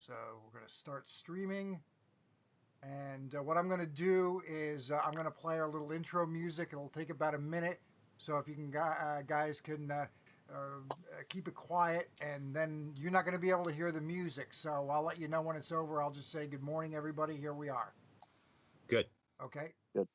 So we're going to start streaming. And what I'm going to do is I'm going to play our little intro music. It'll take about a minute. So if you can, guys can keep it quiet, and then you're not going to be able to hear the music. So I'll let you know when it's over. I'll just say good morning, everybody. Here we are. Good. Okay. Good.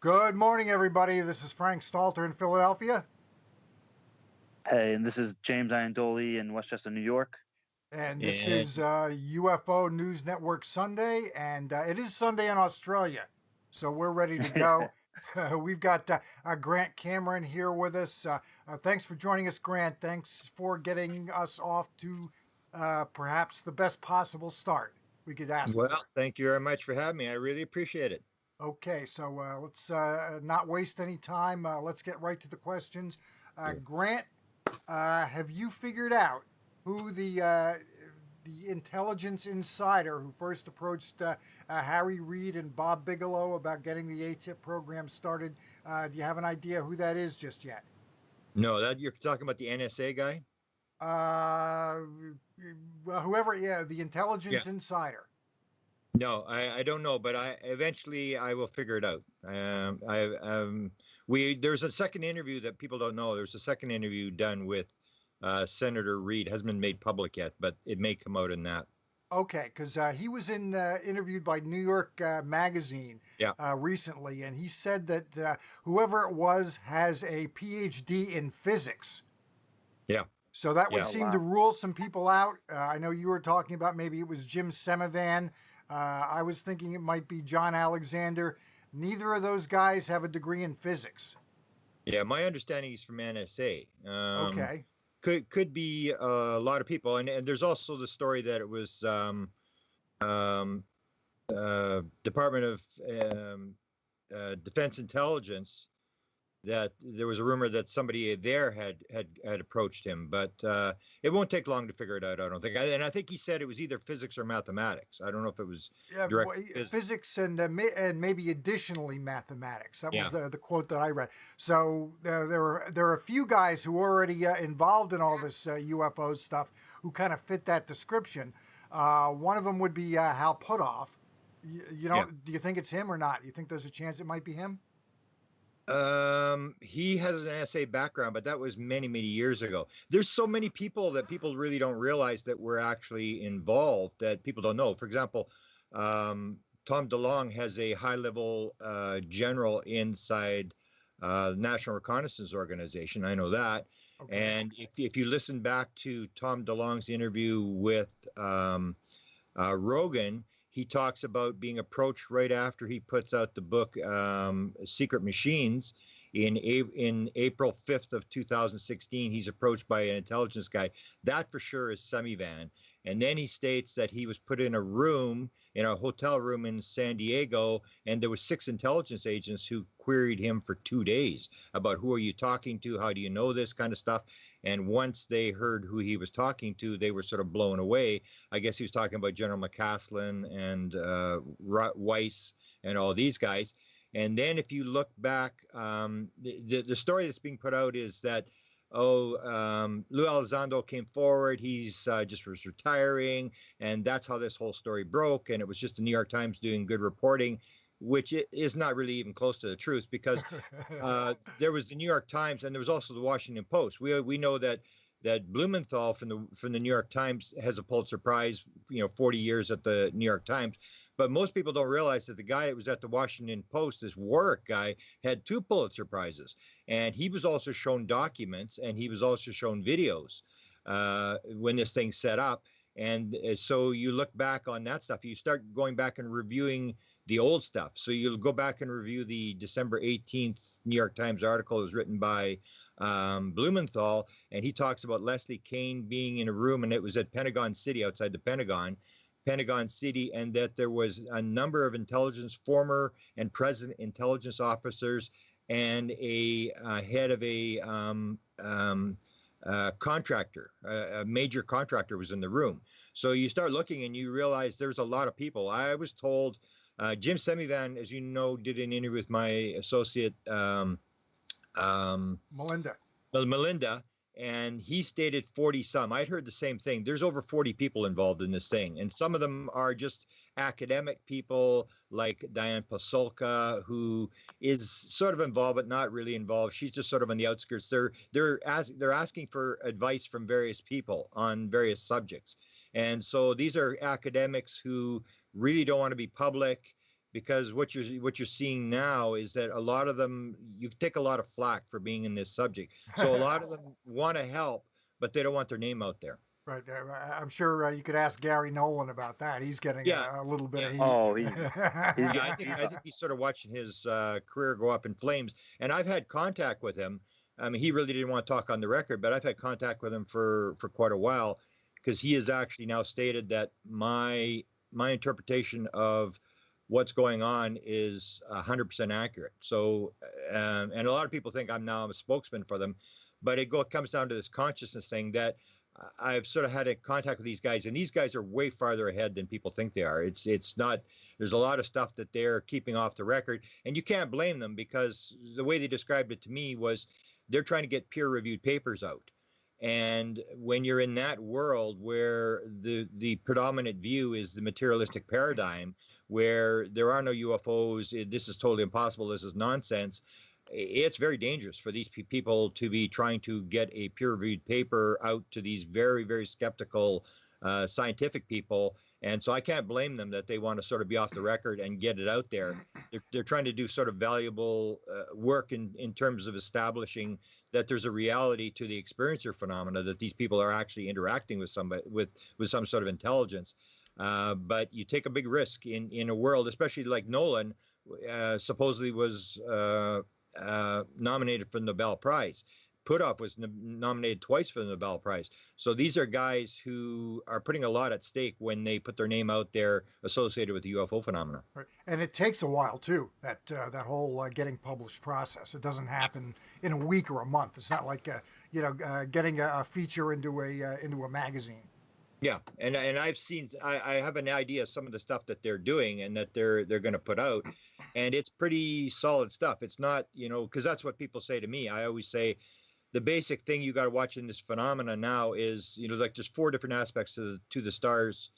Good morning, everybody. This is Frank Stalter in Philadelphia. Hey, and this is James Iandoli in Westchester, New York. And this is UFO News Network Sunday, and it is Sunday in Australia, so we're ready to go. We've got Grant Cameron here with us. Thanks for joining us, Grant. Thanks for getting us off to perhaps the best possible start we could ask for. Thank you very much for having me. I really appreciate it. Okay, so let's not waste any time. Let's get right to the questions. Grant, have you figured out who the intelligence insider who first approached Harry Reid and Bob Bigelow about getting the AATIP program started? Do you have an idea who that is just yet? No, that you're talking about the NSA guy? Whoever, the intelligence insider. No, I don't know, but eventually I will figure it out. There's a second interview that people don't know. There's a second interview done with Senator Reid. Hasn't been made public yet, but it may come out in that. Okay, because he was interviewed by New York Magazine recently, and he said that whoever it was has a PhD in physics. Yeah. So that would seem to rule some people out. I know you were talking about maybe it was Jim Semivan. I was thinking it might be John Alexander. Neither of those guys have a degree in physics. Yeah, my understanding is from NSA. Okay. Could be a lot of people, and there's also the story that it was Department of Defense Intelligence, that there was a rumor that somebody there had approached him, but it won't take long to figure it out, I don't think. And I think he said it was either physics or mathematics. I don't know if it was direct physics and maybe additionally mathematics. That was the quote that I read. So there are a few guys who are already involved in all this UFO stuff who kind of fit that description. One of them would be Hal Puthoff. Do you think it's him or not? You think there's a chance it might be him? He has an NSA background, but that was many, many years ago. There's so many people that people really don't realize that were actually involved that people don't know. For example, Tom DeLonge has a high-level general inside the National Reconnaissance Organization. I know that. Okay. And if you listen back to Tom DeLonge's interview with Rogan, he talks about being approached right after he puts out the book Secret Machines in April 5th of 2016. He's approached by an intelligence guy. That for sure is Semivan. And then he states that he was put in a hotel room in San Diego, and there were 6 intelligence agents who queried him for 2 days about who are you talking to, how do you know this kind of stuff. And once they heard who he was talking to, they were sort of blown away. I guess he was talking about General McCaslin and Weiss and all these guys. And then if you look back, the story that's being put out is that Lou Elizondo came forward. He's just was retiring, and that's how this whole story broke. And it was just the New York Times doing good reporting, which is not really even close to the truth, because there was the New York Times and there was also the Washington Post. We know that that Blumenthal from the New York Times has a Pulitzer Prize, 40 years at the New York Times. But most people don't realize that the guy that was at the Washington Post, this Warwick guy, had 2 Pulitzer Prizes. And he was also shown documents, and he was also shown videos when this thing set up. And so you look back on that stuff, you start going back and reviewing the old stuff. So you'll go back and review the December 18th New York Times article. It was written by Blumenthal, and he talks about Leslie Kean being in a room, and it was at Pentagon City, outside the Pentagon City, and that there was a number of former and present intelligence officers, and a head of a contractor, a major contractor was in the room. So you start looking and you realize there's a lot of people. I was told, Jim Semivan, as you know, did an interview with my associate, Melinda, and he stated 40 some. I'd heard the same thing. There's over 40 people involved in this thing, and some of them are just academic people like Diane Pasulka, who is sort of involved but not really involved. She's just sort of on the outskirts. They're asking for advice from various people on various subjects, and so these are academics who really don't want to be public, because what you're seeing now is that a lot of them, you take a lot of flack for being in this subject. So a lot of them want to help, but they don't want their name out there. Right. I'm sure you could ask Gary Nolan about that. He's getting a little bit of heat. Oh, I think he's sort of watching his career go up in flames. And I've had contact with him. I mean, he really didn't want to talk on the record, but I've had contact with him for quite a while, because he has actually now stated that my interpretation of what's going on is 100% accurate. So, and a lot of people think I'm a spokesman for them, but it comes down to this consciousness thing that I've sort of had a contact with these guys, and these guys are way farther ahead than people think they are. It's not, there's a lot of stuff that they're keeping off the record, and you can't blame them, because the way they described it to me was they're trying to get peer-reviewed papers out. And when you're in that world where the predominant view is the materialistic paradigm, where there are no UFOs, this is totally impossible, this is nonsense, it's very dangerous for these people to be trying to get a peer-reviewed paper out to these very, very skeptical scientific people. And so I can't blame them that they want to sort of be off the record and get it out there. They're trying to do sort of valuable work in terms of establishing that there's a reality to the experiencer phenomena, that these people are actually interacting with somebody with some sort of intelligence. But you take a big risk in a world, especially like Nolan supposedly was nominated for the Nobel Prize. Puthoff was nominated twice for the Nobel Prize. So these are guys who are putting a lot at stake when they put their name out there associated with the UFO phenomena. Right. And it takes a while too, that whole getting published process. It doesn't happen in a week or a month. It's not like getting a feature into a magazine. Yeah, and I've seen, I have an idea of some of the stuff that they're doing and that they're going to put out, and it's pretty solid stuff. It's not, because that's what people say to me. I always say, the basic thing you got to watch in this phenomena now is, like there's 4 different aspects to the stars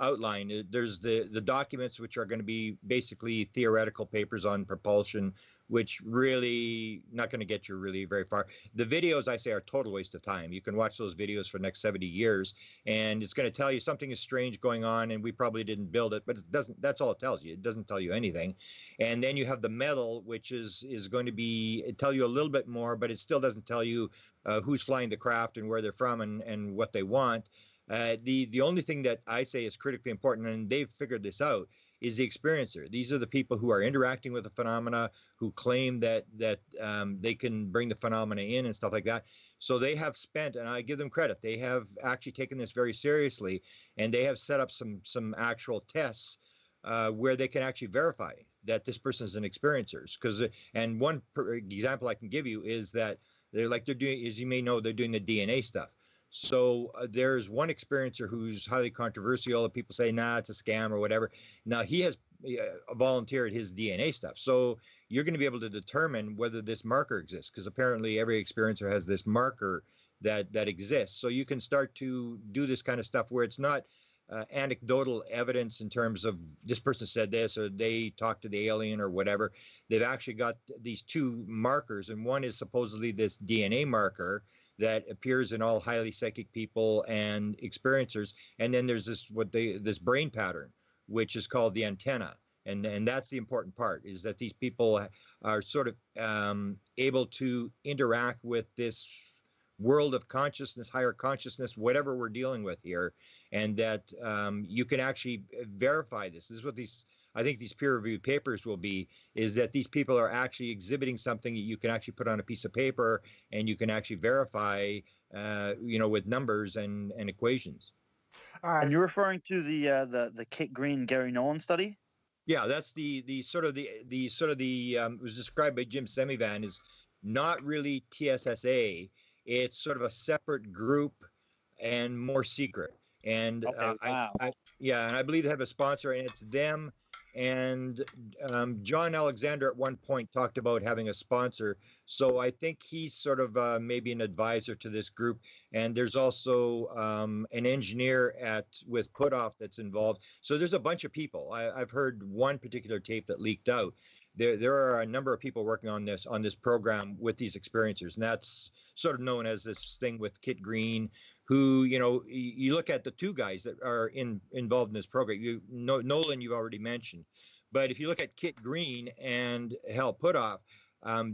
outline. There's the documents, which are going to be basically theoretical papers on propulsion, which really not going to get you really very far. The videos, I say, are a total waste of time. You can watch those videos for the next 70 years, and it's going to tell you something is strange going on, and we probably didn't build it, but it doesn't. That's all it tells you. It doesn't tell you anything. And then you have the metal, which is going to tell you a little bit more, but it still doesn't tell you who's flying the craft and where they're from and what they want. The only thing that I say is critically important, and they've figured this out, is the experiencer. These are the people who are interacting with the phenomena, who claim that they can bring the phenomena in and stuff like that. So they have spent, and I give them credit, they have actually taken this very seriously, and they have set up some actual tests where they can actually verify that this person is an experiencer. And one example I can give you is that they're doing, as you may know, they're doing the DNA stuff. So there's one experiencer who's highly controversial. People say, nah, it's a scam or whatever. Now, he has volunteered his DNA stuff. So you're going to be able to determine whether this marker exists, because apparently every experiencer has this marker that exists. So you can start to do this kind of stuff where it's not anecdotal evidence in terms of this person said this or they talked to the alien or whatever. They've actually got these two markers, and one is supposedly this DNA marker that appears in all highly psychic people and experiencers, and then there's this brain pattern, which is called the antenna. And that's the important part, is that these people are sort of able to interact with this world of consciousness, higher consciousness, whatever we're dealing with here, and that you can actually verify this. This is what I think these peer-reviewed papers will be, is that these people are actually exhibiting something that you can actually put on a piece of paper and you can actually verify, with numbers and equations. And you're referring to the Kit Green Gary Nolan study? Yeah, that's the it was described by Jim Semivan as not really TSSA. It's sort of a separate group and more secret. And Okay, wow. and I believe they have a sponsor, and it's them. And John Alexander at one point talked about having a sponsor. So I think he's sort of maybe an advisor to this group. And there's also an engineer with Putoff that's involved. So there's a bunch of people. I've heard one particular tape that leaked out. There are a number of people working on this program with these experiencers, and that's sort of known as this thing with Kit Green, who, you look at the two guys that are involved in this program. Nolan, you've already mentioned, but if you look at Kit Green and Hal Putoff,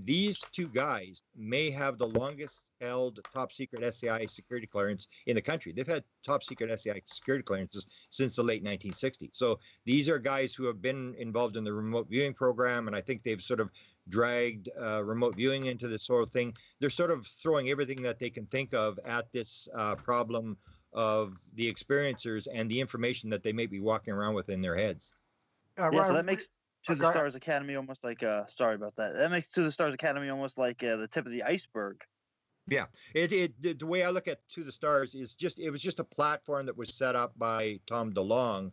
these two guys may have the longest held top secret SCI security clearance in the country. They've had top secret SCI security clearances since the late 1960s. So these are guys who have been involved in the remote viewing program, and I think they've sort of dragged remote viewing into this sort of thing. They're sort of throwing everything that they can think of at this problem of the experiencers and the information that they may be walking around with in their heads. Yeah, so that makes To the Stars Academy almost like sorry about that. That makes To the Stars Academy almost like the tip of the iceberg. Yeah, the way I look at To the Stars is it was just a platform that was set up by Tom DeLonge,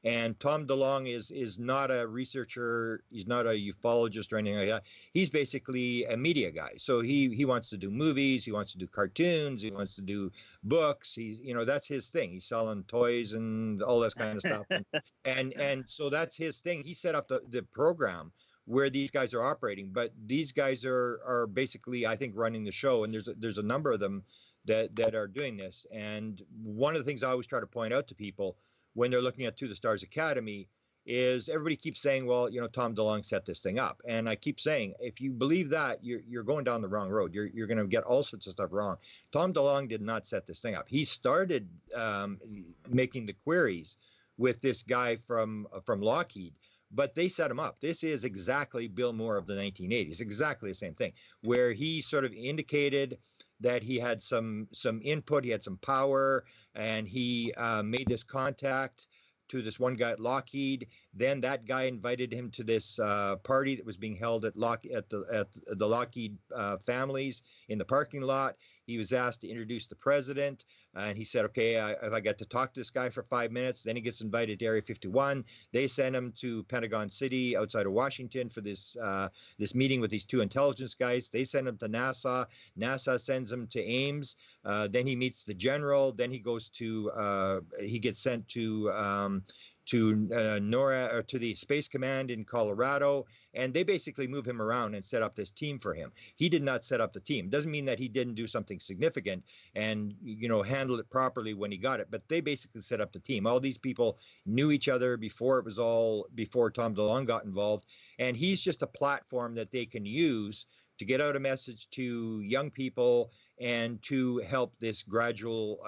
and Tom DeLonge is not a researcher. He's not a ufologist or anything like that. He's basically a media guy. So he wants to do movies. He wants to do cartoons. He wants to do books. That's his thing. He's selling toys and all this kind of stuff. and so that's his thing. He set up the program where these guys are operating, but these guys are basically, I think, running the show. And there's a number of them that are doing this. And one of the things I always try to point out to people when they're looking at To the Stars Academy is everybody keeps saying, well, Tom DeLonge set this thing up. And I keep saying, if you believe that, you're going down the wrong road. You're going to get all sorts of stuff wrong. Tom DeLonge did not set this thing up. He started making the queries with this guy from Lockheed, but they set him up. This is exactly Bill Moore of the 1980s, exactly the same thing, where he sort of indicated that he had some input, he had some power, and he made this contact to this one guy at Lockheed. Then that guy invited him to this party that was being held at the Lockheed families in the parking lot. He was asked to introduce the president, and he said, okay, if I get to talk to this guy for 5 minutes. Then he gets invited to Area 51. They send him to Pentagon City outside of Washington for this meeting with these two intelligence guys. They send him to NASA. NASA sends him to Ames. Then he meets the general. Then he goes he gets sent to NORAD, or to the Space Command in Colorado, and they basically move him around and set up this team for him. He did not set up the team. Doesn't mean that he didn't do something significant and handle it properly when he got it, but they basically set up the team. All these people knew each other before Tom DeLonge got involved, and he's just a platform that they can use to get out a message to young people and to help this gradual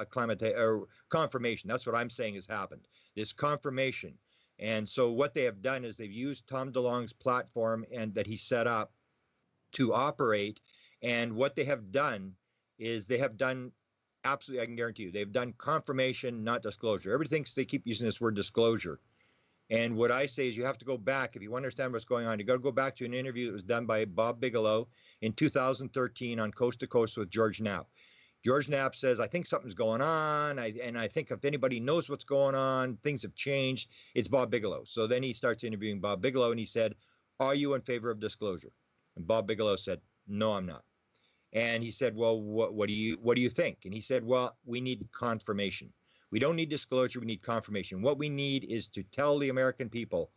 confirmation. That's what I'm saying has happened, this confirmation. And so what they have done is they've used Tom DeLonge's platform and that he set up to operate. And what they have done is absolutely, I can guarantee you, they've done confirmation, not disclosure. Everybody thinks they keep using this word disclosure. And what I say is you have to go back. If you want to understand what's going on, you got to go back to an interview that was done by Bob Bigelow in 2013 on Coast to Coast with George Knapp. George Knapp says, I think something's going on. And I think if anybody knows what's going on, things have changed, it's Bob Bigelow. So then he starts interviewing Bob Bigelow, and he said, are you in favor of disclosure? And Bob Bigelow said, no, I'm not. And he said, well, what do you think? And he said, well, we need confirmation. We don't need disclosure. We need confirmation. What we need is to tell the American people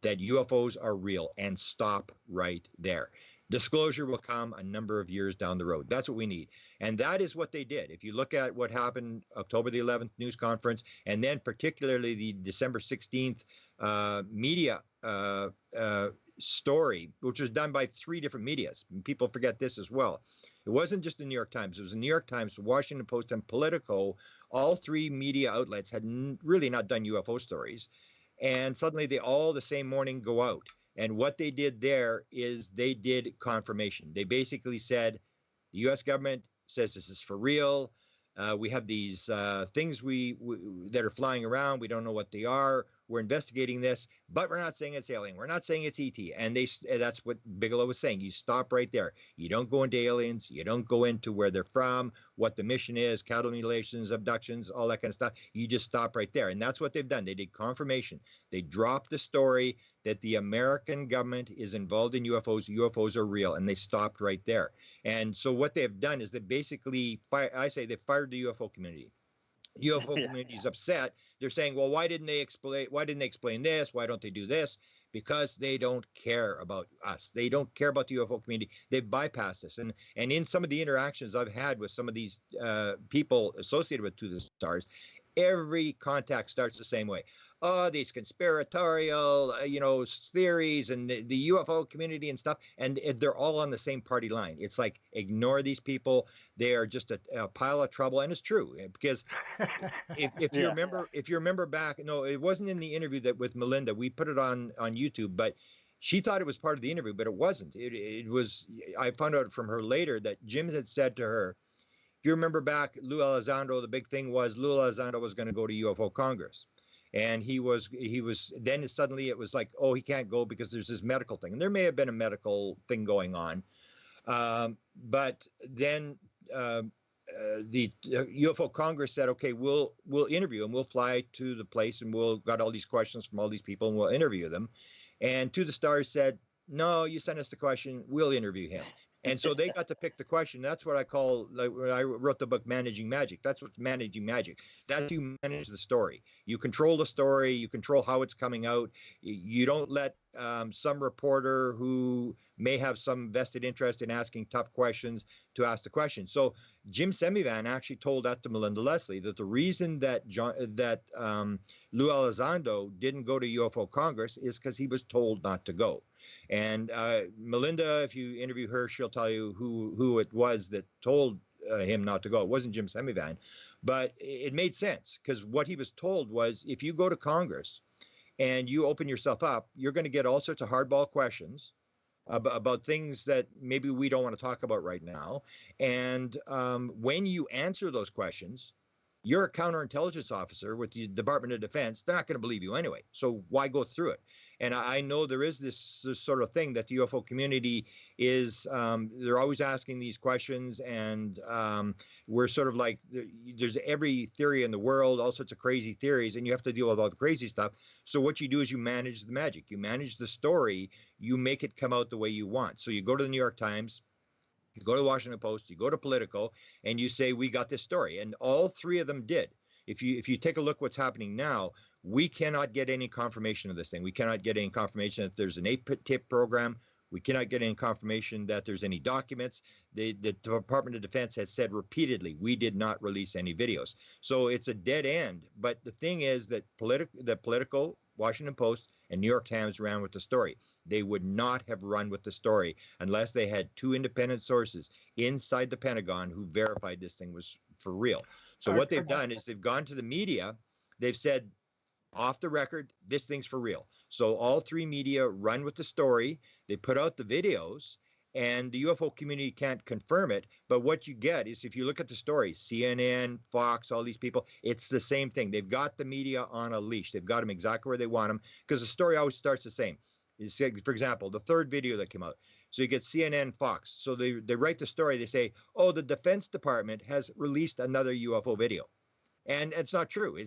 that UFOs are real and stop right there. Disclosure will come a number of years down the road. That's what we need. And that is what they did. If you look at what happened October the 11th news conference, and then particularly the December 16th media story, which was done by 3 different medias. People forget this as well. It wasn't just the New York Times. It was the New York Times, the Washington Post, and Politico. All 3 media outlets had really not done UFO stories. And suddenly they all the same morning go out. And what they did there is they did confirmation. They basically said, the U.S. government says this is for real. We have these things that are flying around. We don't know what they are. We're investigating this, but we're not saying it's alien. We're not saying it's ET. And that's what Bigelow was saying. You stop right there. You don't go into aliens. You don't go into where they're from, what the mission is, cattle mutilations, abductions, all that kind of stuff. You just stop right there. And that's what they've done. They did confirmation. They dropped the story that the American government is involved in UFOs. UFOs are real. And they stopped right there. And so what they have done is they basically, they fired the UFO community. UFO community is upset. They're saying, well, why didn't they explain this? Why don't they do this? Because they don't care about us. They don't care about the UFO community. They've bypassed us. And in some of the interactions I've had with some of these people associated with To the Stars, every contact starts the same way. Oh, these conspiratorial, theories and the UFO community and stuff. And they're all on the same party line. It's like, ignore these people. They are just a pile of trouble. And it's true, because if you remember back, no, it wasn't in the interview that with Melinda, we put it on YouTube, but she thought it was part of the interview, but it wasn't. It was, I found out from her later that Jim had said to her, if you remember back, Lou Elizondo, the big thing was Lou Elizondo was going to go to UFO Congress. And he was then suddenly it was like, oh, he can't go because there's this medical thing. And there may have been a medical thing going on. But then the UFO Congress said, okay, we'll interview him. We'll fly to the place and we'll got all these questions from all these people and we'll interview them. And To the Stars said, no, you send us the question. We'll interview him. And so they got to pick the question. That's what I call, like when I wrote the book, Managing Magic. That's what's managing magic. That's you manage the story. You control the story. You control how it's coming out. You don't let some reporter who may have some vested interest in asking tough questions to ask the question. So Jim Semivan actually told that to Melinda Leslie, that the reason that Lou Elizondo didn't go to UFO Congress is because he was told not to go. And Melinda, if you interview her, she'll tell you who it was that told him not to go. It wasn't Jim Semivan, but it made sense, because what he was told was, if you go to Congress and you open yourself up, you're going to get all sorts of hardball questions about things that maybe we don't want to talk about right now. And when you answer those questions, you're a counterintelligence officer with the Department of Defense. They're not going to believe you anyway. So why go through it? And I know there is this sort of thing that the UFO community is, they're always asking these questions, and we're sort of like, there's every theory in the world, all sorts of crazy theories, and you have to deal with all the crazy stuff. So what you do is you manage the magic. You manage the story. You make it come out the way you want. So you go to the New York Times, you go to the Washington Post, you go to Politico, and you say, we got this story. And all 3 of them did. If you take a look what's happening now, we cannot get any confirmation of this thing. We cannot get any confirmation that there's an AATIP program. We cannot get any confirmation that there's any documents. The Department of Defense has said repeatedly, we did not release any videos. So it's a dead end. But the thing is that Politico, Washington Post, and New York Times ran with the story. They would not have run with the story unless they had 2 independent sources inside the Pentagon who verified this thing was for real. So what they've done is they've gone to the media. They've said, off the record, this thing's for real. So all 3 media run with the story. They put out the videos, and the UFO community can't confirm it. But what you get is, if you look at the story, CNN, Fox, all these people, it's the same thing. They've got the media on a leash. They've got them exactly where they want them, because the story always starts the same. For example, the 3rd video that came out. So you get CNN, Fox. So they write the story. They say, oh, the Defense Department has released another UFO video. And it's not true.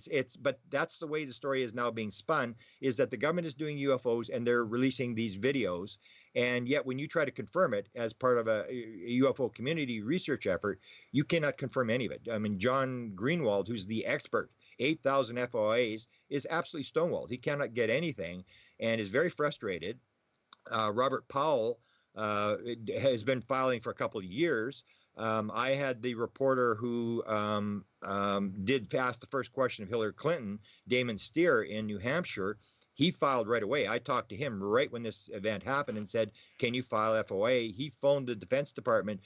But that's the way the story is now being spun, is that the government is doing UFOs and they're releasing these videos. And yet when you try to confirm it as part of a UFO community research effort, you cannot confirm any of it. I mean, John Greenwald, who's the expert 8,000 FOIs, is absolutely stonewalled. He cannot get anything and is very frustrated. Robert Powell has been filing for a couple of years. I had the reporter who did ask the first question of Hillary Clinton, Damon Steer in New Hampshire. He filed right away. I talked to him right when this event happened and said, can you file FOA? He phoned the Defense Department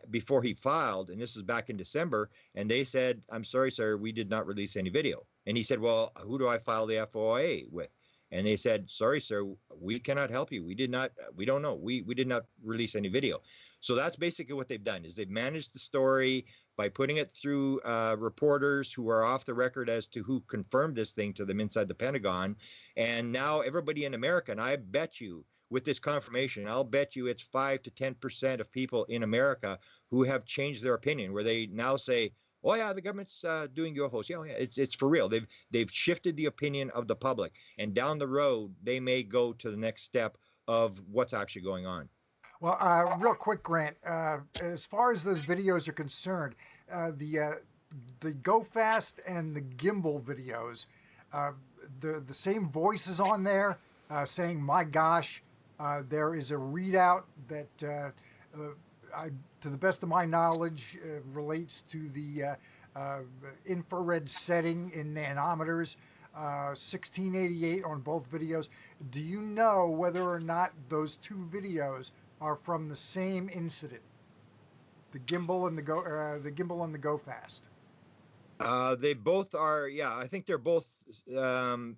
before he filed, and this was back in December, and they said, I'm sorry, sir, we did not release any video. And he said, well, who do I file the FOA with? And they said, sorry, sir, we cannot help you. We don't know. We did not release any video. So that's basically what they've done, is they've managed the story by putting it through reporters who are off the record as to who confirmed this thing to them inside the Pentagon. And now everybody in America, and I bet you with this confirmation, I'll bet you it's 5 to 10% of people in America who have changed their opinion, where they now say, oh yeah, the government's doing UFOs. Yeah, it's for real. They've shifted the opinion of the public, and down the road they may go to the next step of what's actually going on. Well, real quick, Grant, as far as those videos are concerned, the Go Fast and the Gimbal videos, the same voices on there saying, my gosh, there is a readout that, to the best of my knowledge, relates to the infrared setting in nanometers, 1688 on both videos. Do you know whether or not those two videos are from the same incident, the gimbal and the Go Fast? They both are. Yeah, I think they're both the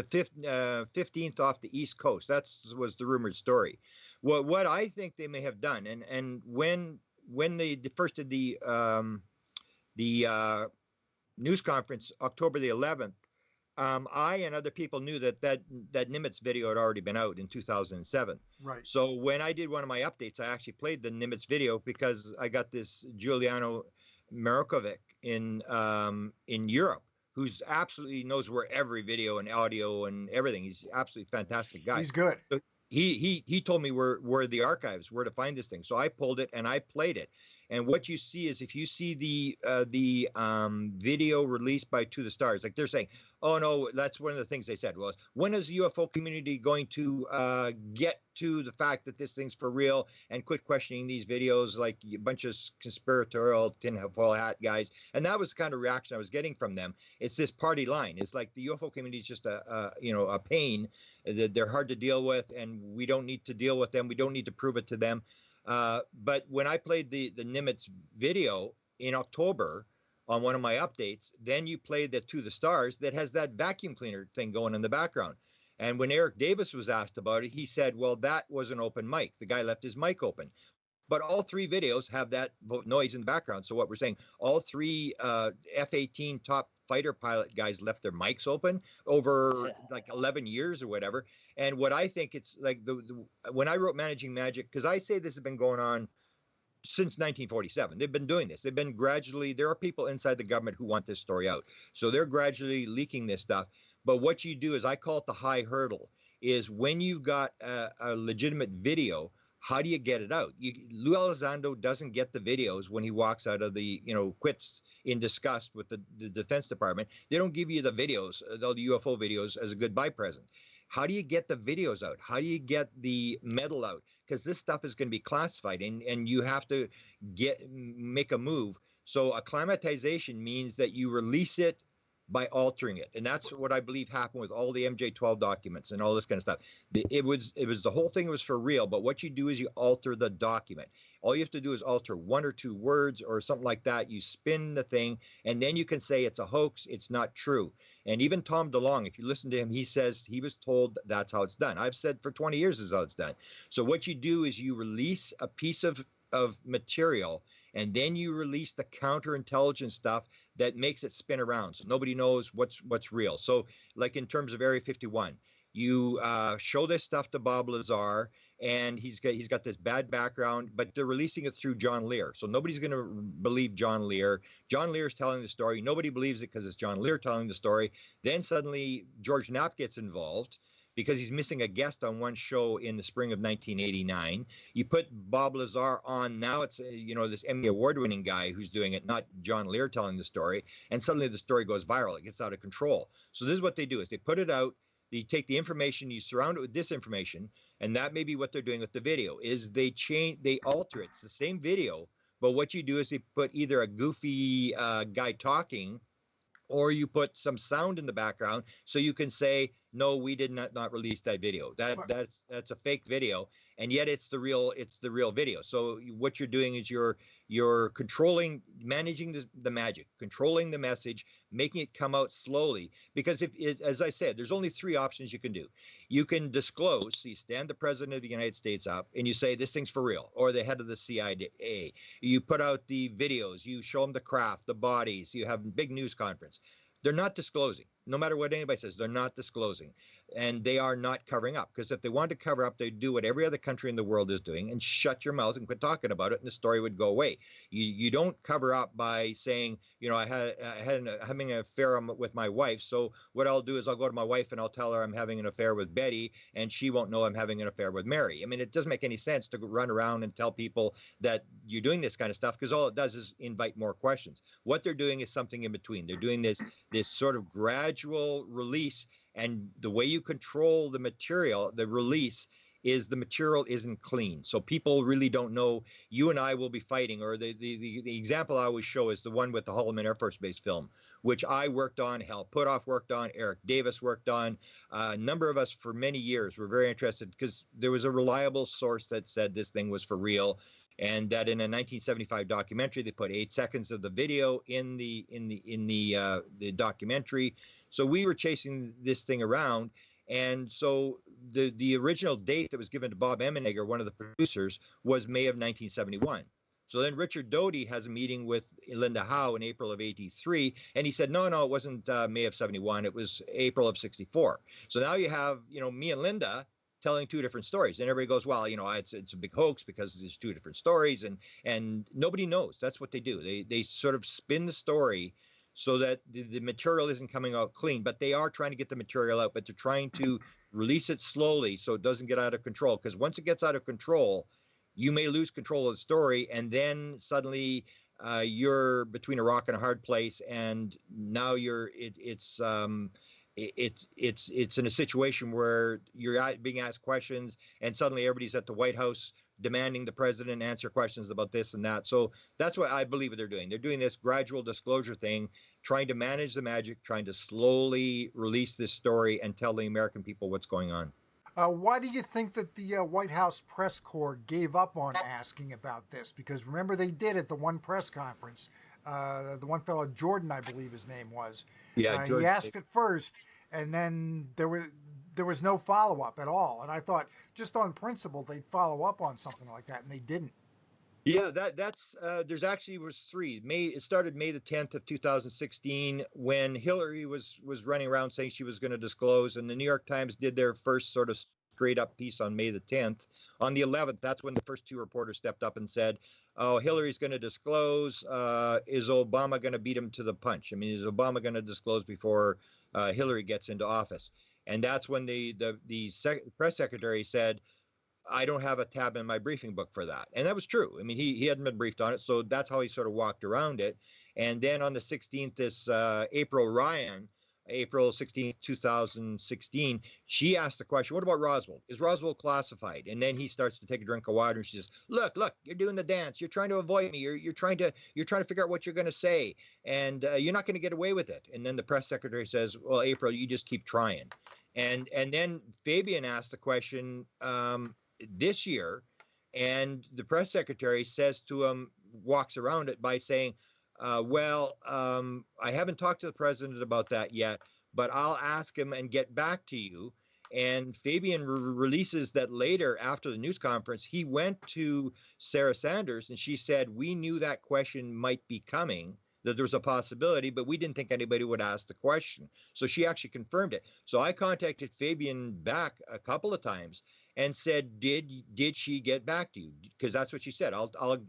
15th off the East Coast. That was the rumored story. What I think they may have done, and when they first did the news conference, October the 11th. I and other people knew that Nimitz video had already been out in 2007. Right. So when I did one of my updates, I actually played the Nimitz video because I got this Giuliano Marokovic in Europe, who's absolutely knows where every video and audio and everything. He's absolutely fantastic guy. He's good. So he told me where the archives, where to find this thing. So I pulled it and I played it. And what you see is, if you see the video released by To the Stars, like they're saying, oh no, that's one of the things they said was, when is the UFO community going to get to the fact that this thing's for real and quit questioning these videos like a bunch of conspiratorial tinfoil hat guys? And that was the kind of reaction I was getting from them. It's this party line. It's like the UFO community is just a pain that they're hard to deal with, and we don't need to deal with them. We don't need to prove it to them. But when I played the Nimitz video in October on one of my updates, then you played the To the Stars that has that vacuum cleaner thing going in the background. And when Eric Davis was asked about it, he said, well, that was an open mic. The guy left his mic open. But all three videos have that noise in the background. So what we're saying, all three F-18 top fighter pilot guys left their mics open over like 11 years or whatever. And what I think it's like, when I wrote Managing Magic, because I say this has been going on since 1947. They've been doing this. They've been gradually, there are people inside the government who want this story out. So they're gradually leaking this stuff. But what you do is, I call it the high hurdle, is when you've got a legitimate video, how do you get it out? Lou Elizondo doesn't get the videos when he walks out of the, quits in disgust with the Defense Department. They don't give you the videos, the UFO videos, as a goodbye present. How do you get the videos out? How do you get the metal out? Because this stuff is going to be classified, and you have to make a move. So acclimatization means that you release it by altering it. And that's what I believe happened with all the MJ-12 documents and all this kind of stuff. It was the whole thing was for real, but what you do is you alter the document. All you have to do is alter one or two words or something like that. You spin the thing, and then you can say it's a hoax, it's not true. And even Tom DeLonge, if you listen to him, he says he was told that's how it's done. I've said for 20 years this is how it's done. So what you do is you release a piece of material, and then you release the counterintelligence stuff that makes it spin around, so nobody knows what's real. So like in terms of Area 51, you show this stuff to Bob Lazar, and he's got this bad background, but they're releasing it through John Lear, so nobody's going to believe John Lear. John Lear's telling the story. Nobody believes it because it's John Lear telling the story. Then suddenly George Knapp gets involved. because he's missing a guest on one show in the spring of 1989. You put Bob Lazar on, now it's this Emmy award-winning guy who's doing it, not John Lear telling the story, and suddenly the story goes viral. It gets out of control. So this is what they do: is they put it out. You take the information, you surround it with disinformation, and that may be what they're doing with the video. Is they alter it. It's the same video, but what you do is they put either a goofy guy talking, or you put some sound in the background so you can say, no, we did not release that video. That's a fake video, and yet it's the real video. So what you're doing is you're controlling, managing the magic, controlling the message, making it come out slowly. Because as I said, there's only three options you can do. You can disclose, so you stand the president of the United States up and you say this thing's for real, or the head of the CIA. You put out the videos, you show them the craft, the bodies, you have a big news conference. They're not disclosing. No matter what anybody says, they're not disclosing. And they are not covering up. Because if they want to cover up, they'd do what every other country in the world is doing and shut your mouth and quit talking about it, and the story would go away. You don't cover up by saying, having an affair with my wife. So what I'll do is I'll go to my wife and I'll tell her I'm having an affair with Betty, and she won't know I'm having an affair with Mary. I mean, it doesn't make any sense to run around and tell people that you're doing this kind of stuff, because all it does is invite more questions. What they're doing is something in between. They're doing this sort of gradual release, and the way you control the material, the release, is the material isn't clean. So people really don't know. You and I will be fighting, or the example I always show is the one with the Holloman Air Force Base film, which I worked on, Hal Puthoff worked on, Eric Davis worked on. A number of us for many years were very interested because there was a reliable source that said this thing was for real. And that in a 1975 documentary, they put 8 seconds of the video in the documentary. So we were chasing this thing around, and so the original date that was given to Bob Emenegger, one of the producers, was May of 1971. So then Richard Doty has a meeting with Linda Howe in April of '83, and he said, no, it wasn't May of '71, it was April of '64. So now you have me and Linda telling two different stories, and everybody goes, well, it's a big hoax because there's two different stories, and nobody knows. That's what they do. They sort of spin the story so that the material isn't coming out clean, but they are trying to get the material out, but they're trying to release it slowly so it doesn't get out of control. Because once it gets out of control, you may lose control of the story, and then suddenly you're between a rock and a hard place, and now it's in a situation where you're being asked questions, and suddenly everybody's at the White House demanding the president answer questions about this and that. So that's what I believe they're doing. They're doing this gradual disclosure thing, trying to manage the magic, trying to slowly release this story and tell the American people what's going on. Why do you think that the White House press corps gave up on asking about this? Because remember, they did at the one press conference. The one fellow, Jordan, I believe his name was. Yeah, he asked it first, and then there was no follow-up at all. And I thought, just on principle, they'd follow up on something like that, and they didn't. Yeah, that's there's actually was 3. It started May the 10th of 2016 when Hillary was running around saying she was going to disclose, and the New York Times did their first sort of straight up piece on May the 10th. On the 11th, that's when the first 2 reporters stepped up and said, oh, Hillary's going to disclose. Is Obama going to beat him to the punch? I mean, is Obama going to disclose before Hillary gets into office? And that's when the press secretary said, I don't have a tab in my briefing book for that. And that was true. I mean, he hadn't been briefed on it. So that's how he sort of walked around it. And then on the 16th, this April Ryan, April 16th, 2016, she asked the question, what about Roswell? Is Roswell classified? And then he starts to take a drink of water, and she says, look, you're doing the dance. You're trying to avoid me. You're trying to figure out what you're going to say, and you're not going to get away with it. And then the press secretary says, well, April, you just keep trying. And then Fabian asked the question this year, and the press secretary says to him, walks around it by saying, I haven't talked to the president about that yet, but I'll ask him and get back to you. And Fabian releases that later after the news conference, he went to Sarah Sanders and she said, we knew that question might be coming, that there was a possibility, but we didn't think anybody would ask the question. So she actually confirmed it. So I contacted Fabian back a couple of times and said, did she get back to you? Because that's what she said. I'll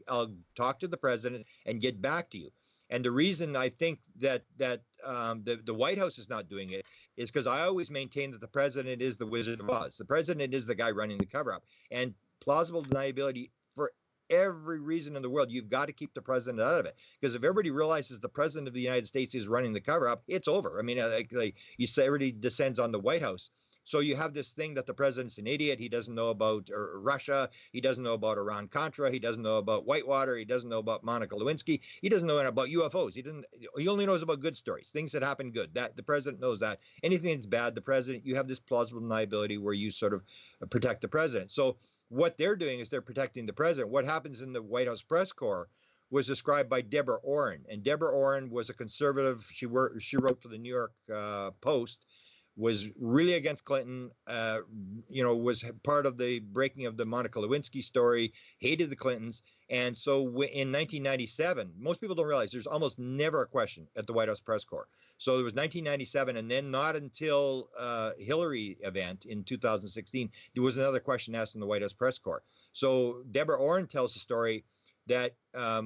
talk to the president and get back to you. And the reason I think that the White House is not doing it is because I always maintain that the president is the Wizard of Oz. The president is the guy running the cover-up. And plausible deniability, for every reason in the world, you've got to keep the president out of it. Because if everybody realizes the president of the United States is running the cover-up, it's over. I mean, like you say, everybody descends on the White House. So you have this thing that the president's an idiot. He doesn't know about Russia. He doesn't know about Iran-Contra. He doesn't know about Whitewater. He doesn't know about Monica Lewinsky. He doesn't know about UFOs. He only knows about good stories, things that happen good. That the president knows that. Anything that's bad, the president, you have this plausible deniability where you sort of protect the president. So what they're doing is they're protecting the president. What happens in the White House press corps was described by Deborah Orrin. And Deborah Orrin was a conservative. She wrote for the New York Post, was really against Clinton, was part of the breaking of the Monica Lewinsky story, hated the Clintons. And so in 1997, most people don't realize there's almost never a question at the White House press corps. So there was 1997, and then not until Hillary event in 2016, there was another question asked in the White House press corps. So Deborah Orrin tells the story that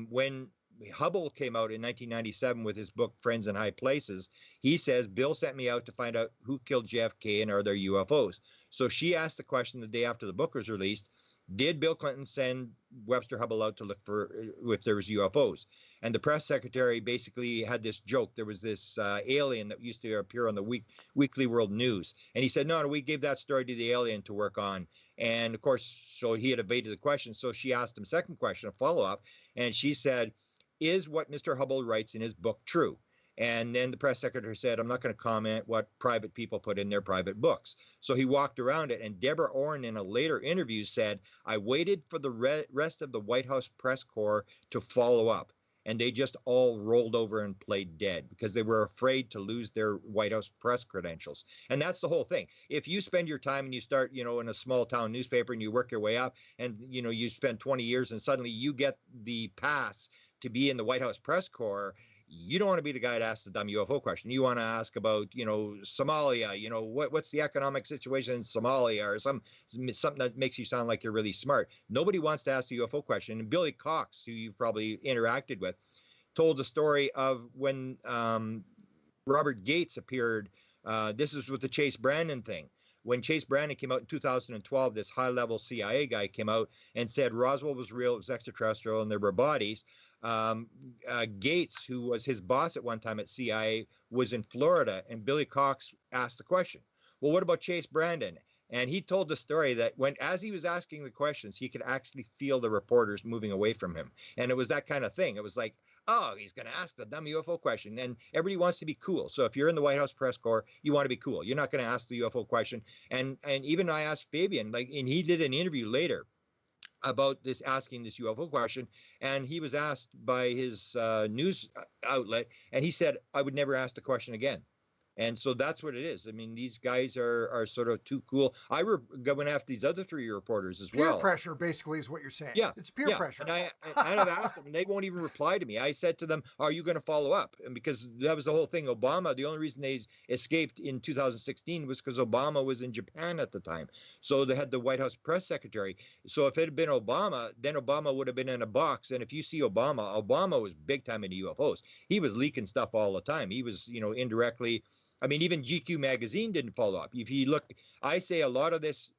when Hubble came out in 1997 with his book Friends in High Places, he says, Bill sent me out to find out who killed JFK and are there UFOs. So she asked the question the day after the book was released, did Bill Clinton send Webster Hubble out to look for if there was UFOs? And the press secretary basically had this joke. There was this alien that used to appear on the Weekly World News. And he said, no, we gave that story to the alien to work on. And of course, so he had evaded the question. So she asked him second question, a follow-up. And she said, is what Mr. Hubble writes in his book true? And then the press secretary said, I'm not going to comment what private people put in their private books. So he walked around it. And Deborah Orrin in a later interview said, I waited for the rest of the White House press corps to follow up. And they just all rolled over and played dead because they were afraid to lose their White House press credentials. And that's the whole thing. If you spend your time and you start, in a small town newspaper and you work your way up and, you spend 20 years and suddenly you get the pass to be in the White House press corps, you don't want to be the guy to ask the dumb UFO question. You want to ask about, Somalia, what's the economic situation in Somalia, or something that makes you sound like you're really smart. Nobody wants to ask the UFO question. And Billy Cox, who you've probably interacted with, told the story of when Robert Gates appeared. This is with the Chase Brandon thing. When Chase Brandon came out in 2012, this high-level CIA guy came out and said Roswell was real, it was extraterrestrial, and there were bodies. Gates, who was his boss at one time at CIA, was in Florida, and Billy Cox asked the question, well, what about Chase Brandon? And he told the story that as he was asking the questions, he could actually feel the reporters moving away from him. And it was that kind of thing. It was like, oh, he's going to ask the dumb UFO question. And everybody wants to be cool. So if you're in the White House press corps, you want to be cool. You're not going to ask the UFO question. And even I asked Fabian, and he did an interview later about asking this UFO question. And he was asked by his news outlet, and he said, I would never ask the question again. And so that's what it is. I mean, these guys are sort of too cool. I went after these other three reporters as well. Peer pressure, basically, is what you're saying. Yeah, it's peer pressure. And I've asked them, and they won't even reply to me. I said to them, "Are you going to follow up?" And because that was the whole thing. Obama, the only reason they escaped in 2016 was because Obama was in Japan at the time. So they had the White House press secretary. So if it had been Obama, then Obama would have been in a box. And if you see Obama was big time into UFOs. He was leaking stuff all the time. He was, indirectly. I mean, even GQ magazine didn't follow up. If you look, I say a lot of this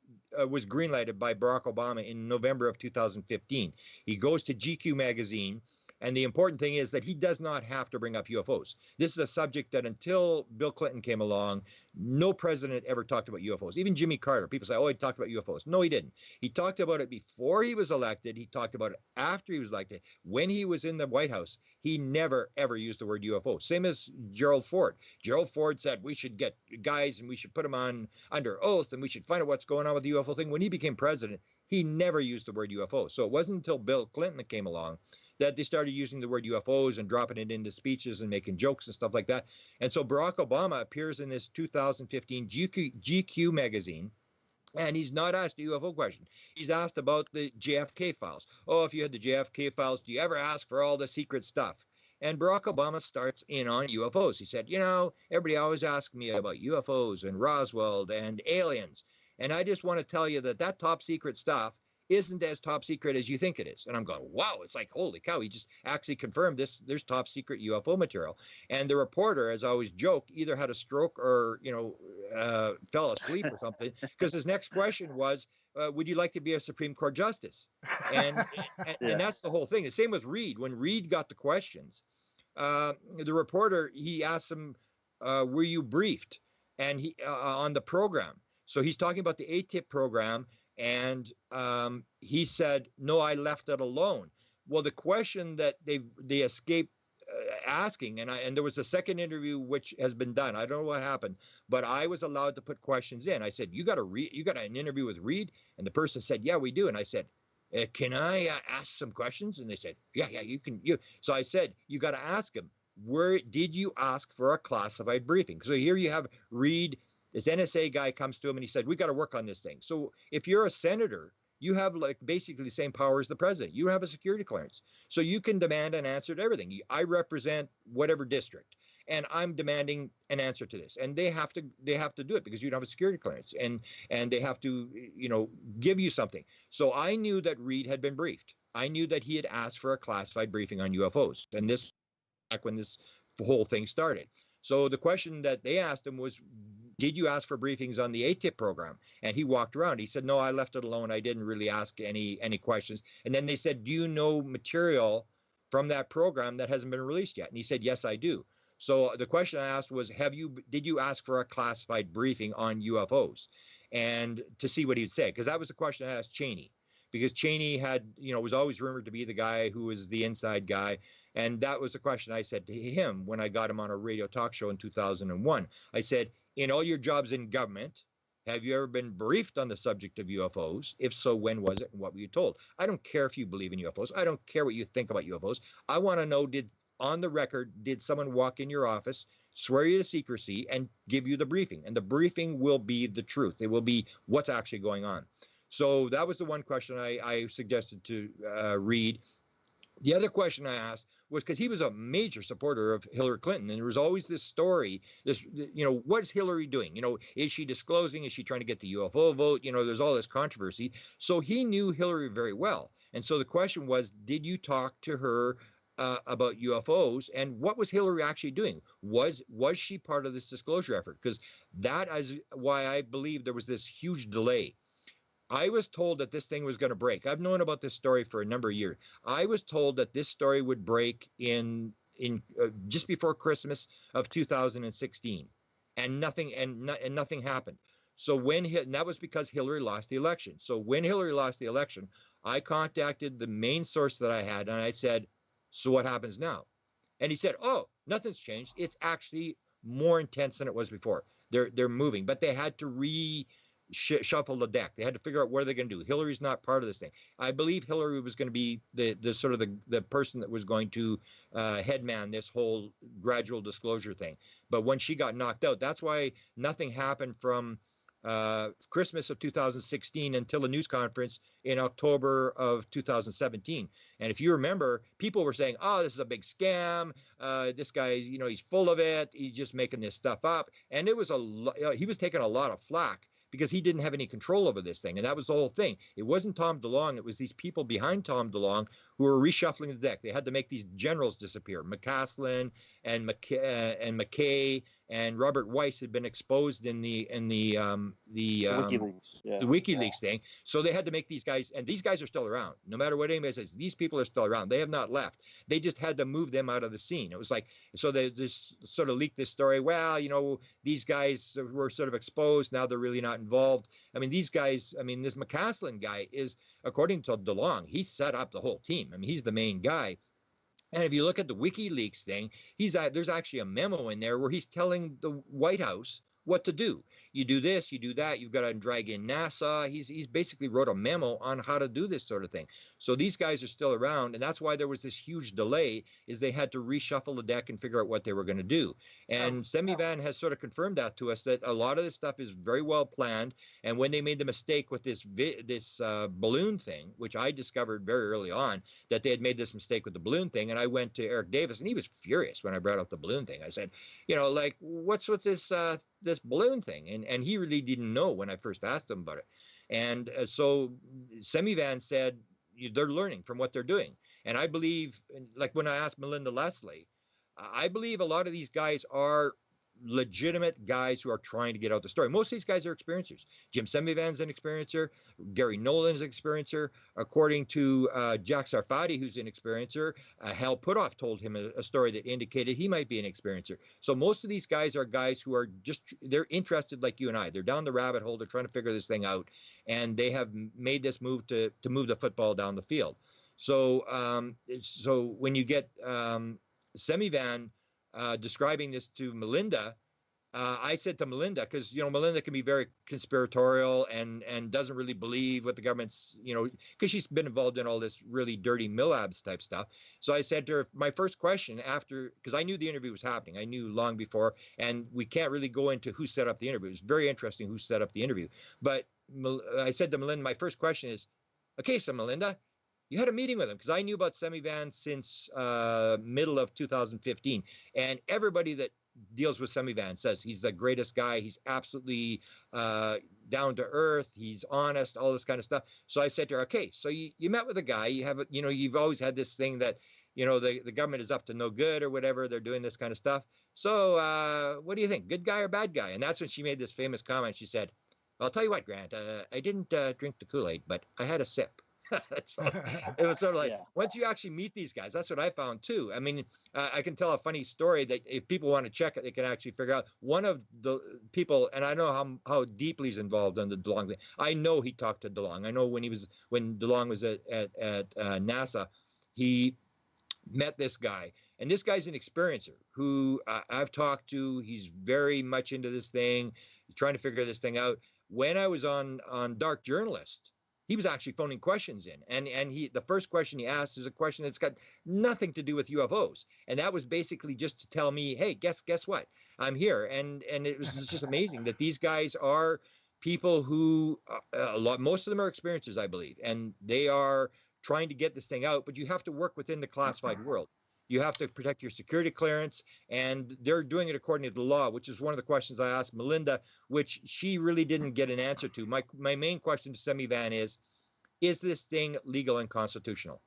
was greenlighted by Barack Obama in November of 2015. He goes to GQ magazine, and the important thing is that he does not have to bring up UFOs. This is a subject that until Bill Clinton came along, no president ever talked about UFOs. Even Jimmy Carter, people say, oh, he talked about UFOs. No, he didn't. He talked about it before he was elected. He talked about it after he was elected. When he was in the White House, he never, ever used the word UFO. Same as Gerald Ford. Gerald Ford said we should get guys and we should put them on under oath and we should find out what's going on with the UFO thing. When he became president, he never used the word UFO. So it wasn't until Bill Clinton came along that they started using the word UFOs and dropping it into speeches and making jokes and stuff like that. And so Barack Obama appears in this 2015 GQ magazine, and he's not asked a UFO question. He's asked about the JFK files. Oh, if you had the JFK files, do you ever ask for all the secret stuff? And Barack Obama starts in on UFOs. He said, everybody always asks me about UFOs and Roswell and aliens. And I just want to tell you that top secret stuff isn't as top secret as you think it is. And I'm going, wow, it's like, holy cow, he just actually confirmed this. There's top secret UFO material. And the reporter, as I always joke, either had a stroke or, fell asleep or something, because his next question was, would you like to be a Supreme Court justice? And, and that's the whole thing. The same with Reed. When Reed got the questions, the reporter, he asked him, were you briefed? And he on the program. So he's talking about the AATIP program, and he said, no, I left it alone. Well, the question that they escaped asking, and there was a second interview which has been done. I don't know what happened, but I was allowed to put questions in. I said, you got an interview with Reed? And the person said, yeah, we do. And I said, can I ask some questions? And they said, yeah, you can. So I said, you got to ask him, where did you ask for a classified briefing? So here you have Reed, this NSA guy comes to him and he said, we got to work on this thing. So if you're a senator, you have like basically the same power as the president. You have a security clearance. So you can demand an answer to everything. I represent whatever district, and I'm demanding an answer to this. And they have to do it because you don't have a security clearance, and they have to, give you something. So I knew that Reed had been briefed. I knew that he had asked for a classified briefing on UFOs. And this back when this whole thing started. So the question that they asked him was, did you ask for briefings on the AATIP program? And he walked around. He said, no, I left it alone. I didn't really ask any questions. And then they said, do you know material from that program that hasn't been released yet? And he said, yes, I do. So the question I asked was, did you ask for a classified briefing on UFOs? And to see what he'd say, because that was the question I asked Cheney. Because Cheney had, was always rumored to be the guy who was the inside guy. And that was the question I said to him when I got him on a radio talk show in 2001. I said, in all your jobs in government, have you ever been briefed on the subject of UFOs? If so, when was it and what were you told? I don't care if you believe in UFOs. I don't care what you think about UFOs. I want to know, on the record, did someone walk in your office, swear you to secrecy, and give you the briefing? And the briefing will be the truth. It will be what's actually going on. So that was the one question I suggested to Reed. The other question I asked was, because he was a major supporter of Hillary Clinton, and there was always this story, what's Hillary doing? Is she disclosing? Is she trying to get the UFO vote? There's all this controversy. So he knew Hillary very well. And so the question was, did you talk to her about UFOs, and what was Hillary actually doing? Was she part of this disclosure effort? Because that is why I believe there was this huge delay. I was told that this thing was going to break. I've known about this story for a number of years. I was told that this story would break in just before Christmas of 2016, and nothing happened. So and that was because Hillary lost the election. So when Hillary lost the election, I contacted the main source that I had, and I said, so what happens now? And he said, oh, nothing's changed. It's actually more intense than it was before. They're moving, but they had to shuffle the deck. They had to figure out what are they going to do. Hillary's not part of this thing. I believe Hillary was going to be the sort of the person that was going to headman this whole gradual disclosure thing. But when she got knocked out, that's why nothing happened from Christmas of 2016 until a news conference in October of 2017. And if you remember, people were saying, oh, this is a big scam. This guy, he's full of it. He's just making this stuff up. And it was he was taking a lot of flack because he didn't have any control over this thing. And that was the whole thing. It wasn't Tom DeLonge. It was these people behind Tom DeLonge who were reshuffling the deck. They had to make these generals disappear. McCaslin and McKay and Robert Weiss had been exposed in the WikiLeaks thing. So they had to make these guys, and these guys are still around. No matter what anybody says, these people are still around. They have not left. They just had to move them out of the scene. It was like, so they just sort of leaked this story. Well, these guys were sort of exposed. Now they're really not involved. I mean, these guys, this McCaslin guy is, according to DeLonge, he set up the whole team. He's the main guy. And if you look at the WikiLeaks thing, there's actually a memo in there where he's telling the White House what to do. You do this, you do that. You've got to drag in NASA. He's basically wrote a memo on how to do this sort of thing. So these guys are still around, and that's why there was this huge delay, is they had to reshuffle the deck and figure out what they were going to do. And Semivan has sort of confirmed that to us, that a lot of this stuff is very well planned. And when they made the mistake with this balloon thing, which I discovered very early on, that they had made this mistake with the balloon thing, and I went to Eric Davis, and he was furious when I brought up the balloon thing. I said, what's with this this balloon thing, and he really didn't know when I first asked him about it. And so Semivan said they're learning from what they're doing. And I believe, like when I asked Melinda Leslie, I believe a lot of these guys are legitimate guys who are trying to get out the story. Most of these guys are experiencers. Jim Semivan's an experiencer. Gary Nolan's an experiencer. According to Jack Sarfati, who's an experiencer, Hal Puthoff told him a story that indicated he might be an experiencer. So most of these guys are guys who are they're interested like you and I. They're down the rabbit hole. They're trying to figure this thing out. And they have made this move to move the football down the field. So, so when you get Semivan describing this to Melinda, I said to Melinda, because Melinda can be very conspiratorial and doesn't really believe what the government's, because she's been involved in all this really dirty Millabs type stuff. So I said to her, my first question after, because I knew the interview was happening, I knew long before, and we can't really go into who set up the interview. It was very interesting who set up the interview. But I said to Melinda, my first question is, okay, so Melinda, you had a meeting with him, because I knew about Semivan since middle of 2015, and everybody that deals with Semivan says he's the greatest guy. He's absolutely down to earth. He's honest, all this kind of stuff. So I said to her, okay, so you met with a guy. You have, you've always had this thing that, the government is up to no good or whatever. They're doing this kind of stuff. So what do you think? Good guy or bad guy? And that's when she made this famous comment. She said, I'll tell you what, Grant, I didn't drink the Kool-Aid, but I had a sip. So it was sort of like, once you actually meet these guys, that's what I found too. I mean, I can tell a funny story that if people want to check it, they can actually figure out. One of the people, and I know how deeply he's involved in the DeLong thing. I know he talked to DeLong. I know when DeLong was at NASA, he met this guy, and this guy's an experiencer who I've talked to. He's very much into this thing, trying to figure this thing out. When I was on Dark Journalist, he was actually phoning questions in, and the first question he asked is a question that's got nothing to do with UFOs, and that was basically just to tell me, hey, guess what, I'm here, and it was just amazing that these guys are people who most of them are experiencers, I believe, and they are trying to get this thing out, but you have to work within the classified world. You have to protect your security clearance, and they're doing it according to the law, which is one of the questions I asked Melinda, which she really didn't get an answer to. My main question to Semivan is this thing legal and constitutional?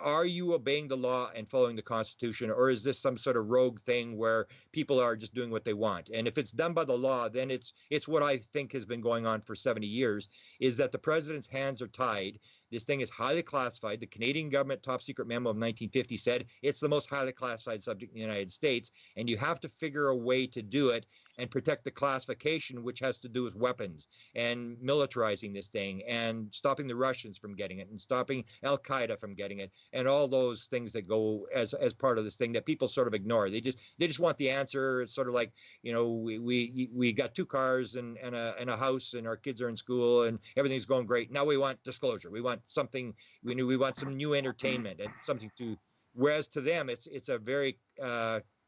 Are you obeying the law and following the Constitution, or is this some sort of rogue thing where people are just doing what they want? And if it's done by the law, then it's what I think has been going on for 70 years, is that the president's hands are tied. This thing is highly classified. The Canadian government top secret memo of 1950 said it's the most highly classified subject in the United States, and you have to figure a way to do it and protect the classification, which has to do with weapons and militarizing this thing and stopping the Russians from getting it and stopping Al-Qaeda from getting it and all those things that go as part of this thing that people sort of ignore. They just want the answer. It's sort of like, we got 2 cars and a house, and our kids are in school and everything's going great. Now we want disclosure. We want something, we want some new entertainment and something to, whereas to them, it's a very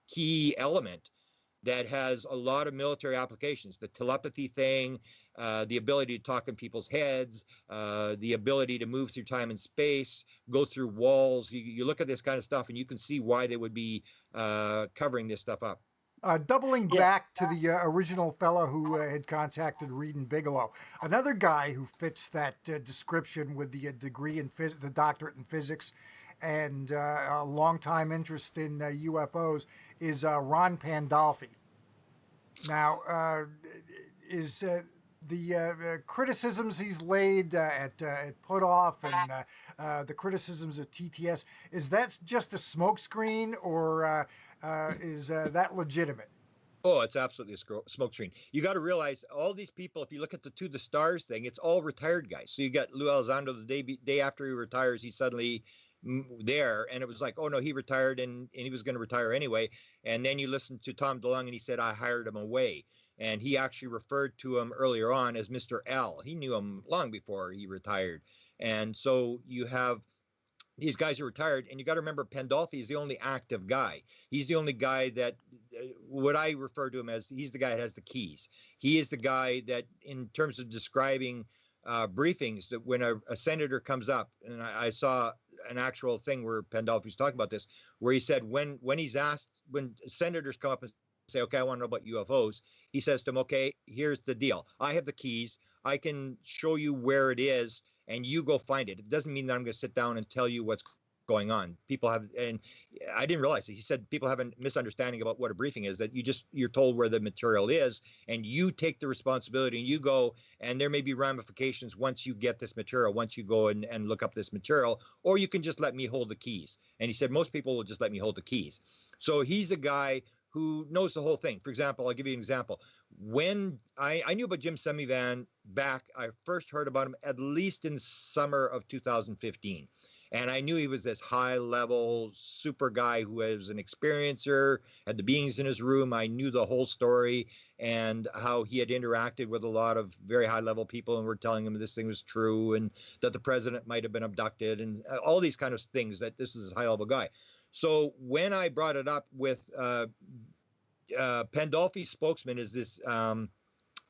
key element that has a lot of military applications. The telepathy thing, the ability to talk in people's heads, the ability to move through time and space, go through walls. You look at this kind of stuff and you can see why they would be covering this stuff up. Doubling back to the original fellow who had contacted Reed and Bigelow, another guy who fits that description with the degree in the doctorate in physics and a long-time interest in UFOs is Ron Pandolfi. Now, is the criticisms he's laid at Puthoff and the criticisms of TTS, is that just a smokescreen, or is that legitimate? Oh, it's absolutely a smokescreen. You got to realize all these people, if you look at the To the Stars thing, it's all retired guys. So you got Lou Elizondo, the day after he retires, he's suddenly there, and it was like, oh no, he retired and he was going to retire anyway. And then you listen to Tom DeLonge and he said, I hired him away. And he actually referred to him earlier on as Mr. L. He knew him long before he retired. And so you have these guys are retired, and you got to remember Pandolfi is the only active guy. He's the only guy that, what I refer to him as, he's the guy that has the keys. He is the guy that, in terms of describing briefings, that when a senator comes up, and I saw an actual thing where Pandolfi's talking about this, where he said when he's asked, when senators come up and say, okay, I want to know about UFOs. He says to him, okay, here's the deal. I have the keys. I can show you where it is, and you go find it. It doesn't mean that I'm going to sit down and tell you what's going on. People have, and I didn't realize it. He said people have a misunderstanding about what a briefing is, that you're told where the material is, and you take the responsibility and you go, and there may be ramifications once you get this material, once you go and look up this material, or you can just let me hold the keys. And he said most people will just let me hold the keys. So he's a guy who knows the whole thing. For example, I'll give you an example. When I knew about Jim Semivan back, I first heard about him at least in summer of 2015. And I knew he was this high-level super guy who was an experiencer, had the beings in his room. I knew the whole story and how he had interacted with a lot of very high-level people and were telling him this thing was true and that the president might have been abducted and all these kind of things, that this is a high-level guy. So when I brought it up with Pandolfi's spokesman is this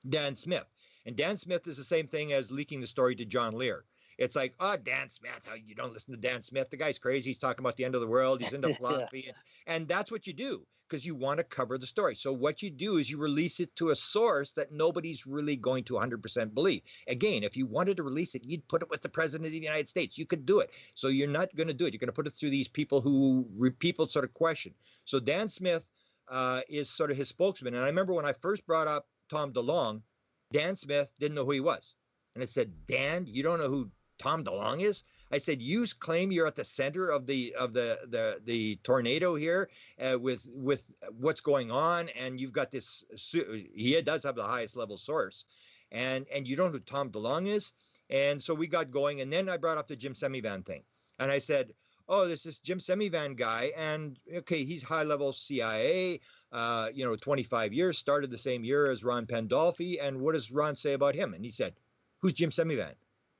Dan Smith. And Dan Smith is the same thing as leaking the story to John Lear. It's like, oh, Dan Smith, how you don't listen to Dan Smith? The guy's crazy. He's talking about the end of the world. He's into philosophy. Yeah. And that's what you do because you want to cover the story. So what you do is you release it to a source that nobody's really going to 100% believe. Again, if you wanted to release it, you'd put it with the president of the United States. You could do it. So you're not going to do it. You're going to put it through these people who people sort of question. So Dan Smith is sort of his spokesman. And I remember when I first brought up Tom DeLonge, Dan Smith didn't know who he was. And I said, Dan, you don't know who Tom DeLonge is? I said, you claim you're at the center of the tornado here with what's going on, and you've got this. He does have the highest level source, and you don't know who Tom DeLonge is. And so we got going, and then I brought up the Jim Semivan thing, and I said, oh, this is Jim Semivan guy, and okay, he's high level CIA. 25 years, started the same year as Ron Pandolfi, and what does Ron say about him? And he said, who's Jim Semivan?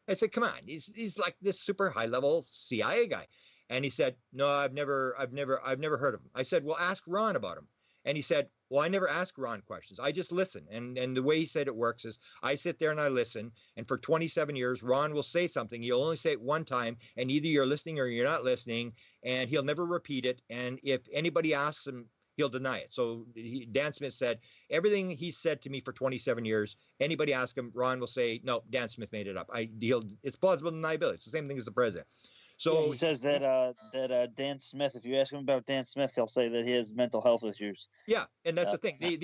I said, come on, he's like this super high level CIA guy. And he said, no, I've never heard of him. I said, well, ask Ron about him. And he said, well, I never ask Ron questions. I just listen. And the way he said it works is I sit there and I listen. And for 27 years, Ron will say something. He'll only say it one time. And either you're listening or you're not listening. And he'll never repeat it. And if anybody asks him, he'll deny it. So Dan Smith said, everything he said to me for 27 years, anybody ask him, Ron will say, no, Dan Smith made it up. It's plausible deniability. It's the same thing as the president. So yeah, he says that Dan Smith, if you ask him about Dan Smith, he'll say that he has mental health issues. Yeah, and that's the thing. They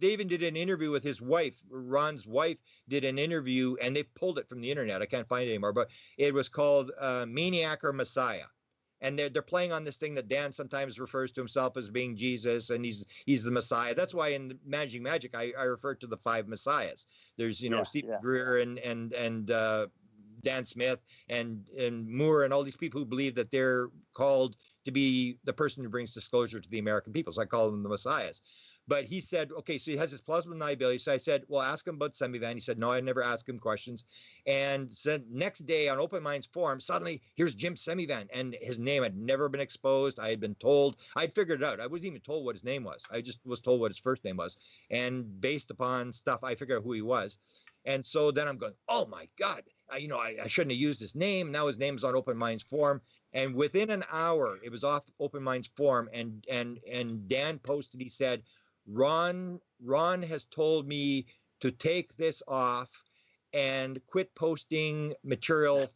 even did an interview with his wife. Ron's wife did an interview, and they pulled it from the internet. I can't find it anymore, but it was called Maniac or Messiah. And they're playing on this thing that Dan sometimes refers to himself as being Jesus, and he's the Messiah. That's why in Managing Magic, I refer to the 5 Messiahs. There's Stephen Greer and Dan Smith and Moore and all these people who believe that they're called to be the person who brings disclosure to the American people. So I call them the Messiahs. But he said, okay, so he has this plausible deniability. So I said, well, ask him about Semivan. He said, no, I never asked him questions. And said next day on Open Minds Forum, suddenly here's Jim Semivan. And his name had never been exposed. I had been told, I'd figured it out. I wasn't even told what his name was. I just was told what his first name was. And based upon stuff, I figured out who he was. And so then I'm going, oh my God, I shouldn't have used his name. Now his name's on Open Minds Forum. And within an hour, it was off Open Minds Forum. And Dan posted, he said, Ron has told me to take this off and quit posting material,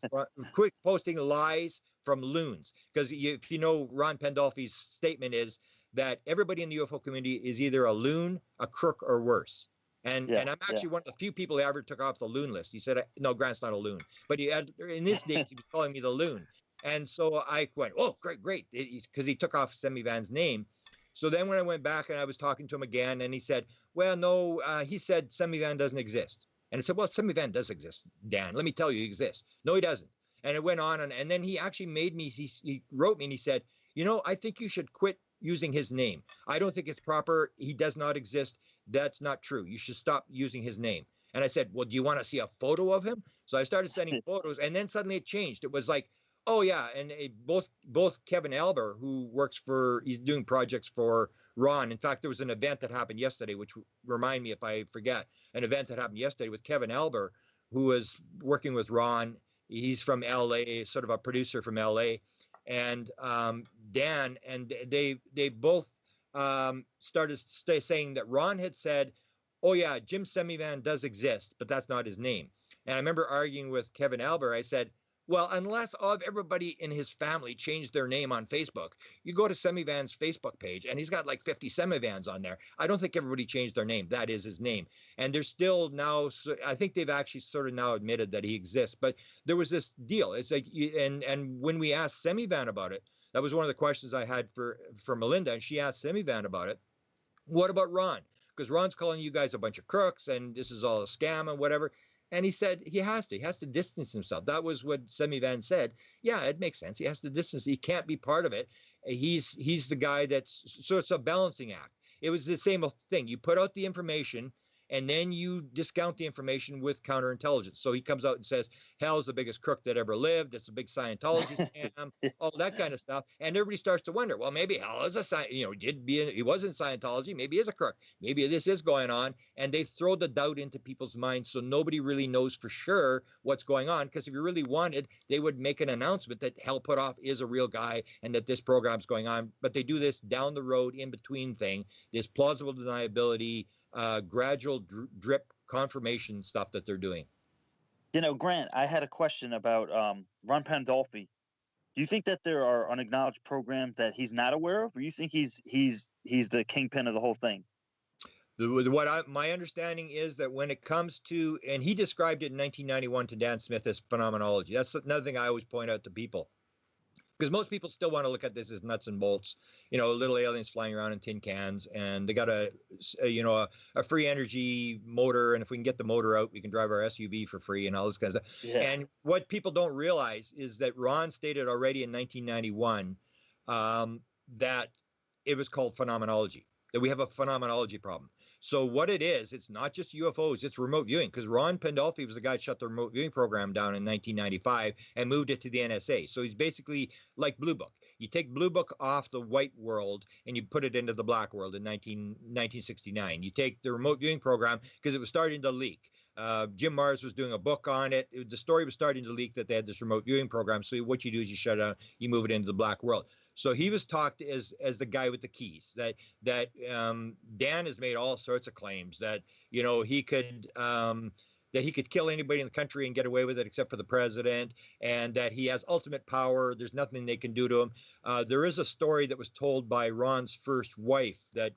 quit posting lies from loons. Because if you know, Ron Pandolfi's statement is that everybody in the UFO community is either a loon, a crook, or worse. And I'm actually one of the few people who ever took off the loon list. He said, no, Grant's not a loon. But in his days, he was calling me the loon. And so I went, oh, great, because he took off Semivan's name. So then when I went back and I was talking to him again, and he said, well, no, he said Semivan doesn't exist. And I said, well, Semivan does exist, Dan. Let me tell you, he exists. No, he doesn't. And it went on. And then he actually made me, he wrote me and he said, I think you should quit using his name. I don't think it's proper. He does not exist. That's not true. You should stop using his name. And I said, well, do you want to see a photo of him? So I started sending photos, and then suddenly it changed. It was like, oh yeah, and both Kevin Elber, who he's doing projects for Ron. In fact, there was an event that happened yesterday, which remind me if I forget, an event that happened yesterday with Kevin Elber, who was working with Ron. He's from LA, sort of a producer from LA, and Dan, and they both started saying that Ron had said, oh yeah, Jim Semivan does exist, but that's not his name. And I remember arguing with Kevin Albert. I said, well, unless everybody in his family changed their name on Facebook, you go to Semivan's Facebook page and he's got like 50 Semivans on there. I don't think everybody changed their name. That is his name. And there's still now, I think they've actually sort of now admitted that he exists. But there was this deal. It's like, and when we asked Semivan about it, that was one of the questions I had for Melinda, and she asked Semivan about it. What about Ron? Because Ron's calling you guys a bunch of crooks and this is all a scam and whatever. And he said he has to distance himself. That was what Semivan said. Yeah, it makes sense. He has to distance. He can't be part of it. He's the guy so it's a balancing act. It was the same thing. You put out the information and then you discount the information with counterintelligence. So he comes out and says, hell's the biggest crook that ever lived. It's a big Scientology scam, all that kind of stuff. And everybody starts to wonder, well, maybe hell is he was in Scientology. Maybe he is a crook. Maybe this is going on. And they throw the doubt into people's minds. So nobody really knows for sure what's going on. Because if you really wanted, they would make an announcement that Hell Put Off is a real guy and that this program's going on. But they do this down the road in between thing, this plausible deniability, gradual drip confirmation stuff that they're doing. Grant, I had a question about Ron Pandolfi. Do you think that there are unacknowledged programs that he's not aware of, or you think he's the kingpin of the whole thing? My understanding is that when it comes to, and he described it in 1991 to Dan Smith as phenomenology. That's another thing I always point out to people. Because most people still want to look at this as nuts and bolts, little aliens flying around in tin cans, and they got a free energy motor, and if we can get the motor out, we can drive our SUV for free and all this kind of stuff. Yeah. And what people don't realize is that Ron stated already in 1991 that it was called phenomenology, that we have a phenomenology problem. So what it is, it's not just UFOs, it's remote viewing, because Ron Pandolfi was the guy that shut the remote viewing program down in 1995 and moved it to the NSA. So he's basically like Blue Book. You take Blue Book off the white world and you put it into the black world in 1969. You take the remote viewing program because it was starting to leak. Jim Marrs was doing a book on it. The story was starting to leak that they had this remote viewing program. So what you do is you shut it down, you move it into the black world. So he was talked as the guy with the keys. That Dan has made all sorts of claims that he could kill anybody in the country and get away with it except for the president, and that he has ultimate power. There's nothing they can do to him. There is a story that was told by Ron's first wife that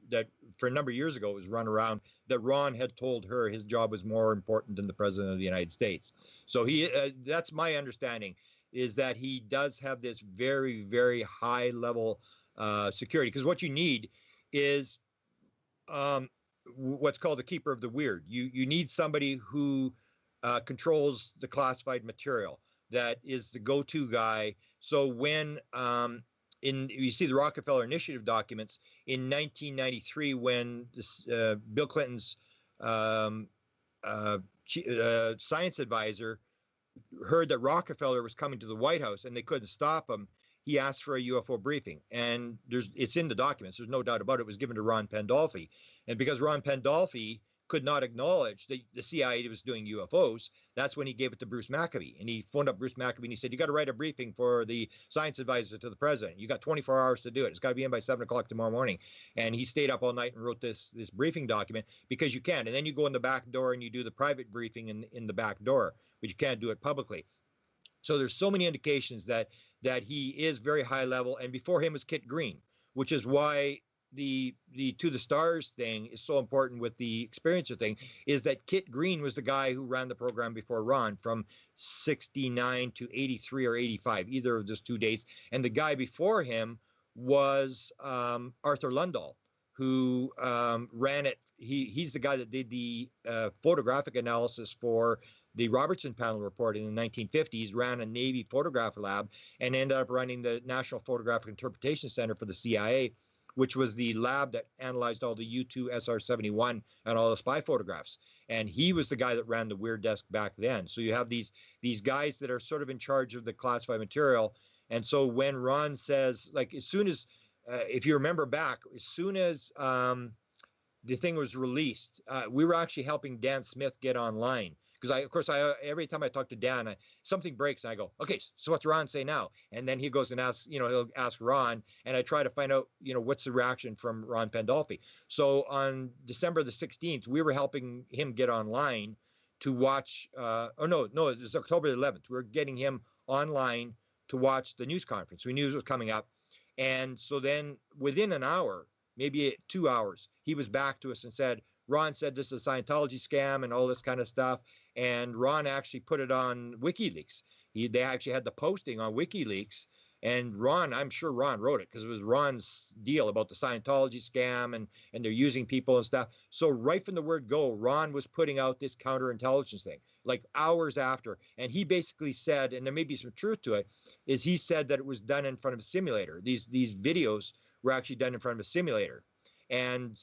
for a number of years ago was run around, that Ron had told her his job was more important than the president of the United States. So that's my understanding, is that he does have this very, very high level security. Because what you need is what's called the keeper of the weird. You need somebody who controls the classified material, that is the go-to guy. So when you see the Rockefeller Initiative documents in 1993, when Bill Clinton's science advisor heard that Rockefeller was coming to the White House and they couldn't stop him, he asked for a UFO briefing, and it's in the documents. There's no doubt about it. It was given to Ron Pandolfi, and because Ron Pandolfi could not acknowledge that the CIA was doing UFOs, that's when he gave it to Bruce Maccabee, and he phoned up Bruce Maccabee and he said, "You got to write a briefing for the science advisor to the president. You got 24 hours to do it. It's got to be in by 7 o'clock tomorrow morning." And he stayed up all night and wrote this briefing document, because you can, and then you go in the back door and you do the private briefing in the back door, but you can't do it publicly. So there's so many indications that he is very high level. And before him was Kit Green, which is why the To the Stars thing is so important with the Experiencer thing, is that Kit Green was the guy who ran the program before Ron from 69 to 83 or 85, either of those 2 dates. And the guy before him was Arthur Lundahl, who ran it. He's the guy that did the photographic analysis for the Robertson Panel report in the 1950s, ran a Navy photograph lab, and ended up running the National Photographic Interpretation Center for the CIA, which was the lab that analyzed all the U-2 SR-71 and all the spy photographs. And he was the guy that ran the Weird Desk back then. So you have these guys that are sort of in charge of the classified material. And so when Ron says, like, as soon as, if you remember back, as soon as the thing was released, we were actually helping Dan Smith get online, because every time I talk to Dan, something breaks and I go, okay, so what's Ron say now? And then he goes and asks, he'll ask Ron, and I try to find out, what's the reaction from Ron Pandolfi. So on December the 16th, we were helping him get online to watch, it was October the 11th. We were getting him online to watch the news conference. We knew it was coming up. And so then within an hour, maybe 2 hours, he was back to us and said, Ron said this is a Scientology scam and all this kind of stuff. And Ron actually put it on WikiLeaks. They actually had the posting on WikiLeaks. And Ron, I'm sure Ron wrote it because it was Ron's deal about the Scientology scam and they're using people and stuff. So right from the word go, Ron was putting out this counterintelligence thing, like hours after. And he basically said, and there may be some truth to it, is he said that it was done in front of a simulator. These videos were actually done in front of a simulator. And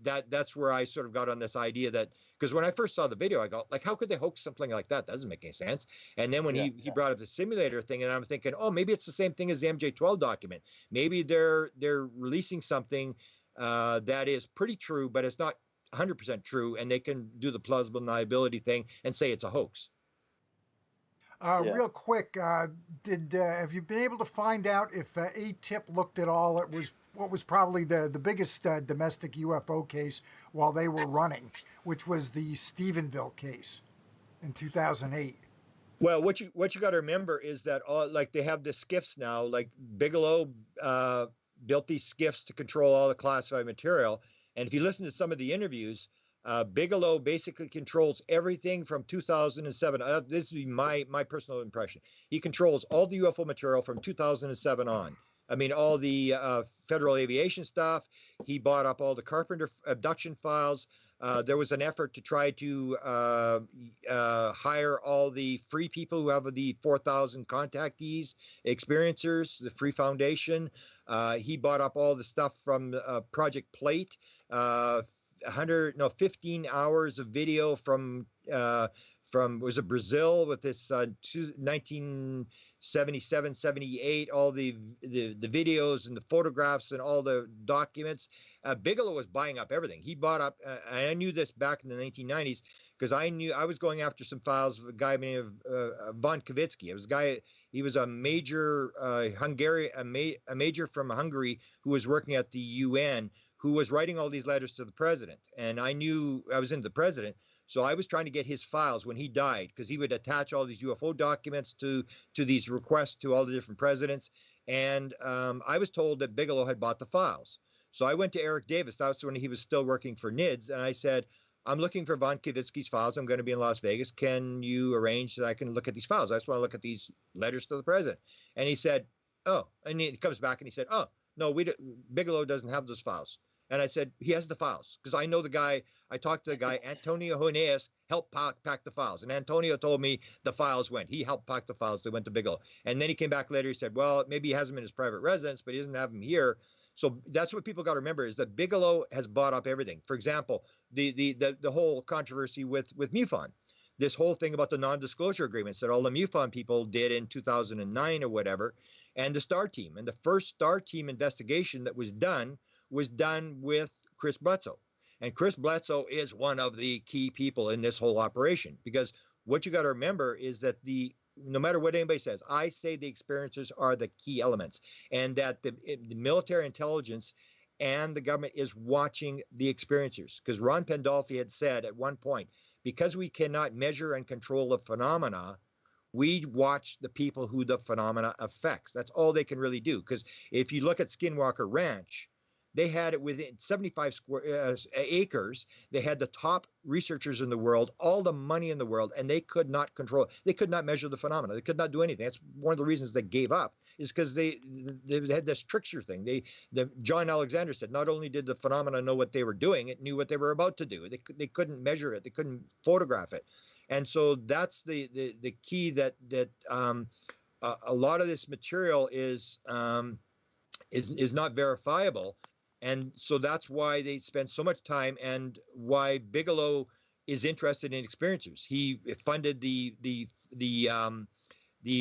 that's where I sort of got on this idea that, because when I first saw the video, I go, like, how could they hoax something like that? That doesn't make any sense. And then when he brought up the simulator thing, and I'm thinking, oh, maybe it's the same thing as the MJ-12 document. Maybe they're releasing something that is pretty true, but it's not 100% true, and they can do the plausible deniability thing and say it's a hoax. Real quick, have you been able to find out if AATIP looked at all? It was what was probably the biggest domestic UFO case while they were running, which was the Stephenville case in 2008. Well, what you got to remember is that like they have the skiffs now, like Bigelow built these skiffs to control all the classified material. And if you listen to some of the interviews, Bigelow basically controls everything from 2007. This would be my personal impression. He controls all the UFO material from 2007 on. I mean, all the Federal Aviation stuff. He bought up all the Carpenter abduction files. There was an effort to try to hire all the free people who have the 4,000 contactees, experiencers, the Free Foundation. He bought up all the stuff from Project Plate. 15 hours of video from was it Brazil with this 1977, 78, all the videos and the photographs and all the documents. Bigelow was buying up everything. He bought up, and I knew this back in the 1990s because I was going after some files of a guy named Von Kavitsky. It was a guy, he was a major a major from Hungary who was working at the UN, who was writing all these letters to the president. And I knew I was into the president. So I was trying to get his files when he died, because he would attach all these UFO documents to these requests to all the different presidents. And I was told that Bigelow had bought the files. So I went to Eric Davis. That was when he was still working for NIDS. And I said, I'm looking for Von Kavitsky's files. I'm going to be in Las Vegas. Can you arrange that I can look at these files? I just want to look at these letters to the president. And he said, oh, and he comes back and he said, oh, no, Bigelow doesn't have those files. And I said, he has the files, because I know the guy. I talked to the guy, Antonio Huneas, helped pack the files. And Antonio told me the files went. He helped pack the files. They went to Bigelow. And then he came back later. He said, well, maybe he has them in his private residence, but he doesn't have them here. So that's what people got to remember, is that Bigelow has bought up everything. For example, the whole controversy with MUFON. This whole thing about the non-disclosure agreements that all the MUFON people did in 2009 or whatever, and the STAR team. And the first STAR team investigation that was done with Chris Bledsoe. And Chris Bledsoe is one of the key people in this whole operation, because what you got to remember is that no matter what anybody says, I say the experiencers are the key elements, and that the military intelligence and the government is watching the experiencers. Because Ron Pandolfi had said at one point, because we cannot measure and control the phenomena, we watch the people who the phenomena affects. That's all they can really do. Because if you look at Skinwalker Ranch, they had it within 75 square acres. They had the top researchers in the world, all the money in the world, and they could not control. They could not measure the phenomena. They could not do anything. That's one of the reasons they gave up, is because they had this trickster thing. John Alexander said not only did the phenomena know what they were doing, it knew what they were about to do. They couldn't measure it. They couldn't photograph it, and so that's the key that a lot of this material is not verifiable. And so that's why they spend so much time, and why Bigelow is interested in experiencers. He funded the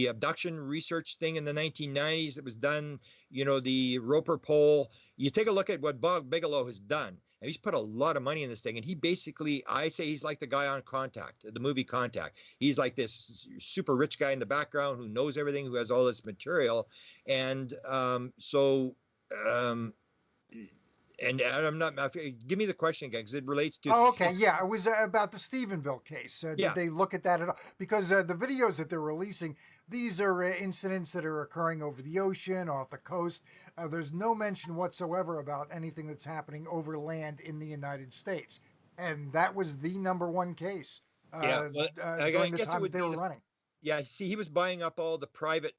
abduction research thing in the 1990s that was done, the Roper poll. You take a look at what Bob Bigelow has done. and he's put a lot of money in this thing. And he basically, I say he's like the guy on Contact, the movie Contact. He's like this super rich guy in the background who knows everything, who has all this material. And and I'm not, give me the question again, because it relates to. Oh, okay. Yeah, it was about the Stephenville case. Did Yeah. they look at that at all? Because the videos that they're releasing, these are incidents that are occurring over the ocean, off the coast. There's no mention whatsoever about anything that's happening over land in the United States. And that was the number one case Yeah, well, I during the guess it time that would they be were running. Yeah, see, he was buying up all the private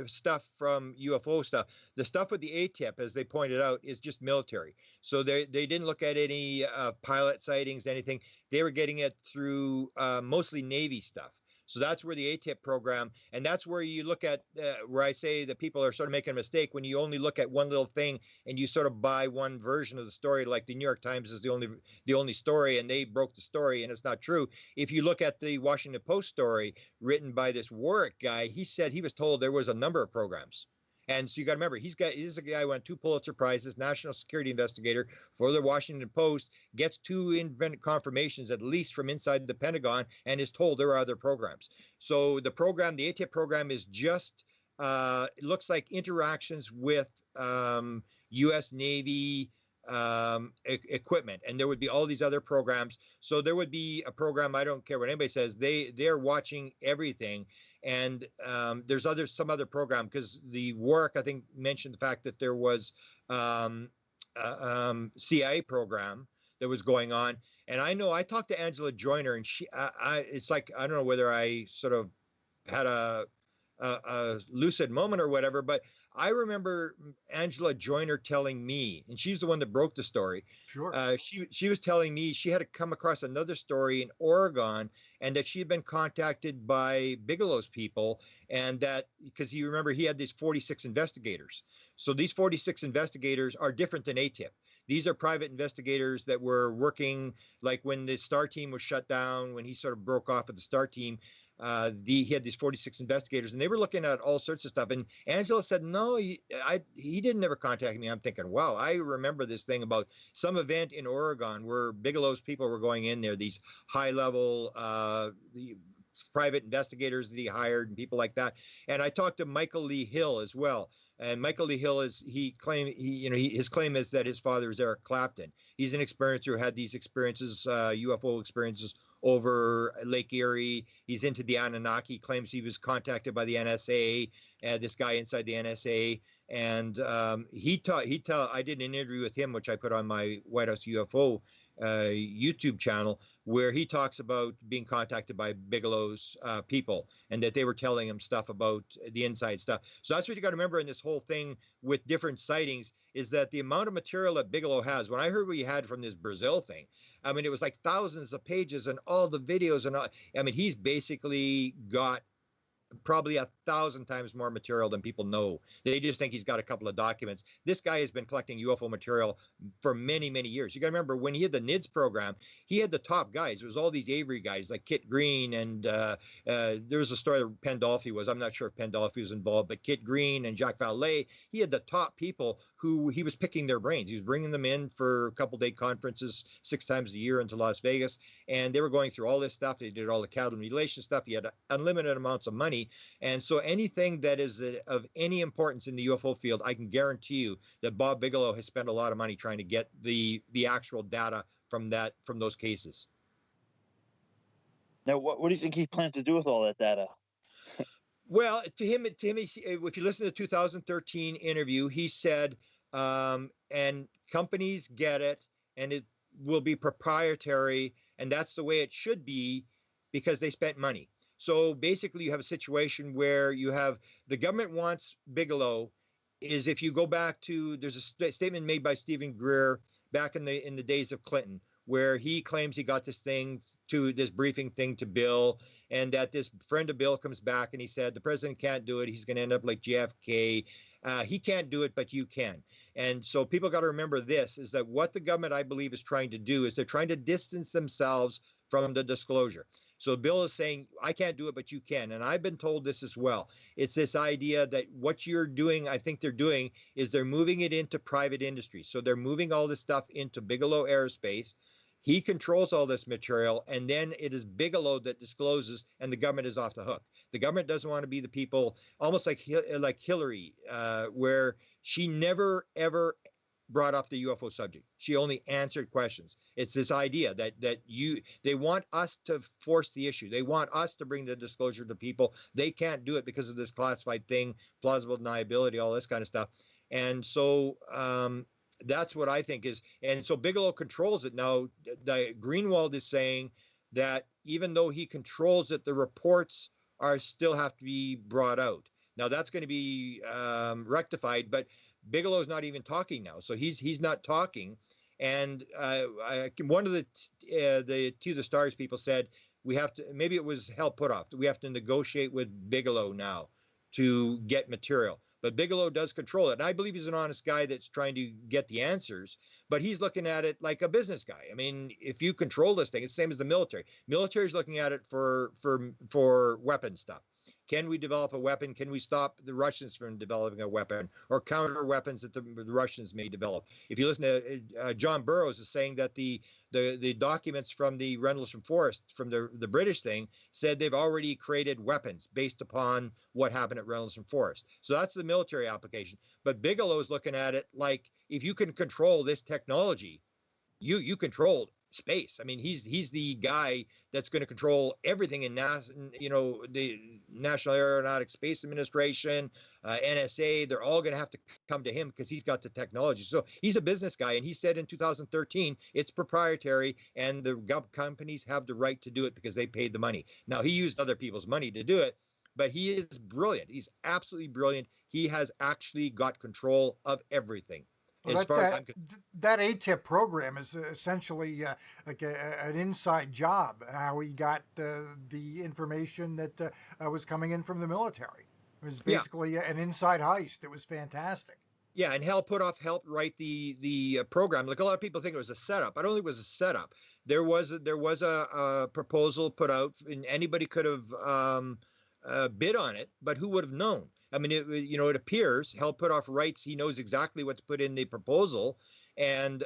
stuff from UFO stuff. The stuff with the AATIP, as they pointed out, is just military. So they didn't look at any pilot sightings, anything. They were getting it through mostly Navy stuff. So that's where the AATIP program, and that's where you look at where I say that people are sort of making a mistake when you only look at one little thing and you sort of buy one version of the story, like the New York Times is the only story, and they broke the story, and it's not true. If you look at the Washington Post story written by this Warwick guy, he said he was told there was a number of programs. And so you got to remember, he's a guy who won 2 Pulitzer Prizes, national security investigator for the Washington Post, gets 2 independent confirmations, at least from inside the Pentagon, and is told there are other programs. So the AATIP program is just, it looks like interactions with U.S. Navy equipment, and there would be all these other programs. So there would be a program, I don't care what anybody says, they're watching everything. And there's some other program, because the Warwick, I think, mentioned the fact that there was CIA program that was going on. And I know I talked to Angela Joyner, and it's like, I don't know whether I sort of had a lucid moment or whatever, but I remember Angela Joyner telling me, and she's the one that broke the story. Sure. She was telling me she had to come across another story in Oregon, and that she had been contacted by Bigelow's people, and that, because you remember he had these 46 investigators. So these 46 investigators are different than AATIP. These are private investigators that were working, like when the STAR team was shut down, when he sort of broke off at the STAR team. He had these 46 investigators, and they were looking at all sorts of stuff. And Angela said, no, he didn't ever contact me. I'm thinking, wow, I remember this thing about some event in Oregon where Bigelow's people were going in there, these high-level private investigators that he hired and people like that. And I talked to Michael Lee Hill as well. And Michael Lee Hill his claim is that his father is Eric Clapton. He's an experiencer who had these experiences, UFO experiences over Lake Erie. He's into the Anunnaki. Claims he was contacted by the NSA, this guy inside the NSA. And I did an interview with him, which I put on my White House UFO YouTube channel, where he talks about being contacted by Bigelow's people, and that they were telling him stuff about the inside stuff. So that's what you got to remember in this whole thing with different sightings, is that the amount of material that Bigelow has, when I heard what he had from this Brazil thing, I mean, it was like thousands of pages and all the videos and all. I mean, he's basically got probably 1,000 times more material than people know. They just think he's got a couple of documents. This guy has been collecting UFO material for many, many years. You got to remember, when he had the NIDS program, he had the top guys. It was all these Avery guys like Kit Green, and there was a story that Pandolfi was. I'm not sure if Pandolfi was involved, but Kit Green and Jacques Vallée, he had the top people who he was picking their brains. He was bringing them in for a couple-day conferences 6 times a year into Las Vegas, and they were going through all this stuff. They did all the cattle mutilation stuff. He had unlimited amounts of money. And so anything that is of any importance in the UFO field, I can guarantee you that Bob Bigelow has spent a lot of money trying to get the actual data from those cases. Now, what do you think he plans to do with all that data? Well, to him, if you listen to the 2013 interview, he said, and companies get it, and it will be proprietary, and that's the way it should be, because they spent money. So basically, you have a situation where you have the government wants Bigelow. Is, if you go back to, there's a statement made by Stephen Greer back in the days of Clinton, where he claims he got this briefing thing to Bill, and that this friend of Bill comes back and he said the president can't do it. He's going to end up like JFK. He can't do it, but you can. And so people got to remember this, is that what the government, I believe, is trying to do is they're trying to distance themselves from the disclosure. So Bill is saying, I can't do it, but you can. And I've been told this as well. It's this idea that what you're doing, I think they're doing, is they're moving it into private industry. So they're moving all this stuff into Bigelow Aerospace. He controls all this material, and then it is Bigelow that discloses, and the government is off the hook. The government doesn't want to be the people, almost like Hillary, where she never, ever brought up the UFO subject. She only answered questions. It's this idea that they want us to force the issue. They want us to bring the disclosure to people. They can't do it because of this classified thing, plausible deniability, all this kind of stuff. And so that's what I think is. And so Bigelow controls it. Now, the Greenwald is saying that even though he controls it, the reports are still have to be brought out. Now that's going to be rectified, but Bigelow's not even talking now, so he's not talking. And one of the To the Stars people said we have to, maybe it was Hal Puthoff, we have to negotiate with Bigelow now to get material. But Bigelow does control it. And I believe he's an honest guy that's trying to get the answers, but he's looking at it like a business guy. I mean, if you control this thing, it's the same as the military. Military's looking at it for weapon stuff. Can we develop a weapon? Can we stop the Russians from developing a weapon or counter weapons that the Russians may develop? If you listen to John Burroughs is saying that the documents from the Rendlesham Forest, from the British thing, said they've already created weapons based upon what happened at Rendlesham Forest. So that's the military application. But Bigelow is looking at it like, if you can control this technology, you control space. I mean, he's the guy that's going to control everything in NASA, the National Aeronautics Space Administration, NSA. They're all going to have to come to him because he's got the technology. So he's a business guy, and he said in 2013 it's proprietary, and the companies have the right to do it because they paid the money. Now, he used other people's money to do it, but he is brilliant. He's absolutely brilliant. He has actually got control of everything. Well, that AATIP program is essentially like an inside job, how he got the information that was coming in from the military. It was basically an inside heist. It was fantastic. Yeah, and Hal Puthoff helped write the program. Like, a lot of people think it was a setup. I don't think it was a setup. There was a proposal put out, and anybody could have bid on it, but who would have known? I mean, it appears Hal Puthoff writes, he knows exactly what to put in the proposal, and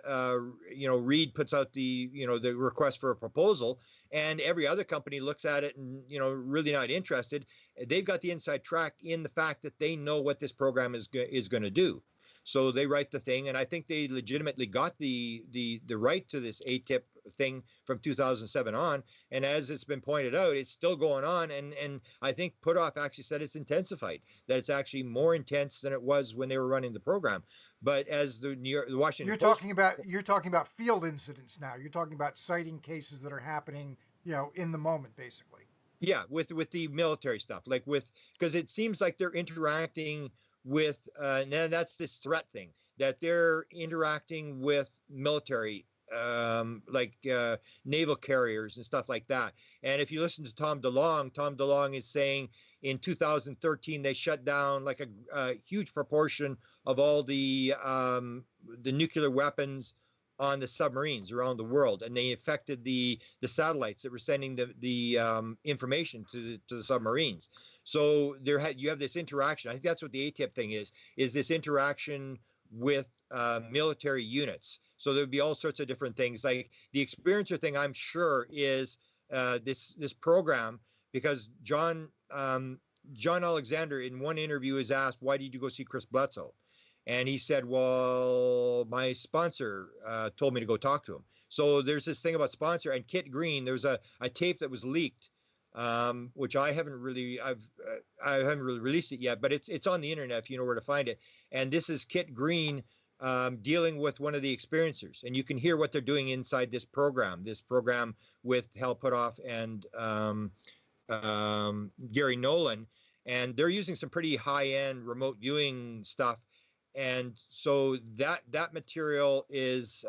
Reed puts out the request for a proposal, and every other company looks at it and really not interested. They've got the inside track in the fact that they know what this program is going to do. So they write the thing, and I think they legitimately got the right to this AATIP thing from 2007 on. And as it's been pointed out, it's still going on. And I think Puthoff actually said it's intensified, that it's actually more intense than it was when they were running the program. But as the Washington Post, you're talking about field incidents now. You're talking about sighting cases that are happening, in the moment, basically. Yeah, with the military stuff, because it seems like they're interacting with, and that's this threat thing, that they're interacting with military, naval carriers and stuff like that. And if you listen to Tom DeLonge is saying in 2013 they shut down like a huge proportion of all the nuclear weapons on the submarines around the world, and they affected the satellites that were sending the information to the submarines. So you have this interaction. I think that's what the AATIP thing is this interaction with military units. So there'd be all sorts of different things. Like the experiencer thing, I'm sure is this program, because John Alexander in one interview is asked, why did you go see Chris Bledsoe? And he said, well, my sponsor told me to go talk to him. So there's this thing about sponsor. And Kit Green, there's a tape that was leaked, which I haven't really released it yet, but it's on the internet if you know where to find it. And this is Kit Green dealing with one of the experiencers, and you can hear what they're doing inside this program with Hal Puthoff and Gary Nolan, and they're using some pretty high-end remote viewing stuff. And so that material is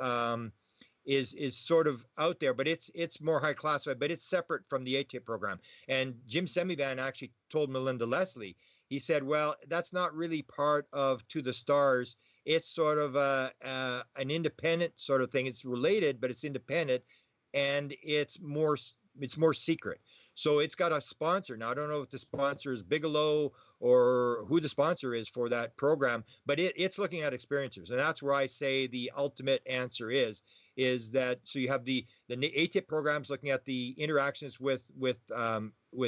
sort of out there, but it's more high classified, but it's separate from the AATIP program. And Jim Semivan actually told Melinda Leslie, he said, well, that's not really part of To the Stars. It's sort of an independent sort of thing. It's related, but it's independent. and it's more secret. So it's got a sponsor. Now I don't know if the sponsor is Bigelow or who the sponsor is for that program, but it's looking at experiencers, and that's where I say the ultimate answer is that. So you have the AATIP programs looking at the interactions with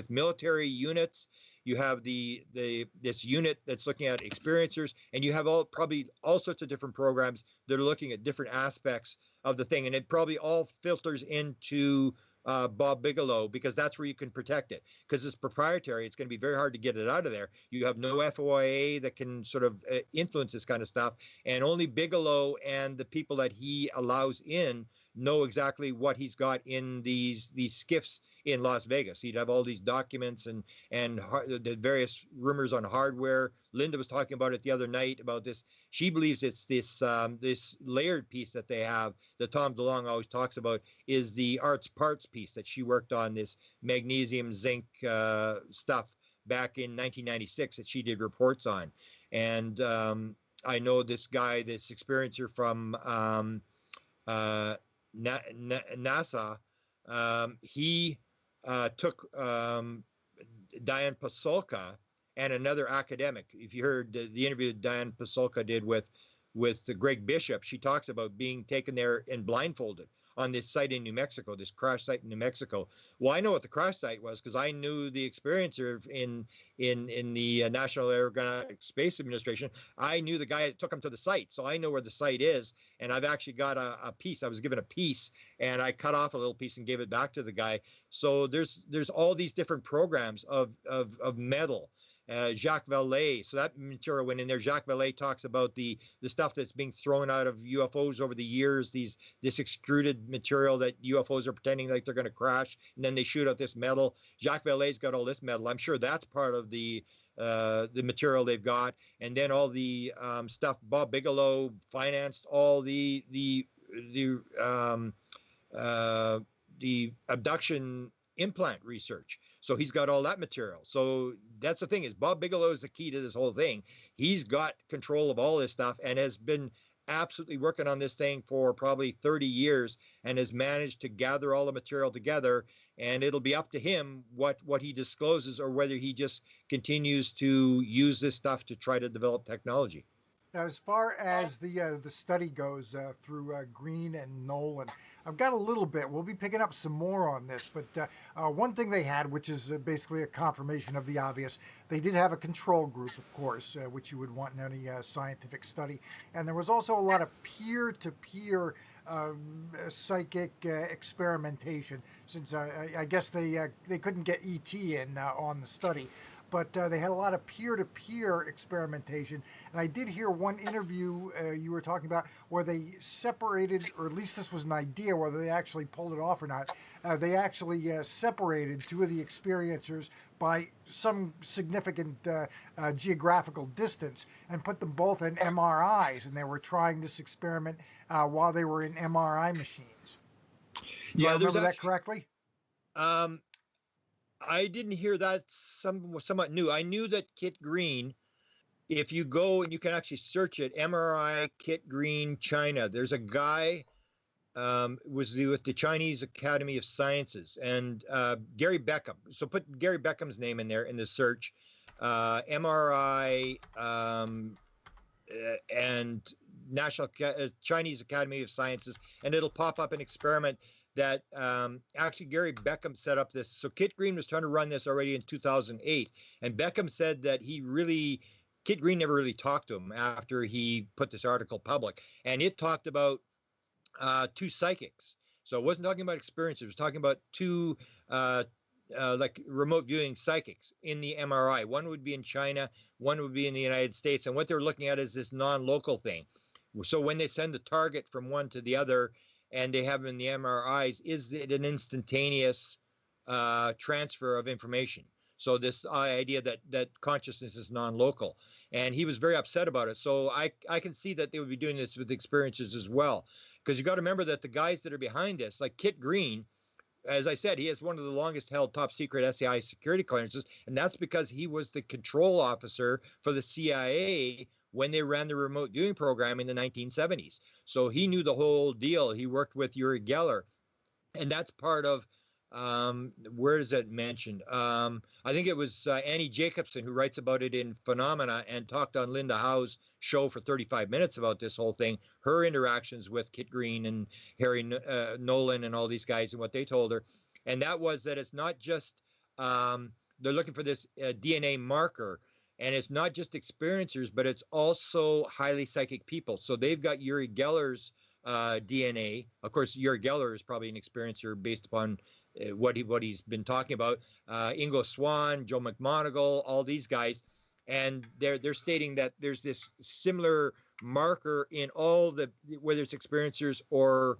military units. You have this unit that's looking at experiencers, and you have probably all sorts of different programs that are looking at different aspects of the thing, and it probably all filters into Bob Bigelow, because that's where you can protect it, because it's proprietary. It's going to be very hard to get it out of there. You have no FOIA that can sort of influence this kind of stuff, and only Bigelow and the people that he allows in know exactly what he's got in these skiffs in Las Vegas. He'd have all these documents and the various rumors on hardware. Linda was talking about it the other night about this. She believes it's this layered piece that they have that Tom DeLonge always talks about, is the arts parts piece that she worked on, this magnesium zinc stuff back in 1996 that she did reports on. And I know this guy, this experiencer from NASA, he took Diane Pasulka and another academic. If you heard the interview Diane Pasulka did with Greg Bishop, she talks about being taken there and blindfolded on this site in New Mexico, this crash site in New Mexico. Well, I know what the crash site was because I knew the experiencer in the National Aeronautic Space Administration. I knew the guy that took him to the site, so I know where the site is. And I've actually got a piece. I was given a piece, and I cut off a little piece and gave it back to the guy. So there's all these different programs of metal. Jacques Vallée, so that material went in there. Jacques Vallée talks about the stuff that's being thrown out of UFOs over the years, this extruded material that UFOs are pretending like they're going to crash, and then they shoot out this metal. Jacques Vallée's got all this metal. I'm sure that's part of the material they've got, and then all the stuff. Bob Bigelow financed all the abduction implant research. So he's got all that material. So that's the thing, is Bob Bigelow is the key to this whole thing. He's got control of all this stuff and has been absolutely working on this thing for probably 30 years and has managed to gather all the material together. And it'll be up to him what he discloses, or whether he just continues to use this stuff to try to develop technology. Now, as far as the study goes through Green and Nolan, I've got a little bit. We'll be picking up some more on this, but one thing they had, which is basically a confirmation of the obvious, they did have a control group, of course, which you would want in any scientific study, and there was also a lot of peer-to-peer psychic experimentation, since I guess they couldn't get ET in on the study. But they had a lot of peer-to-peer experimentation. And I did hear one interview you were talking about where they separated, or at least this was an idea, whether they actually pulled it off or not. They actually separated two of the experiencers by some significant geographical distance and put them both in MRIs. And they were trying this experiment while they were in MRI machines. Do I remember that correctly? I didn't hear that. Somewhat new. I knew that Kit Green, if you go and you can actually search it, MRI Kit Green China. There's a guy was with the Chinese Academy of Sciences, and Gary Beckham. So put Gary Beckham's name in there in the search. MRI and Chinese Academy of Sciences, and it'll pop up an experiment that actually Gary Beckham set up this. So Kit Green was trying to run this already in 2008. And Beckham said that Kit Green never really talked to him after he put this article public. And it talked about two psychics. So it wasn't talking about experience. It was talking about two like remote viewing psychics in the MRI. One would be in China, one would be in the United States. And what they're looking at is this non-local thing. So when they send the target from one to the other, and they have them in the MRIs, is it an instantaneous transfer of information? So this idea that consciousness is non-local, and he was very upset about it. So I can see that they would be doing this with experiences as well, because you got to remember that the guys that are behind this, like Kit Green, as I said, he has one of the longest held top secret SCI security clearances, and that's because he was the control officer for the CIA when they ran the remote viewing program in the 1970s. So he knew the whole deal. He worked with Uri Geller and that's part of where is it mentioned? I think it was Annie Jacobson who writes about it in Phenomena and talked on Linda Howe's show for 35 minutes about this whole thing, her interactions with Kit Green and Harry Nolan and all these guys and what they told her. And that was that it's not just they're looking for this DNA marker, and it's not just experiencers, but it's also highly psychic people. So they've got Uri Geller's DNA. Of course, Uri Geller is probably an experiencer based upon what he's been talking about. Ingo Swann, Joe McMoneagle, all these guys, and they're stating that there's this similar marker in all the whether it's experiencers or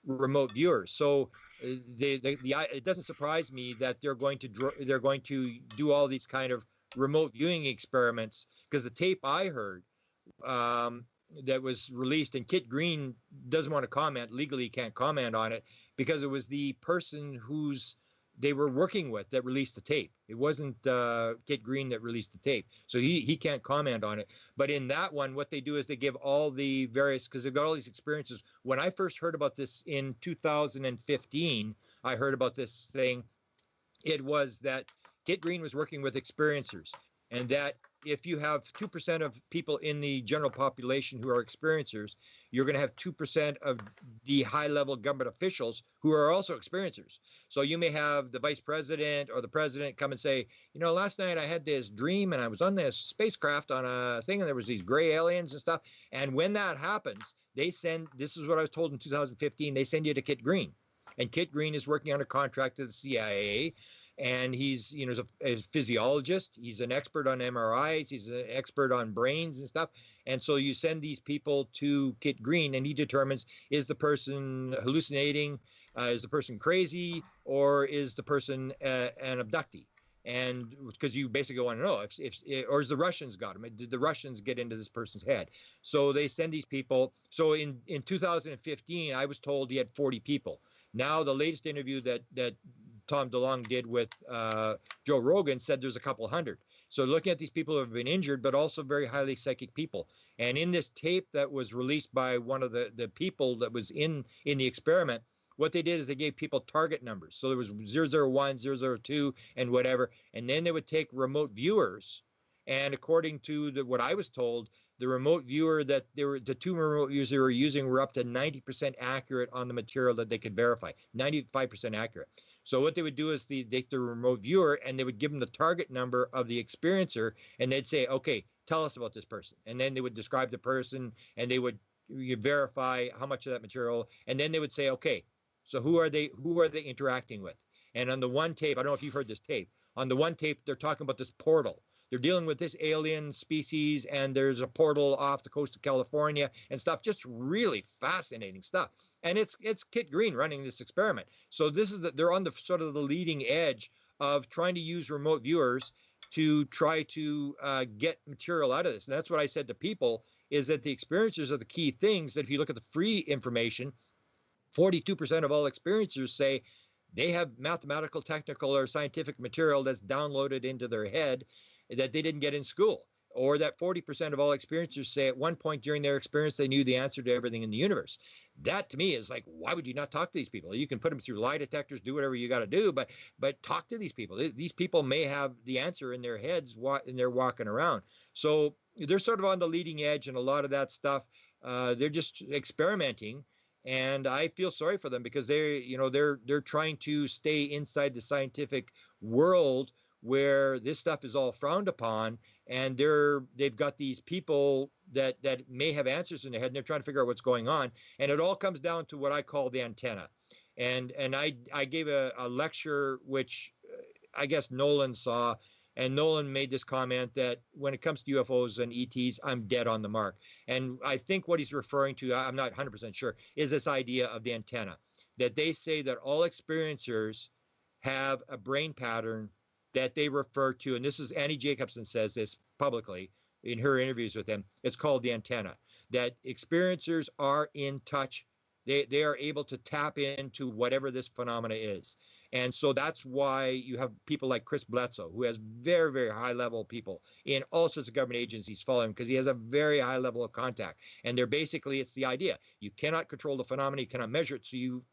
remote viewers. So it doesn't surprise me that they're going to do all these kind of remote viewing experiments, because the tape I heard that was released, and Kit Green doesn't want to comment legally, can't comment on it, because it was the person who's they were working with that released the tape. It wasn't Kit Green that released the tape, so he can't comment on it. But in that one, what they do is they give all the various, because they've got all these experiences. When I first heard about this in 2015, I heard about this thing. It was that Kit Green was working with experiencers, and that if you have 2% of people in the general population who are experiencers, you're going to have 2% of the high-level government officials who are also experiencers. So you may have the vice president or the president come and say, last night I had this dream and I was on this spacecraft on a thing and there was these gray aliens and stuff. And when that happens, this is what I was told in 2015, they send you to Kit Green. And Kit Green is working on a contract to the CIA. And he's, a physiologist. He's an expert on MRIs. He's an expert on brains and stuff. And so you send these people to Kit Green, and he determines, is the person hallucinating? Is the person crazy? Or is the person an abductee? And because you basically want to know or is the Russians got him? Did the Russians get into this person's head? So they send these people. So in 2015, I was told he had 40 people. Now the latest interview that Tom DeLonge did with Joe Rogan said there's a couple hundred. So looking at these people who have been injured, but also very highly psychic people. And in this tape that was released by one of the people that was in the experiment, what they did is they gave people target numbers. So there was 001, 002, and whatever. And then they would take remote viewers. And according to what I was told, the remote viewer the two remote viewers they were using were up to 90% accurate on the material that they could verify, 95% accurate. So what they would do is they take the remote viewer and they would give them the target number of the experiencer, and they'd say, okay, tell us about this person. And then they would describe the person, and they would verify how much of that material, and then they would say, okay, so who are they interacting with? And on the one tape, I don't know if you've heard this tape, on the one tape, they're talking about this portal. They're dealing with this alien species, and there's a portal off the coast of California and stuff. Just really fascinating stuff. And it's Kit Green running this experiment. So they're on the sort of the leading edge of trying to use remote viewers to try to get material out of this. And that's what I said to people, is that the experiencers are the key things. That if you look at the free information, 42% of all experiencers say they have mathematical, technical, or scientific material that's downloaded into their head that they didn't get in school, or that 40% of all experiencers say at one point during their experience they knew the answer to everything in the universe. That to me is like, why would you not talk to these people? You can put them through lie detectors, do whatever you got to do, but talk to these people. These people may have the answer in their heads and they're walking around. So they're sort of on the leading edge, and a lot of that stuff, they're just experimenting. And I feel sorry for them, because they're trying to stay inside the scientific world where this stuff is all frowned upon, and they've got these people that may have answers in their head, and they're trying to figure out what's going on. And it all comes down to what I call the antenna. And I gave a lecture, which I guess Nolan saw, and Nolan made this comment that when it comes to UFOs and ETs, I'm dead on the mark. And I think what he's referring to, I'm not 100% sure, is this idea of the antenna, that they say that all experiencers have a brain pattern that they refer to, and this is Annie Jacobson says this publicly in her interviews with them. It's called the antenna, that experiencers are in touch they are able to tap into whatever this phenomena is. And so that's why you have people like Chris Bledsoe, who has very, very high level people in all sorts of government agencies following him, because he has a very high level of contact. And they're basically, it's the idea, you cannot control the phenomena, you cannot measure it, so you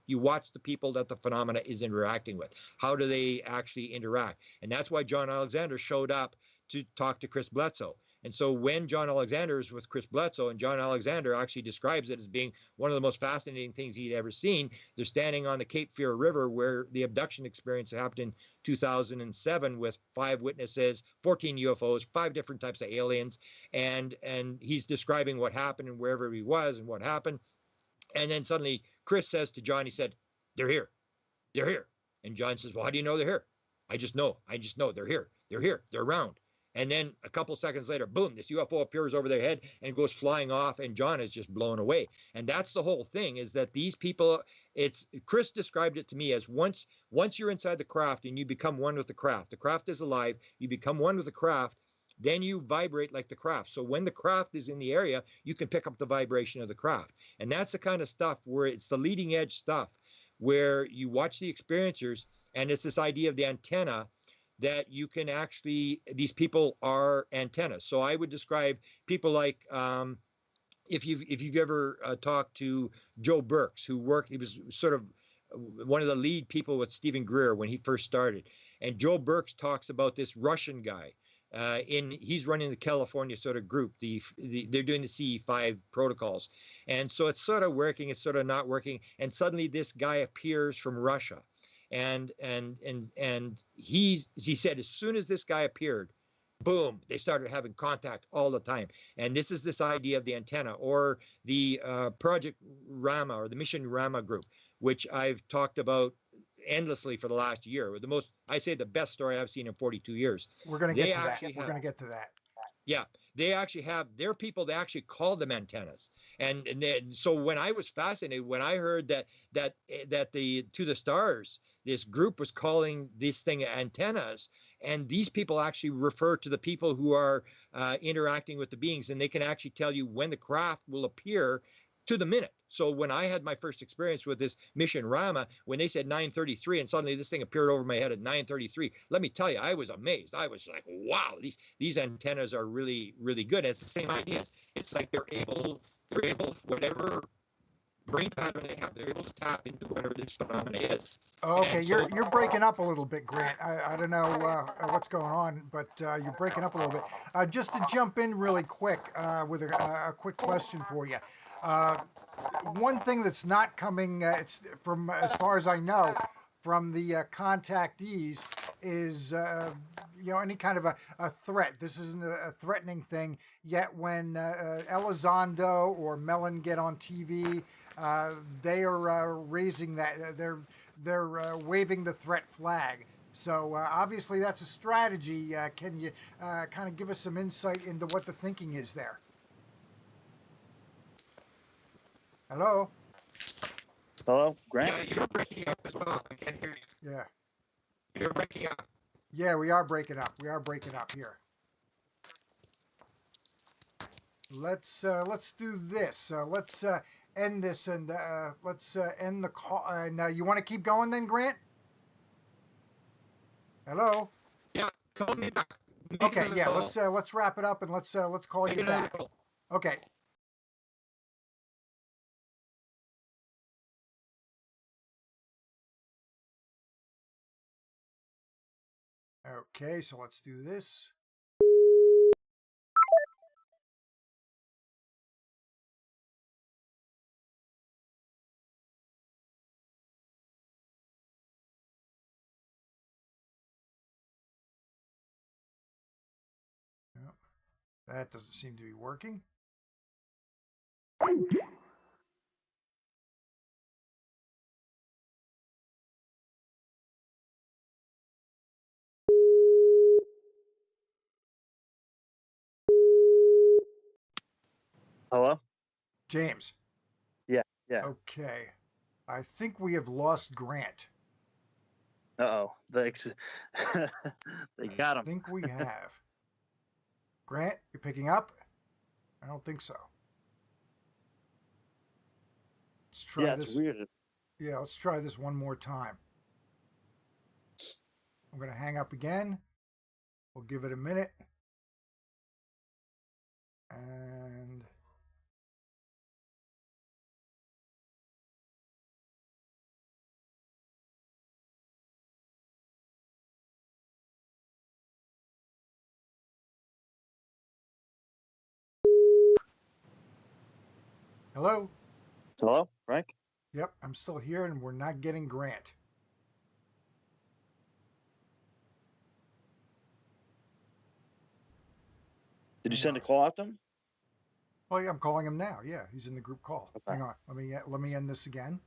watch the people that the phenomena is interacting with. How do they actually interact? And that's why John Alexander showed up to talk to Chris Bledsoe. And so when John Alexander is with Chris Bledsoe, and John Alexander actually describes it as being one of the most fascinating things he'd ever seen, they're standing on the Cape Fear River where the abduction experience happened in 2007 with 5 witnesses, 14 UFOs, 5 different types of aliens. And he's describing what happened and wherever he was and what happened. And then suddenly Chris says to John, he said, "They're here. They're here." And John says, "Well, how do you know they're here?" I just know. They're here. They're here. They're around." And then a couple seconds later, boom, this UFO appears over their head and goes flying off, and John is just blown away. And that's the whole thing, is that these people, Chris described it to me as once you're inside the craft and you become one with the craft is alive, you become one with the craft, then you vibrate like the craft. So when the craft is in the area, you can pick up the vibration of the craft. And that's the kind of stuff where it's the leading edge stuff, where you watch the experiencers, and it's this idea of the antenna, that you can actually, these people are antennas. So I would describe people like, if you've ever talked to Joe Burks, he was sort of one of the lead people with Stephen Greer when he first started. And Joe Burks talks about this Russian guy. He's running the California sort of group. They're doing the CE5 protocols. And so it's sort of working, it's sort of not working. And suddenly this guy appears from Russia. And he said, as soon as this guy appeared, boom, they started having contact all the time. And this is this idea of the antenna, or the Project Rama, or the Mission Rama group, which I've talked about endlessly for the last year. The best story I've seen in 42 years. We're going to get to that. We're going to get to that. Yeah, they actually have their people. They actually call them antennas, and so when I was fascinated when I heard that the To the Stars, this group was calling this thing antennas, and these people actually refer to the people who are interacting with the beings, and they can actually tell you when the craft will appear to the minute. So when I had my first experience with this Mission Rama, when they said 9:33 and suddenly this thing appeared over my head at 9:33, let me tell you, I was amazed. I was like, wow, these antennas are really, really good. And it's the same idea. It's like they're able, whatever brain pattern they have, they're able to tap into whatever this phenomena is. Okay, you're breaking up a little bit, Grant. I don't know what's going on, but you're breaking up a little bit. Just to jump in really quick with a quick question for you. One thing that's not coming, it's from as far as I know, from the contactees is any kind of a threat. This isn't a threatening thing. Yet when Elizondo or Mellon get on TV, they are raising that. They're waving the threat flag. So obviously that's a strategy. Can you kind of give us some insight into what the thinking is there? Hello? Hello, Grant? Yeah, you're breaking up as well. I can't hear you. Yeah. You're breaking up. Yeah, we are breaking up. We are breaking up here. Let's do this. Let's end this, and let's end the call. Now, you want to keep going then, Grant? Hello? Yeah, call me back. Okay, yeah, let's wrap it up, and let's call you back. Okay. Okay, so let's do this. Yep. That doesn't seem to be working. Hello? James. Yeah. Okay. I think we have lost Grant. Uh-oh. They got him. I think we have. Grant, you picking up? I don't think so. Let's try Yeah, it's this. weird. Yeah, let's try this one more time. I'm going to hang up again. We'll give it a minute. And hello? Hello, Frank? Yep, I'm still here and we're not getting Grant. Did you Hang send on. a call out to him? Oh, yeah, I'm calling him now. Yeah, he's in the group call. Okay. Hang on. Let me end this again.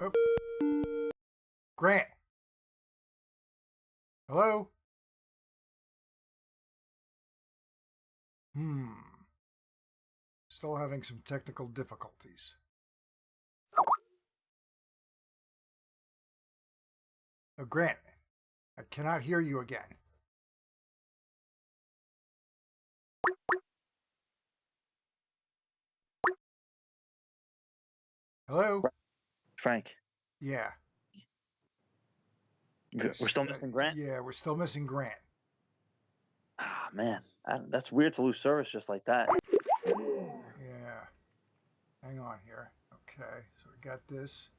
Oh, Grant. Hello? Still having some technical difficulties. Oh, Grant, I cannot hear you again. Hello? Frank, Yeah. we're still missing Grant? Yeah, we're still missing Grant. Ah, man. That's weird to lose service just like that. Yeah. Hang on here. Okay, so we got this.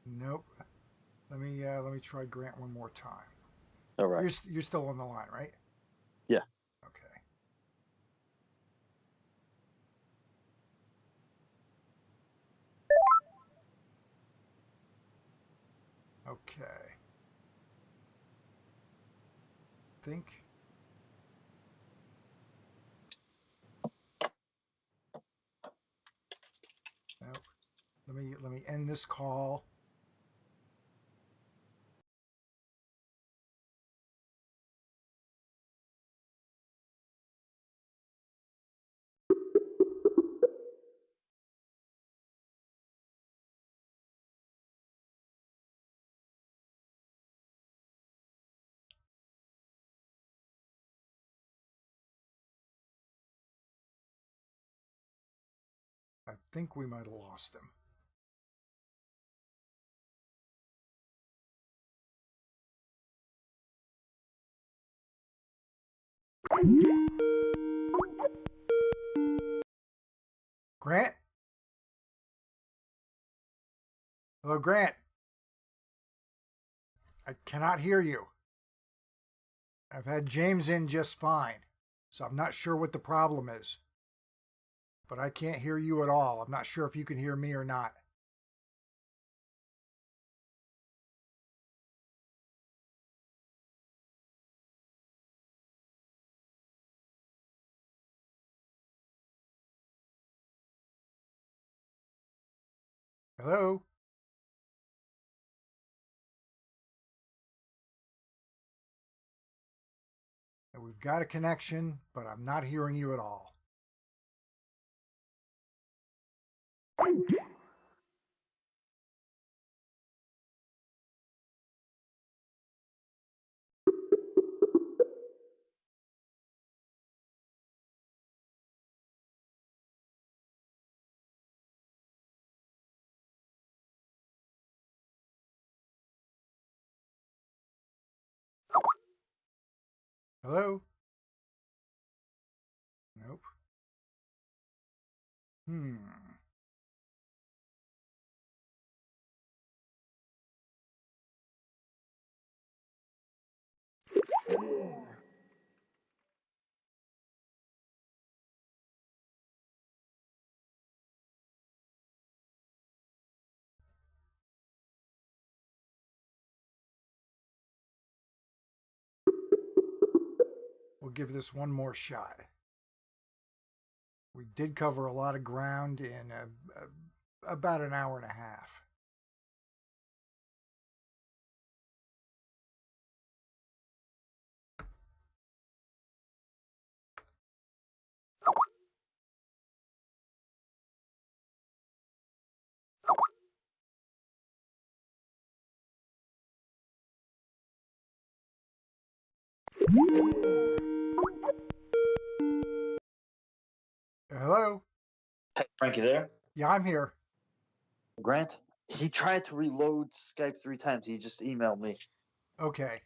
Nope. Let me try Grant one more time. All right. You're still on the line, right? Yeah. Okay. Okay. Think. Nope. Let me end this call. I think we might have lost him. Grant? Hello, Grant. I cannot hear you. I've had James in just fine, so I'm not sure what the problem is. But I can't hear you at all. I'm not sure if you can hear me or not. Hello? We've got a connection, but I'm not hearing you at all. Hello? Nope. Hmm. We'll give this one more shot. We did cover a lot of ground in about an hour and a half. Hello? Hey, Frank, you there? Yeah, I'm here. Grant? He tried to reload Skype 3 times. He just emailed me. Okay.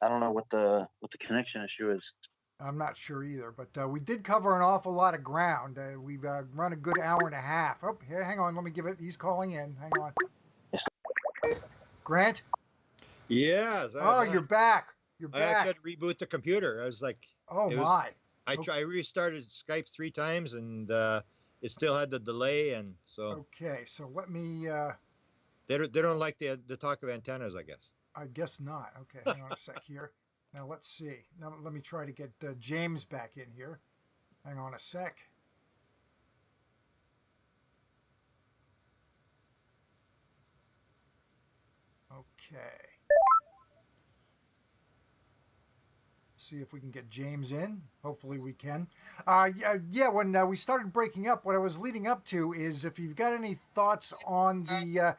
I don't know what the connection issue is. I'm not sure either, but we did cover an awful lot of ground. We've run a good hour and a half. Oh, here, hang on. Let me give it. He's calling in. Hang on. Yes. Grant? Yes. Oh, you're back. You're I back. actually had to reboot the computer. I was like, Oh, my. I restarted Skype 3 times, and it still had the delay, and so. Okay, so let me. They don't like the talk of antennas, I guess. I guess not. Okay, hang on a sec here. Now let's see. Now let me try to get James back in here. Hang on a sec. Okay. See if we can get James in. Hopefully we can. Yeah. When we started breaking up, what I was leading up to is if you've got any thoughts on the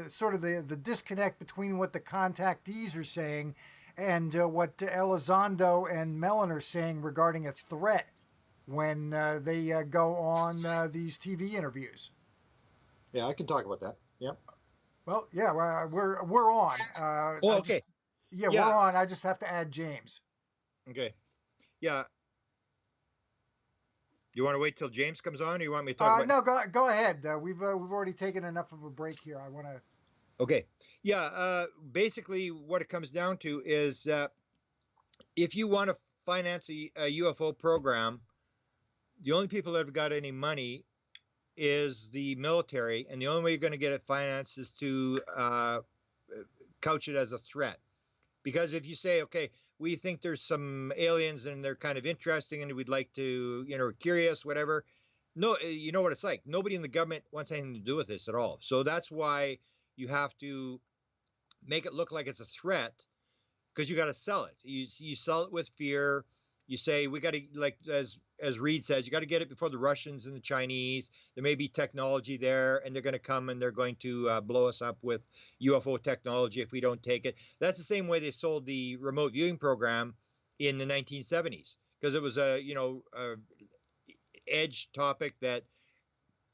sort of the disconnect between what the contactees are saying and what Elizondo and Mellon are saying regarding a threat when they go on these TV interviews. Yeah, I can talk about that. Yeah. Well, yeah, we're on. Oh, okay. Yeah, we're on. I just have to add James. Okay. Yeah. You want to wait till James comes on, or you want me to talk about? No, go ahead. We've already taken enough of a break here. I want to. Okay. Yeah. Basically, what it comes down to is if you want to finance a UFO program, the only people that have got any money is the military, and the only way you're going to get it financed is to couch it as a threat. Because if you say, okay, we think there's some aliens and they're kind of interesting and we'd like to, curious, whatever. No, you know what it's like. Nobody in the government wants anything to do with this at all. So that's why you have to make it look like it's a threat, because you got to sell it. You sell it with fear. You say, we got to, like, as Reed says, you got to get it before the Russians and the Chinese. There may be technology there, and they're going to come and they're going to blow us up with UFO technology if we don't take it. That's the same way they sold the remote viewing program in the 1970s, because it was a edge topic that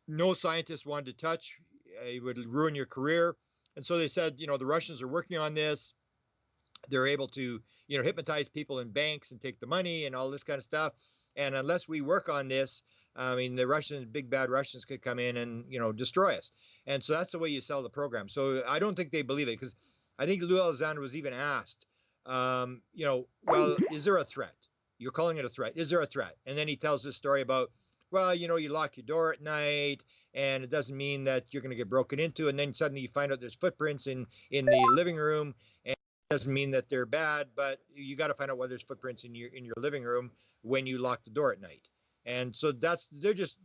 no scientist wanted to touch. It would ruin your career. And so they said, the Russians are working on this. They're able to, hypnotize people in banks and take the money and all this kind of stuff. And unless we work on this, I mean, the Russians, big bad Russians, could come in and, destroy us. And so that's the way you sell the program. So I don't think they believe it, because I think Lou Elizondo was even asked, well, is there a threat? You're calling it a threat. Is there a threat? And then he tells this story about, well, you lock your door at night and it doesn't mean that you're going to get broken into. And then suddenly you find out there's footprints in the living room, and doesn't mean that they're bad, but you got to find out whether there's footprints in your living room when you lock the door at night. And so they're just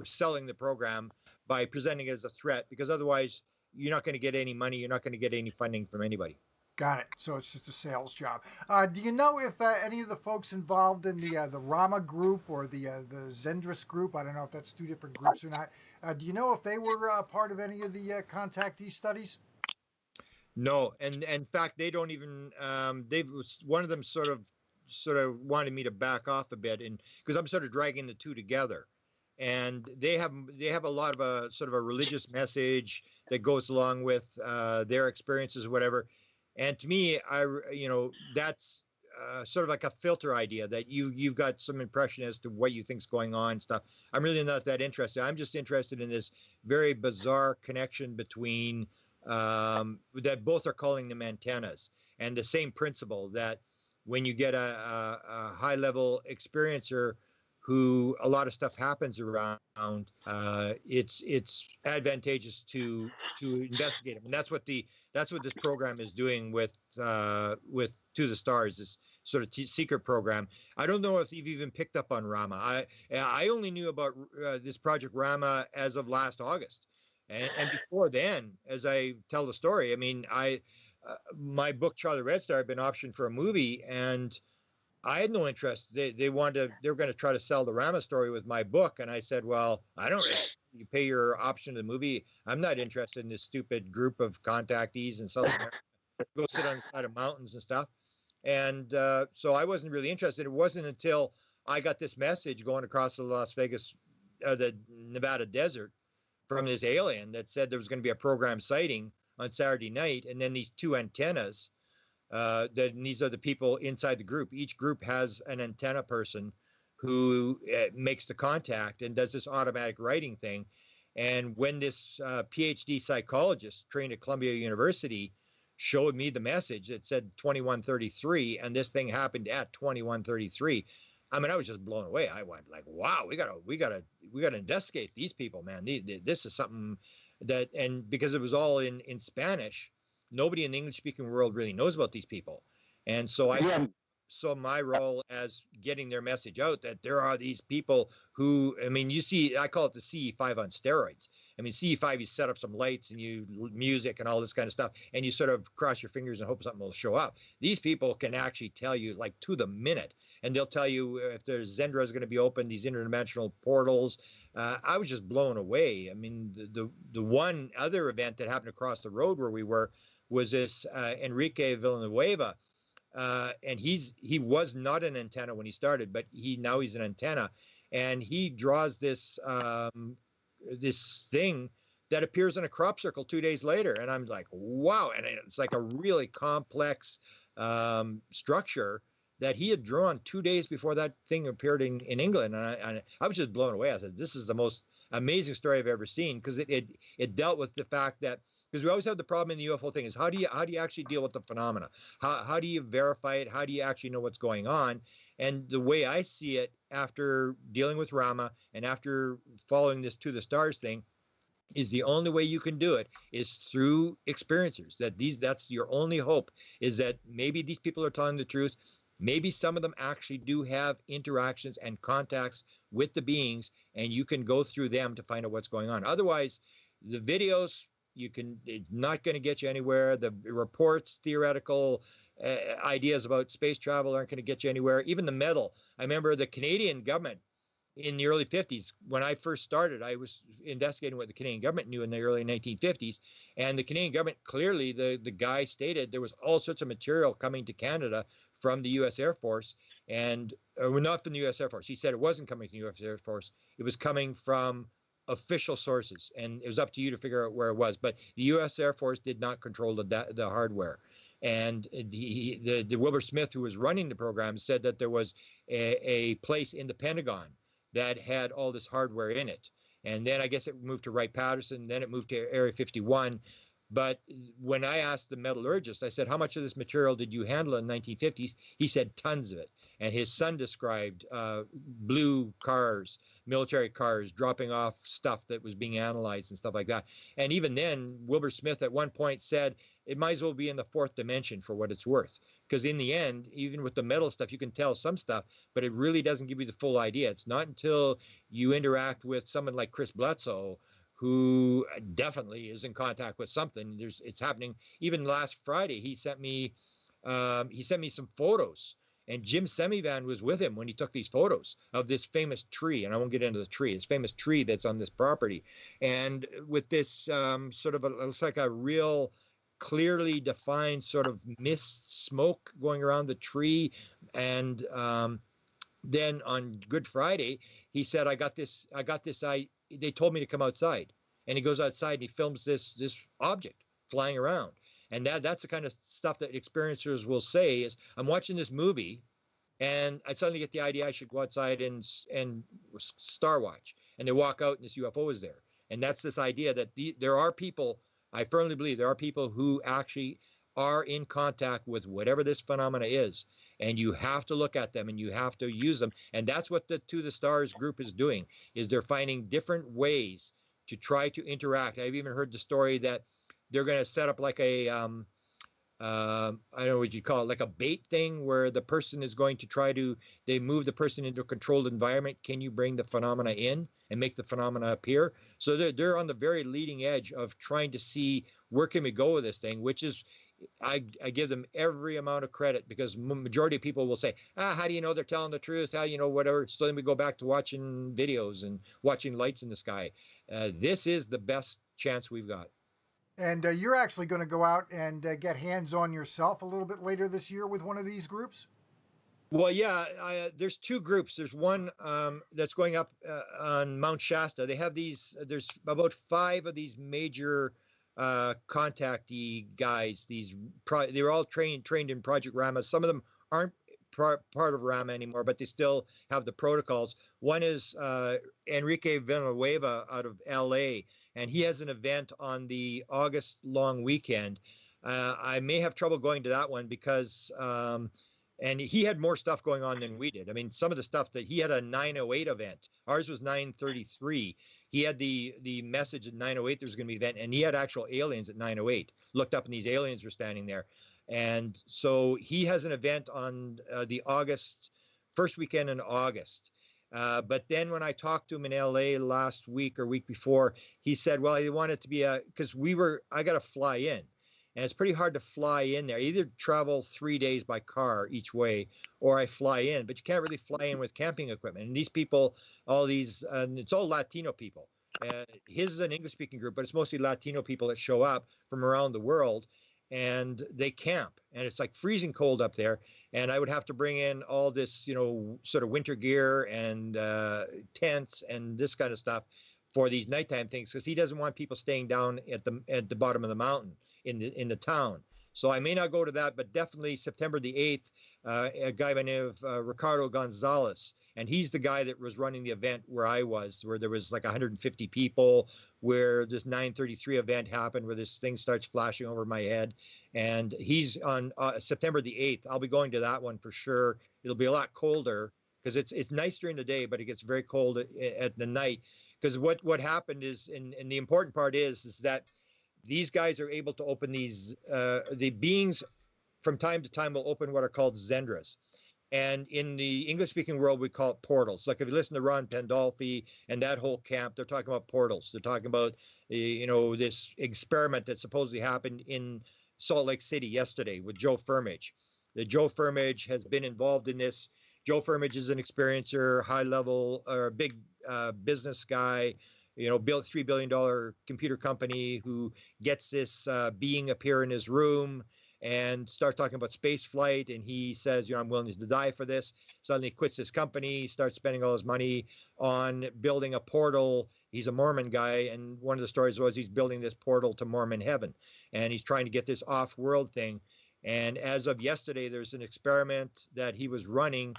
selling the program by presenting it as a threat, because otherwise you're not going to get any money. You're not going to get any funding from anybody. Got it. So it's just a sales job. Do you know if any of the folks involved in the Rama group or the Zendris group, I don't know if that's two different groups or not, do you know if they were part of any of the contactee studies? No, and in fact, they don't even. One of them sort of wanted me to back off a bit, and because I'm sort of dragging the two together, and they have a lot of a sort of a religious message that goes along with their experiences or whatever. And to me, that's sort of like a filter idea that you've got some impression as to what you think's going on and stuff. I'm really not that interested. I'm just interested in this very bizarre connection between that both are calling them antennas, and the same principle that when you get a high level experiencer who a lot of stuff happens around, it's advantageous to investigate them, and that's what this program is doing with To the Stars, this sort of secret program. I don't know if you've even picked up on Rama. I only knew about this Project Rama as of last August, and before then, as I tell the story, I mean, my book Charlie Red Star had been optioned for a movie, and I had no interest. They were going to try to sell the Rama story with my book, and I said, well, I don't. You pay your option to the movie. I'm not interested in this stupid group of contactees in South America. Go sit on the side of mountains and stuff. And so I wasn't really interested. It wasn't until I got this message going across the the Nevada desert from this alien that said there was going to be a program sighting on Saturday night, and then these two antennas. These are the people inside the group. Each group has an antenna person who makes the contact and does this automatic writing thing. And when this PhD psychologist trained at Columbia University showed me the message, it said 2133, and this thing happened at 2133. I mean, I was just blown away. I went like, wow, we gotta investigate these people, man. This is something that, and because it was all in Spanish, nobody in the English-speaking world really knows about these people. And so I saw my role as getting their message out that there are these people who, I mean, you see, I call it the CE5 on steroids. I mean, CE5, you set up some lights and music and all this kind of stuff, and you sort of cross your fingers and hope something will show up. These people can actually tell you like to the minute, and they'll tell you if there's Zendra is going to be open, these interdimensional portals. I was just blown away. I mean, the one other event that happened across the road where we were was this Enrique Villanueva, and he was not an antenna when he started, but now he's an antenna, and he draws this this thing that appears in a crop circle 2 days later, and I'm like, wow, and it's like a really complex structure that he had drawn 2 days before that thing appeared in England, and I was just blown away. I said, this is the most amazing story I've ever seen, because it dealt with the fact that, because we always have the problem in the UFO thing is how do you actually deal with the phenomena? How do you verify it? How do you actually know what's going on? And the way I see it, after dealing with Rama and after following this To the Stars thing, is the only way you can do it is through experiencers. That's your only hope, is that maybe these people are telling the truth. Maybe some of them actually do have interactions and contacts with the beings, and you can go through them to find out what's going on. Otherwise, the videos, it's not going to get you anywhere. The reports, theoretical ideas about space travel aren't going to get you anywhere. Even the metal. I remember the Canadian government in the early 50s, when I first started, I was investigating what the Canadian government knew in the early 1950s. And the Canadian government, clearly, the guy stated there was all sorts of material coming to Canada from the U.S. Air Force, and not from the U.S. Air Force. He said it wasn't coming from the U.S. Air Force. It was coming from official sources, and it was up to you to figure out where it was. But the U.S. Air Force did not control the hardware. And the Wilbur Smith, who was running the program, said that there was a place in the Pentagon that had all this hardware in it. And then I guess it moved to Wright-Patterson, then it moved to Area 51. But when I asked the metallurgist, I said, how much of this material did you handle in the 1950s? He said tons of it. And his son described blue cars, military cars, dropping off stuff that was being analyzed and stuff like that. And even then, Wilbur Smith at one point said, it might as well be in the fourth dimension for what it's worth. Because in the end, even with the metal stuff, you can tell some stuff, but it really doesn't give you the full idea. It's not until you interact with someone like Chris Bledsoe, who definitely is in contact with something. It's happening. Even last Friday, he sent me some photos, and Jim Semivan was with him when he took these photos of this famous tree. And I won't get into the tree. This famous tree that's on this property, and with this sort of it looks like a real clearly defined sort of mist smoke going around the tree. And then on Good Friday, he said, I got this. They told me to come outside, and he goes outside and he films this object flying around. And that's the kind of stuff that experiencers will say is, I'm watching this movie and I suddenly get the idea I should go outside and star watch. And they walk out and this UFO is there. And that's this idea that there are people, I firmly believe there are people who actually are in contact with whatever this phenomena is, and you have to look at them and you have to use them. And that's what the To the Stars group is doing, is they're finding different ways to try to interact. I've even heard the story that they're going to set up like a I don't know what you call it, like a bait thing where the person is going to try to, they move the person into a controlled environment. Can you bring the phenomena in and make the phenomena appear? So they're on the very leading edge of trying to see where can we go with this thing, which is, I give them every amount of credit, because majority of people will say, how do you know they're telling the truth? How, whatever. So then we go back to watching videos and watching lights in the sky. This is the best chance we've got. And you're actually going to go out and get hands-on yourself a little bit later this year with one of these groups? Well, yeah, there's two groups. There's one that's going up on Mount Shasta. They have these, there's about 5 of these major contactee guys. They're all trained in Project Rama. Some of them aren't part of Rama anymore, but they still have the protocols. One is Enrique Villanueva out of LA, and he has an event on the August long weekend. I may have trouble going to that one because and he had more stuff going on than we did. I mean, some of the stuff that he had a 9:08 event. Ours was 9:33. He had the message at 9:08 there was going to be an event, and he had actual aliens at 9:08. Looked up, and these aliens were standing there. And so he has an event on the first weekend in August. But then when I talked to him in LA last week or week before, he said, well, he wanted to be because I got to fly in. And it's pretty hard to fly in there. I either travel 3 days by car each way, or I fly in, but you can't really fly in with camping equipment. And these people, it's all Latino people. His is an English speaking group, but it's mostly Latino people that show up from around the world, and they camp, and it's like freezing cold up there. And I would have to bring in all this, sort of winter gear and tents and this kind of stuff for these nighttime things, because he doesn't want people staying down at the bottom of the mountain in the town. So I may not go to that, but definitely September the 8th, a guy by the name of Ricardo Gonzalez, and he's the guy that was running the event where I was, where there was like 150 people, where this 9:33 event happened, where this thing starts flashing over my head. And he's on September the 8th. I'll be going to that one for sure. It'll be a lot colder, because it's nice during the day, but it gets very cold at the night. Because what happened is, and the important part is that these guys are able to open these, the beings from time to time will open what are called Zendras. And in the English-speaking world, we call it portals. Like if you listen to Ron Pandolfi and that whole camp, they're talking about portals. They're talking about, this experiment that supposedly happened in Salt Lake City yesterday with Joe Firmage. That Joe Firmage has been involved in this. Joe Firmage is an experiencer, high-level or big business guy, built $3 billion computer company, who gets this being appear in his room and starts talking about space flight. And he says, I'm willing to die for this. Suddenly quits his company, starts spending all his money on building a portal. He's a Mormon guy. And one of the stories was he's building this portal to Mormon heaven. And he's trying to get this off-world thing. And as of yesterday, there's an experiment that he was running.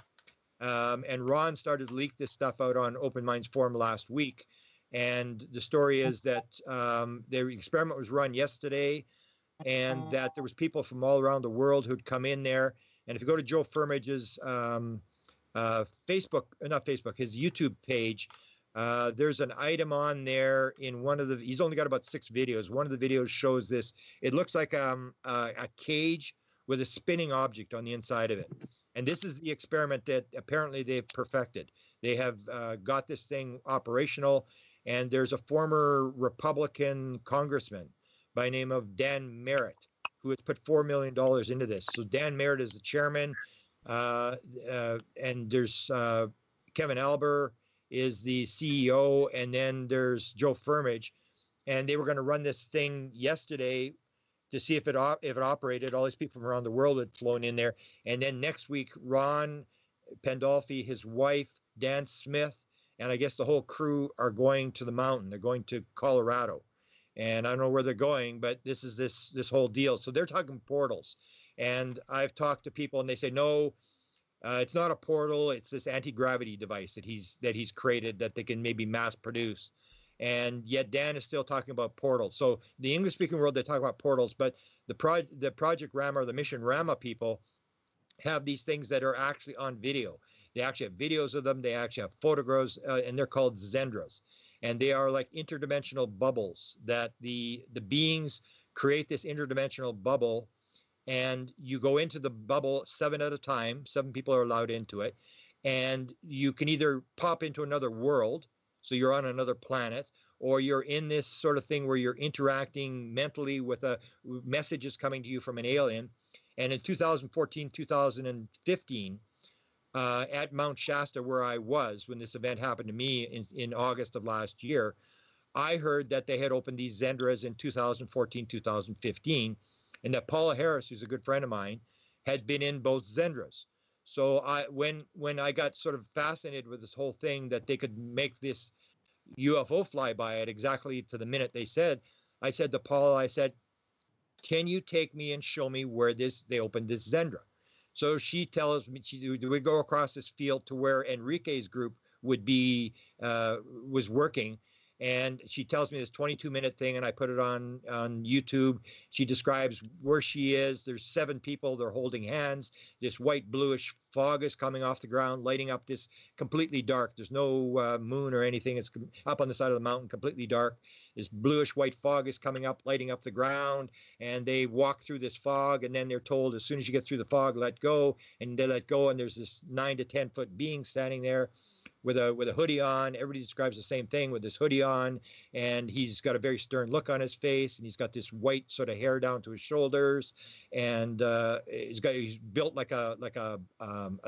And Ron started to leak this stuff out on Open Minds Forum last week. And the story is that the experiment was run yesterday, and that there was people from all around the world who'd come in there. And if you go to Joe Firmage's his YouTube page, there's an item on there in he's only got about 6 videos. One of the videos shows this. It looks like a cage with a spinning object on the inside of it. And this is the experiment that apparently they've perfected. They have got this thing operational. And there's a former Republican congressman by the name of Dan Merritt, who has put $4 million into this. So Dan Merritt is the chairman. And there's Kevin Alber is the CEO. And then there's Joe Firmage. And they were going to run this thing yesterday to see if it operated. All these people from around the world had flown in there. And then next week, Ron Pandolfi, his wife, Dan Smith, and I guess the whole crew are going to the mountain. They're going to Colorado. And I don't know where they're going, but this is this whole deal. So they're talking portals. And I've talked to people, and they say, no, it's not a portal. It's this anti-gravity device that he's created that they can maybe mass produce. And yet Dan is still talking about portals. So the English-speaking world, they talk about portals, but the Project Rama or the Mission Rama people have these things that are actually on video. They actually have videos of them. They actually have photographs, and they're called Zendras. And they are like interdimensional bubbles that the beings create this interdimensional bubble, and you go into the bubble 7 at a time. 7 people are allowed into it. And you can either pop into another world, so you're on another planet, or you're in this sort of thing where you're interacting mentally with messages coming to you from an alien. And in 2014, 2015, at Mount Shasta, where I was when this event happened to me in August of last year, I heard that they had opened these Zendras in 2014, 2015, and that Paula Harris, who's a good friend of mine, had been in both Zendras. So when I got sort of fascinated with this whole thing that they could make this UFO flyby at exactly to the minute they said, I said to Paula, I said, can you take me and show me where they opened this Zendra? So she tells me, we go across this field to where Enrique's group was working. And she tells me this 22-minute thing, and I put it on YouTube. She describes where she is. There's 7 people. They're holding hands. This white bluish fog is coming off the ground, lighting up this completely dark. There's no moon or anything. It's up on the side of the mountain, completely dark. This bluish white fog is coming up, lighting up the ground. And they walk through this fog, and then they're told, as soon as you get through the fog, let go. And they let go, and there's this 9 to 10 foot being standing there with a hoodie on. Everybody describes the same thing with this hoodie on, and he's got a very stern look on his face, and he's got this white sort of hair down to his shoulders, and he's built like a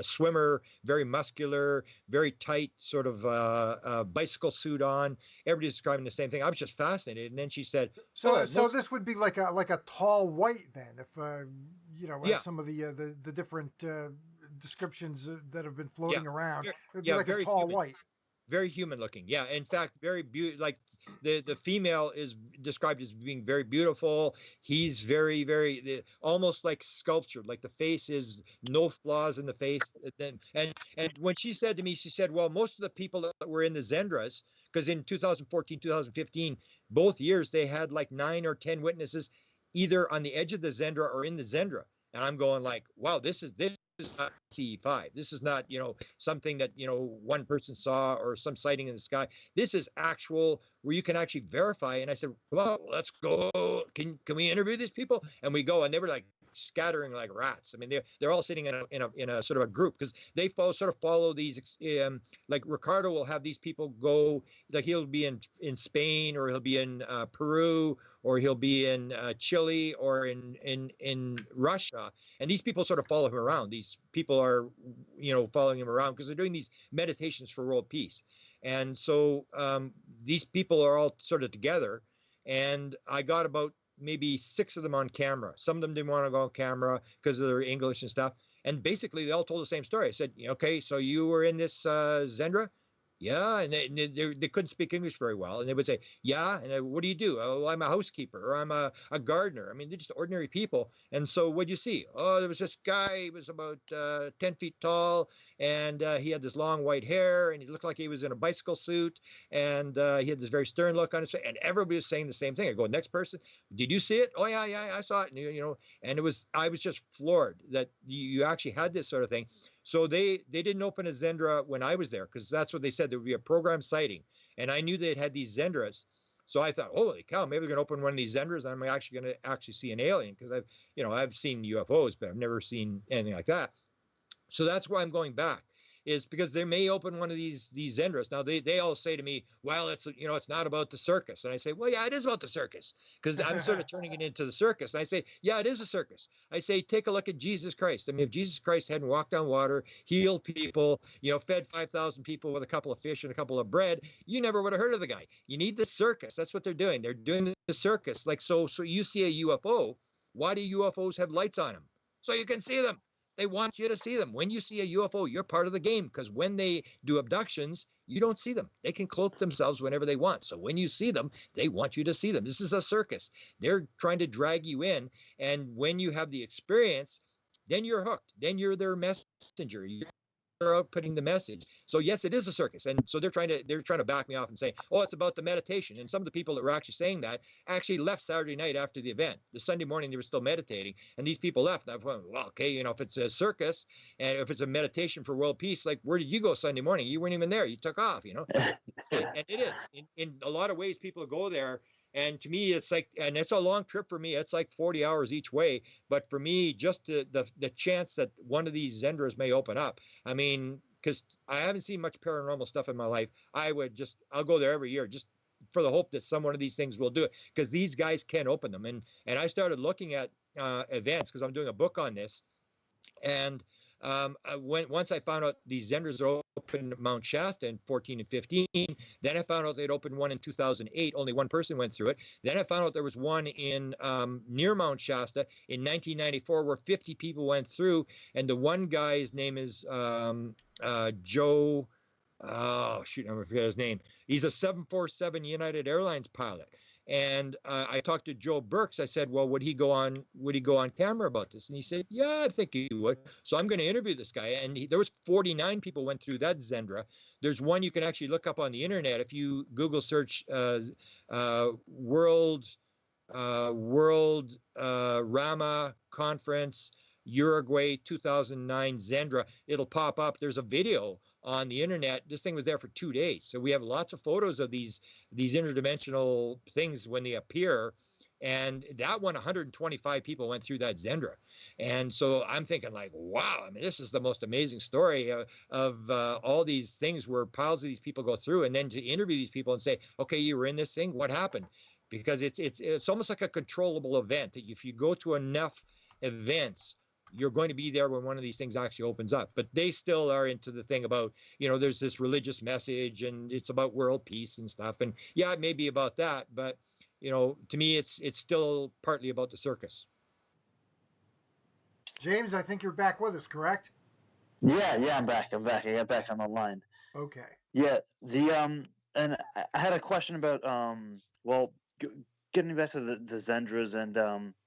swimmer, very muscular, very tight sort of bicycle suit on. Everybody's describing the same thing. I was just fascinated, and then she said, "So this would be like a tall white then, if Yeah. some of the different descriptions that have been floating around. It would be Yeah, like a very tall human. white." Very human looking. Yeah, in fact, very beautiful. Like the female is described as being very beautiful. He's very almost like sculptured. Like the face is no flaws in the face. And when she said to me, she said, well, most of the people that were in the Zendras, because in 2014, 2015, both years they had like 9 or 10 witnesses either on the edge of the Zendra or in the Zendra. And I'm going like, wow, this is not CE5. This is not, something that, one person saw or some sighting in the sky. This is actual where you can actually verify. And I said, well, let's go. Can we interview these people? And we go, and they were like scattering like rats. I mean, they're all sitting in a sort of a group, because they follow these, like Ricardo will have these people go, like he'll be in Spain, or he'll be in Peru, or he'll be in Chile, or in Russia, and these people sort of follow him around. These people are, following him around because they're doing these meditations for world peace. And so these people are all sort of together, and I got about maybe 6 of them on camera. Some of them didn't want to go on camera because of their English and stuff. And basically, they all told the same story. I said, okay, so you were in this Zendra? Yeah, and they couldn't speak English very well, and they would say, yeah, and what do you do? Oh, I'm a housekeeper, or I'm a gardener. I mean, they're just ordinary people. And so what'd you see? Oh, there was this guy, he was about 10 feet tall, and he had this long white hair, and he looked like he was in a bicycle suit, and he had this very stern look on his face, and everybody was saying the same thing. I go, next person, did you see it? Oh, yeah, I saw it. And, and I was just floored that you actually had this sort of thing. So they didn't open a Zendra when I was there, because that's what they said. There would be a program sighting. And I knew they'd had these Zendras. So I thought, holy cow, maybe they're going to open one of these Zendras, and I'm actually going to see an alien, because I've seen UFOs, but I've never seen anything like that. So that's why I'm going back, is because they may open one of these Zendras. Now they all say to me, well, it's not about the circus. And I say, well, yeah, it is about the circus, because I'm sort of turning it into the circus. And I say, yeah, it is a circus. I say, take a look at Jesus Christ. I mean, if Jesus Christ hadn't walked on water, healed people, fed 5,000 people with a couple of fish and a couple of bread, you never would have heard of the guy. You need the circus. That's what they're doing. They're doing the circus. Like, so you see a UFO. Why do UFOs have lights on them? So you can see them. They want you to see them. When you see a UFO, you're part of the game, because when they do abductions, you don't see them. They can cloak themselves whenever they want. So when you see them, they want you to see them. This is a circus. They're trying to drag you in. And when you have the experience, then you're hooked. Then you're their messenger. are outputting the message. So yes, it is a circus. And so they're trying to back me off and say, oh, it's about the meditation. And some of the people that were actually saying that actually left Saturday night after the event. The Sunday morning, they were still meditating. And these people left. And I thought, well, okay, if it's a circus and if it's a meditation for world peace, like, where did you go Sunday morning? You weren't even there. You took off, and it is. In a lot of ways, people go there. And to me, it's like, and it's a long trip for me. It's like 40 hours each way. But for me, just the chance that one of these Zendras may open up. I mean, because I haven't seen much paranormal stuff in my life. I'll go there every year just for the hope that some one of these things will do it, because these guys can open them. And I started looking at events because I'm doing a book on this. And once I found out these Zendras are open at Mount Shasta in 14 and 15, then I found out they'd opened one in 2008. Only one person went through it. Then I found out there was one in near Mount Shasta in 1994 where 50 people went through. And the one guy's name is Joe. Oh, shoot, I forget his name. He's a 747 United Airlines pilot. And I talked to Joe Burks. I said, well, would he go on camera about this? And he said, yeah, I think he would. So I'm going to interview this guy. And there was 49 people went through that Zendra. There's one you can actually look up on the internet. If you Google search World Rama Conference, Uruguay 2009 Zendra, it'll pop up. There's a video on the internet. This thing was there for 2 days. So we have lots of photos of these interdimensional things when they appear. And that one, 125 people went through that Zendra. And so I'm thinking like, wow, I mean, this is the most amazing story of all these things where piles of these people go through, and then to interview these people and say, okay, you were in this thing, what happened? Because it's almost like a controllable event. If you go to enough events, you're going to be there when one of these things actually opens up. But they still are into the thing about, there's this religious message and it's about world peace and stuff. And yeah, it may be about that, but to me, it's still partly about the circus. James, I think you're back with us, correct? Yeah, I'm back. I got back on the line. Okay. Yeah, and I had a question about getting back to the Zendras and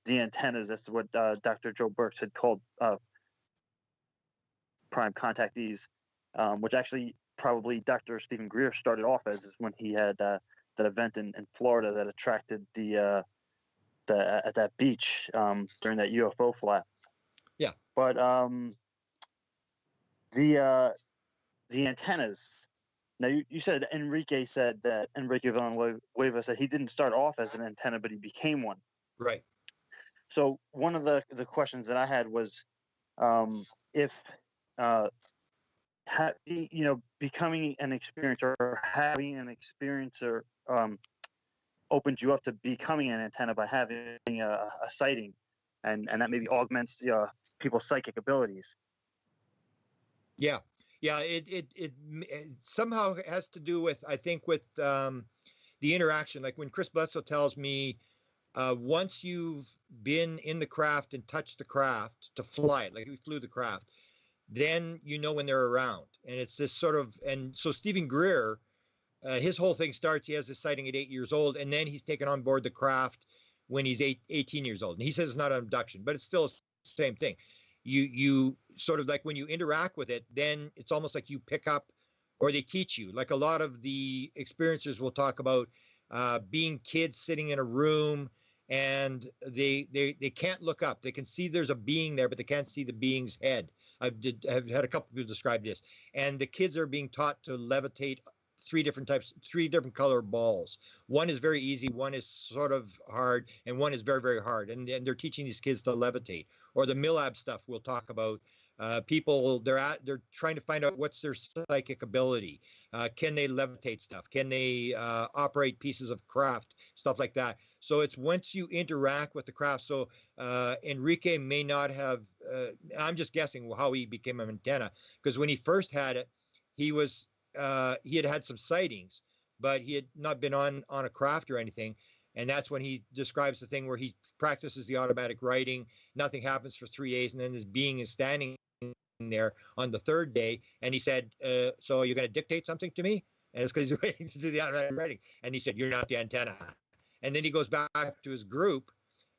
the antennas. That's what Dr. Joe Burks had called prime contactees, which actually probably Dr. Stephen Greer started off as, is when he had that event in Florida that attracted at that beach during that UFO flap. Yeah. But the antennas. Now, you said Enrique Villanueva said he didn't start off as an antenna, but he became one. Right. So one of the questions that I had was, if becoming an experiencer or having an experiencer opened you up to becoming an antenna by having a sighting, and that maybe augments people's psychic abilities. Yeah. Yeah, it somehow has to do with, I think, with the interaction. Like when Chris Bledsoe tells me, once you've been in the craft and touched the craft to fly it, like we flew the craft, then when they're around. And it's this sort of, and so Stephen Greer, his whole thing starts, he has this sighting at 8 years old, and then he's taken on board the craft when he's 18 years old. And he says it's not an abduction, but it's still the same thing. You sort of like when you interact with it, then it's almost like you pick up, or they teach you. Like a lot of the experiencers will talk about being kids sitting in a room and they can't look up. They can see there's a being there, but they can't see the being's head. I've had a couple of people describe this. And the kids are being taught to levitate three different color balls. One is very easy, one is sort of hard, and one is very, very hard. And they're teaching these kids to levitate. Or the MILAB stuff we'll talk about. People, they're trying to find out what's their psychic ability. Can they levitate stuff? Can they operate pieces of craft? Stuff like that. So it's once you interact with the craft. So Enrique may not have, I'm just guessing how he became an antenna, because when he first had it, he had some sightings, but he had not been on a craft or anything. And that's when he describes the thing where he practices the automatic writing. Nothing happens for 3 days. And then this being is standing there on the third day. And he said, so you're going to dictate something to me? And it's because he's waiting to do the automatic writing. And he said, you're not the antenna. And then he goes back to his group,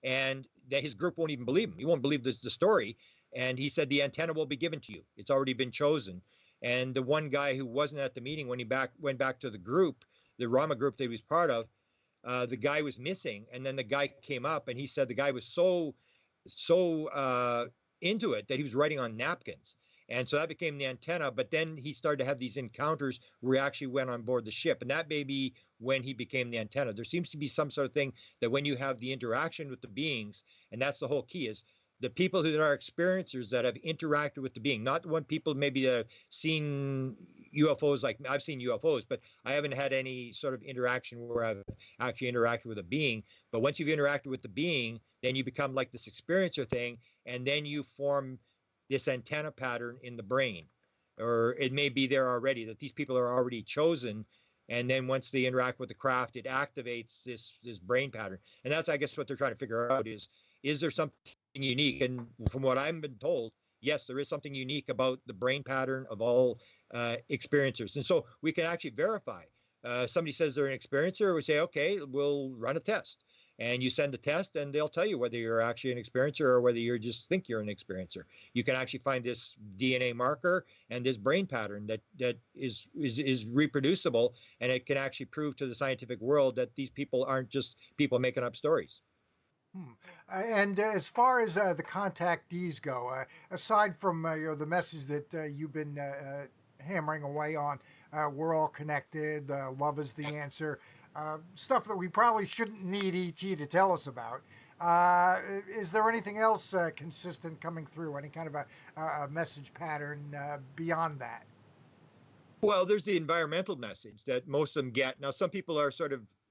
and his group won't even believe him. He won't believe the story. And he said, the antenna will be given to you. It's already been chosen. And the one guy who wasn't at the meeting when he went back to the group, the Rama group that he was part of, the guy was missing. And then the guy came up and he said the guy was so into it that he was writing on napkins. And so that became the antenna. But then he started to have these encounters where he actually went on board the ship. And that may be when he became the antenna. There seems to be some sort of thing that when you have the interaction with the beings, and that's the whole key, is the people that are experiencers that have interacted with the being, not the one people maybe that have seen UFOs, like I've seen UFOs, but I haven't had any sort of interaction where I've actually interacted with a being. But once you've interacted with the being, then you become like this experiencer thing, and then you form this antenna pattern in the brain. Or it may be there already, that these people are already chosen, and then once they interact with the craft, it activates this brain pattern. And that's, I guess, what they're trying to figure out is there something unique? And from what I've been told, yes, there is something unique about the brain pattern of all experiencers. And so we can actually verify. Somebody says they're an experiencer, we say, okay, we'll run a test. And you send a test and they'll tell you whether you're actually an experiencer or whether you just think you're an experiencer. You can actually find this DNA marker and this brain pattern that is reproducible, and it can actually prove to the scientific world that these people aren't just people making up stories. And as far as the contactees go, aside from the message that you've been hammering away on, we're all connected, love is the answer, stuff that we probably shouldn't need ET to tell us about. Is there anything else consistent coming through? Any kind of a message pattern beyond that? Well, there's the environmental message that most of them get. Now, some people are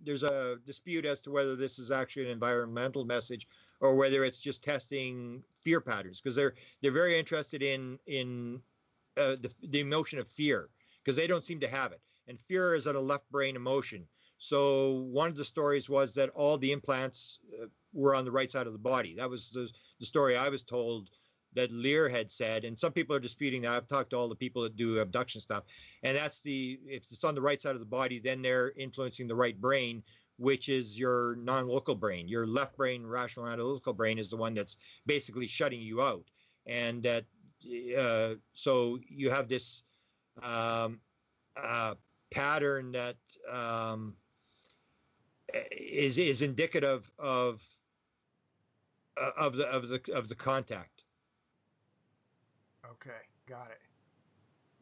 there's a dispute as to whether this is actually an environmental message or whether it's just testing fear patterns, because they're very interested in the emotion of fear, because they don't seem to have it. And fear is a left brain emotion. So one of the stories was that all the implants were on the right side of the body. That was the story I was told that Lear had said, and some people are disputing that. I've talked to all the people that do abduction stuff, and if it's on the right side of the body, then they're influencing the right brain, which is your non-local brain. Your left brain, rational analytical brain, is the one that's basically shutting you out, and that so you have this pattern that is indicative of the contact. Okay, got it.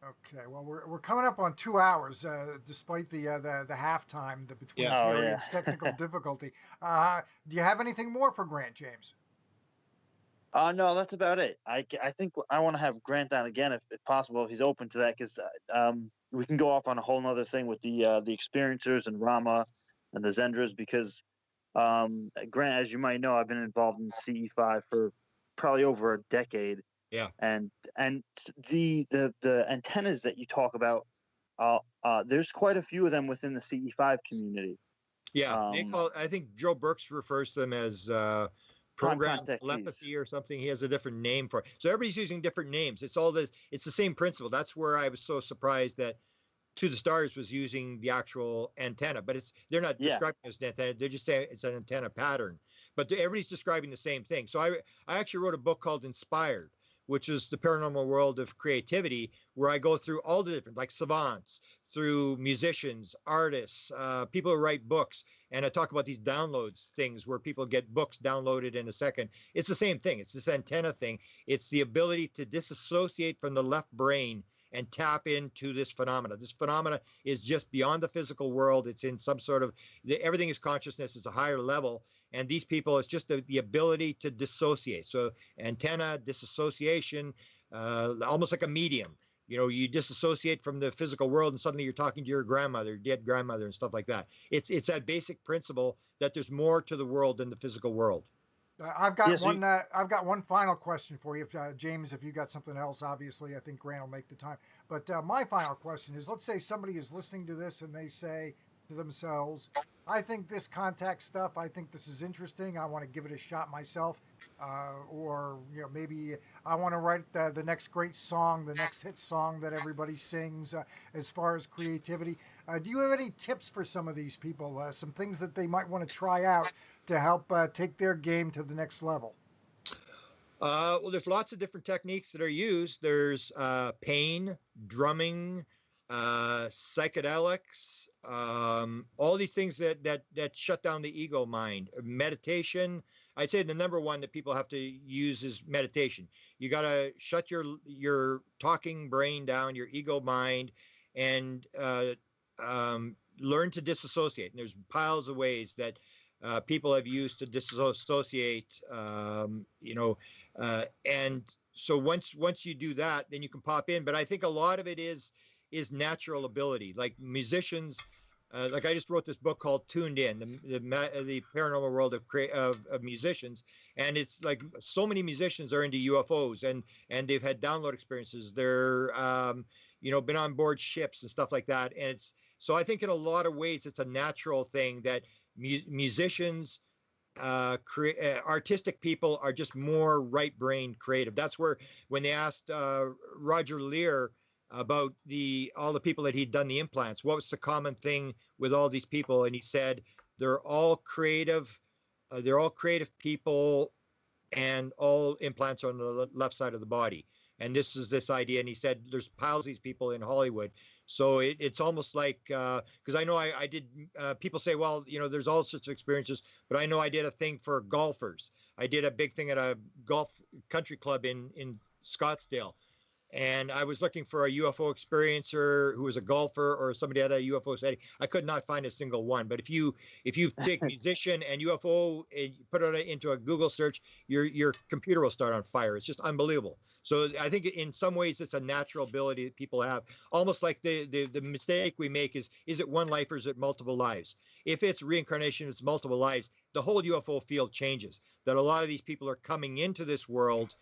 Okay, well, we're coming up on 2 hours, despite the halftime, the between periods, technical difficulty. Do you have anything more for Grant, James? No, that's about it. I think I want to have Grant on again if possible, if he's open to that, because we can go off on a whole nother thing with the experiencers and Rama and the Zendras, because Grant, as you might know, I've been involved in CE5 for probably over a decade. Yeah. And the antennas that you talk about, there's quite a few of them within the CE5 community. Yeah, I think Joe Burks refers to them as program telepathy or something. He has a different name for it. So everybody's using different names. It's the same principle. That's where I was so surprised that To the Stars was using the actual antenna, but they're not describing it as an antenna. They're just saying it's an antenna pattern. But everybody's describing the same thing. So I actually wrote a book called Inspired, which is the paranormal world of creativity, where I go through all the different, like savants, through musicians, artists, people who write books. And I talk about these downloads things where people get books downloaded in a second. It's the same thing. It's this antenna thing. It's the ability to disassociate from the left brain and tap into this phenomena. This phenomena is just beyond the physical world. It's in some sort of, everything is consciousness. It's a higher level. And these people, it's just the ability to dissociate. So antenna, disassociation, almost like a medium. You disassociate from the physical world and suddenly you're talking to your grandmother, dead grandmother, and stuff like that. It's that basic principle that there's more to the world than the physical world. I've got one. I've got one final question for you, James. If you got something else, obviously, I think Grant will make the time. But my final question is: let's say somebody is listening to this and they say to themselves, "I think this contact stuff. I think this is interesting. I want to give it a shot myself." Or maybe I want to write the next great song, the next hit song that everybody sings. As far as creativity, do you have any tips for some of these people? Some things that they might want to try out to help take their game to the next level? Well, there's lots of different techniques that are used. There's pain, drumming, psychedelics, all these things that shut down the ego mind. Meditation. I'd say the number one that people have to use is meditation. You got to shut your talking brain down, your ego mind, and learn to disassociate. And there's piles of ways that people have used to disassociate. And so once you do that, then you can pop in. But I think a lot of it is natural ability. Like musicians, like I just wrote this book called Tuned In, the paranormal world of musicians, and it's like so many musicians are into UFOs and they've had download experiences. They're been on board ships and stuff like that. And it's so I think in a lot of ways it's a natural thing that musicians, artistic people are just more right-brained creative. That's where when they asked Roger Lear about all the people that he'd done the implants, what was the common thing with all these people, and he said they're all creative people, and all implants are on the left side of the body. And this is this idea, and he said there's piles of these people in Hollywood. So it's almost like, because I know I did, people say, well, there's all sorts of experiences, but I know I did a thing for golfers. I did a big thing at a golf country club in Scottsdale. And I was looking for a UFO experiencer who was a golfer or somebody had a UFO setting. I could not find a single one. But if you take musician and UFO and put it into a Google search, your computer will start on fire. It's just unbelievable. So I think in some ways it's a natural ability that people have. Almost like the mistake we make is it one life or is it multiple lives? If it's reincarnation, it's multiple lives, the whole UFO field changes. That a lot of these people are coming into this world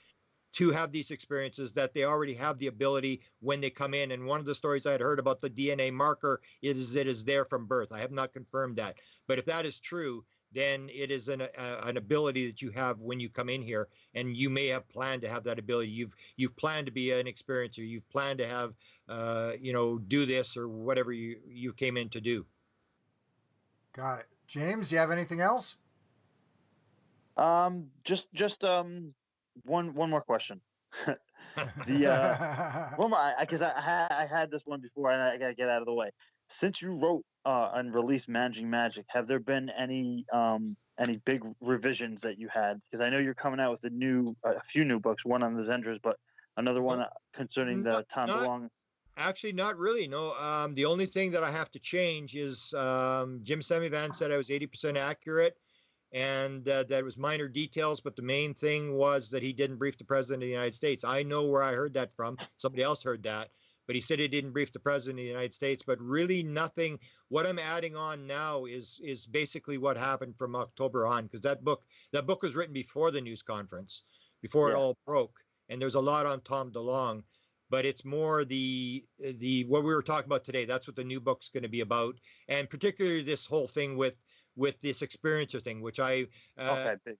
to have these experiences, that they already have the ability when they come in. And one of the stories I had heard about the DNA marker is it is there from birth. I have not confirmed that. But if that is true, then it is an ability that you have when you come in here, and you may have planned to have that ability. You've planned to be an experiencer. You've planned to have, do this or whatever you came in to do. Got it. James, you have anything else? Just one more question. One more, because I had this one before and I gotta get out of the way. Since you wrote and released Managing Magic, have there been any big revisions that you had? Because I know you're coming out with a few new books, one on the Zendras, but another one concerning the Time Belongs. Actually, not really. No. The only thing that I have to change is Jim Semivan said I was 80% accurate, and that was minor details, but the main thing was that he didn't brief the president of the United States. I know where I heard that from. Somebody else heard that, but he said he didn't brief the president of the United States. But really nothing. What I'm adding on now is basically what happened from October on, because that book was written before the news conference, before it all broke, and there's a lot on Tom DeLonge. But it's more the what we were talking about today. That's what the new book's going to be about, and particularly this whole thing with this experiencer thing, which awesome.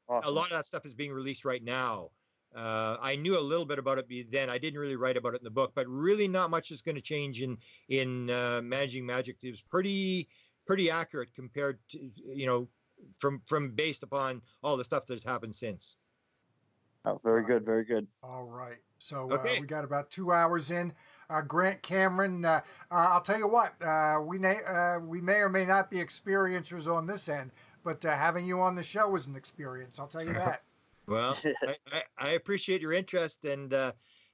A lot of that stuff is being released right now. I knew a little bit about it then. I didn't really write about it in the book, but really not much is going to change in Managing Magic. It was pretty accurate compared to from based upon all the stuff that's happened since. Oh, very good, very good. All right. So we got about 2 hours in. Grant Cameron, I'll tell you what, we may or may not be experiencers on this end, but having you on the show is an experience. I'll tell you that. Well, I appreciate your interest, and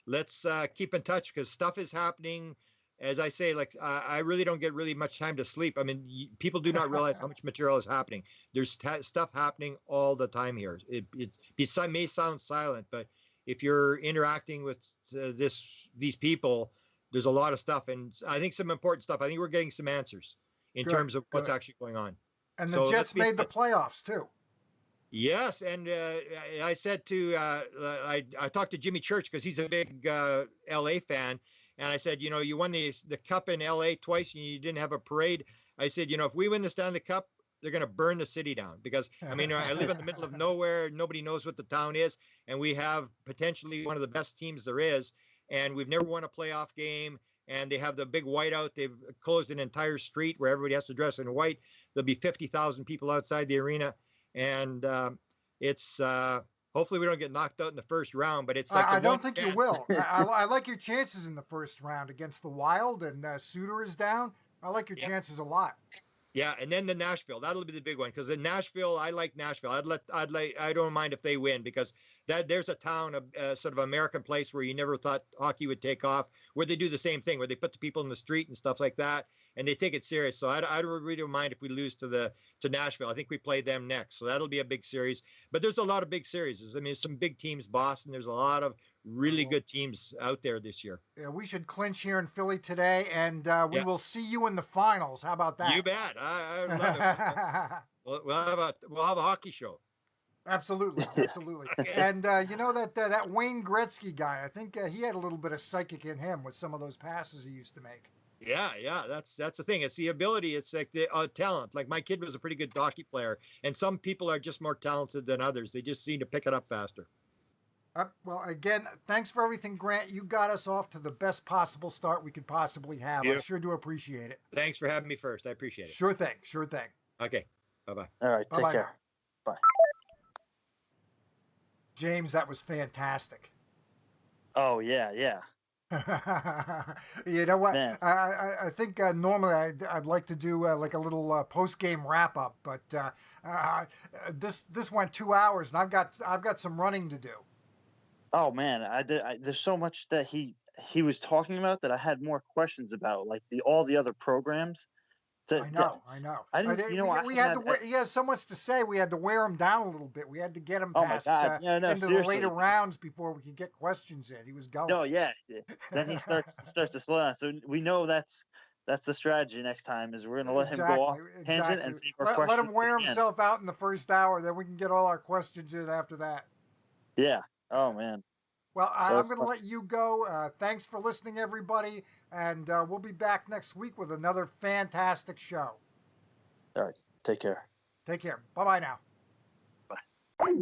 let's keep in touch, because stuff is happening. As I say, like I really don't get really much time to sleep. I mean, people do not realize how much material is happening. There's stuff happening all the time here. It may sound silent, but if you're interacting with these people, there's a lot of stuff, and I think some important stuff. I think we're getting some answers in terms of what's actually going on. And the Jets made the playoffs too. Yes, and I said to I talked to Jimmy Church, because he's a big LA fan, and I said, you won the cup in LA twice and you didn't have a parade. I said, if we win the Stanley Cup, they're going to burn the city down, because I mean, I live in the middle of nowhere. Nobody knows what the town is. And we have potentially one of the best teams there is. And we've never won a playoff game. And they have the big whiteout. They've closed an entire street where everybody has to dress in white. There'll be 50,000 people outside the arena. And it's Hopefully we don't get knocked out in the first round, but it's like I the don't one think you chance. will. I like your chances in the first round against the Wild, and Suter is down. I like your Yeah. chances a lot. Yeah, and then the Nashville, that'll be the big one, because in Nashville, I like Nashville. I don't mind if they win, because there's a town, a sort of American place where you never thought hockey would take off, where they do the same thing, where they put the people in the street and stuff like that, and they take it serious. So I really don't mind if we lose to Nashville. I think we play them next, so that'll be a big series. But there's a lot of big series. I mean, there's some big teams. Boston. There's a lot of really good teams out there this year. Yeah, we should clinch here in Philly today, and we Yeah. will see you in the finals. How about that? You bet. I love it. We'll have a hockey show. Absolutely, absolutely. Okay. And you know that Wayne Gretzky guy, I think he had a little bit of psychic in him with some of those passes he used to make. Yeah, that's the thing. It's the ability. It's like the talent. Like my kid was a pretty good hockey player, and some people are just more talented than others. They just seem to pick it up faster. Well, again, thanks for everything, Grant. You got us off to the best possible start we could possibly have. Beautiful. I sure do appreciate it. Thanks for having me first. I appreciate it. Sure thing, sure thing. Okay, bye-bye. All right, take Bye-bye care. now. James, that was fantastic. Oh yeah. You know what? Man. I think normally I'd like to do like a little post game wrap up, but this went 2 hours, and I've got some running to do. Oh man, there's so much that he was talking about that I had more questions about, like all the other programs. I know. I didn't. We had to. He has so much to say. We had to wear him down a little bit. We had to get him Oh my past God. No, into the seriously. later rounds before we could get questions in. He was going. No, yeah. Then he starts to slow down. So we know that's the strategy next time, is we're gonna let him go off tangent and save our questions. Let him wear at the end. himself out in the first hour. Then we can get all our questions in after that. Yeah. Oh man. Well, I'm That's going to fun. let you go. Thanks for listening, everybody. And we'll be back next week with another fantastic show. All right. Take care. Take care. Bye-bye now. Bye.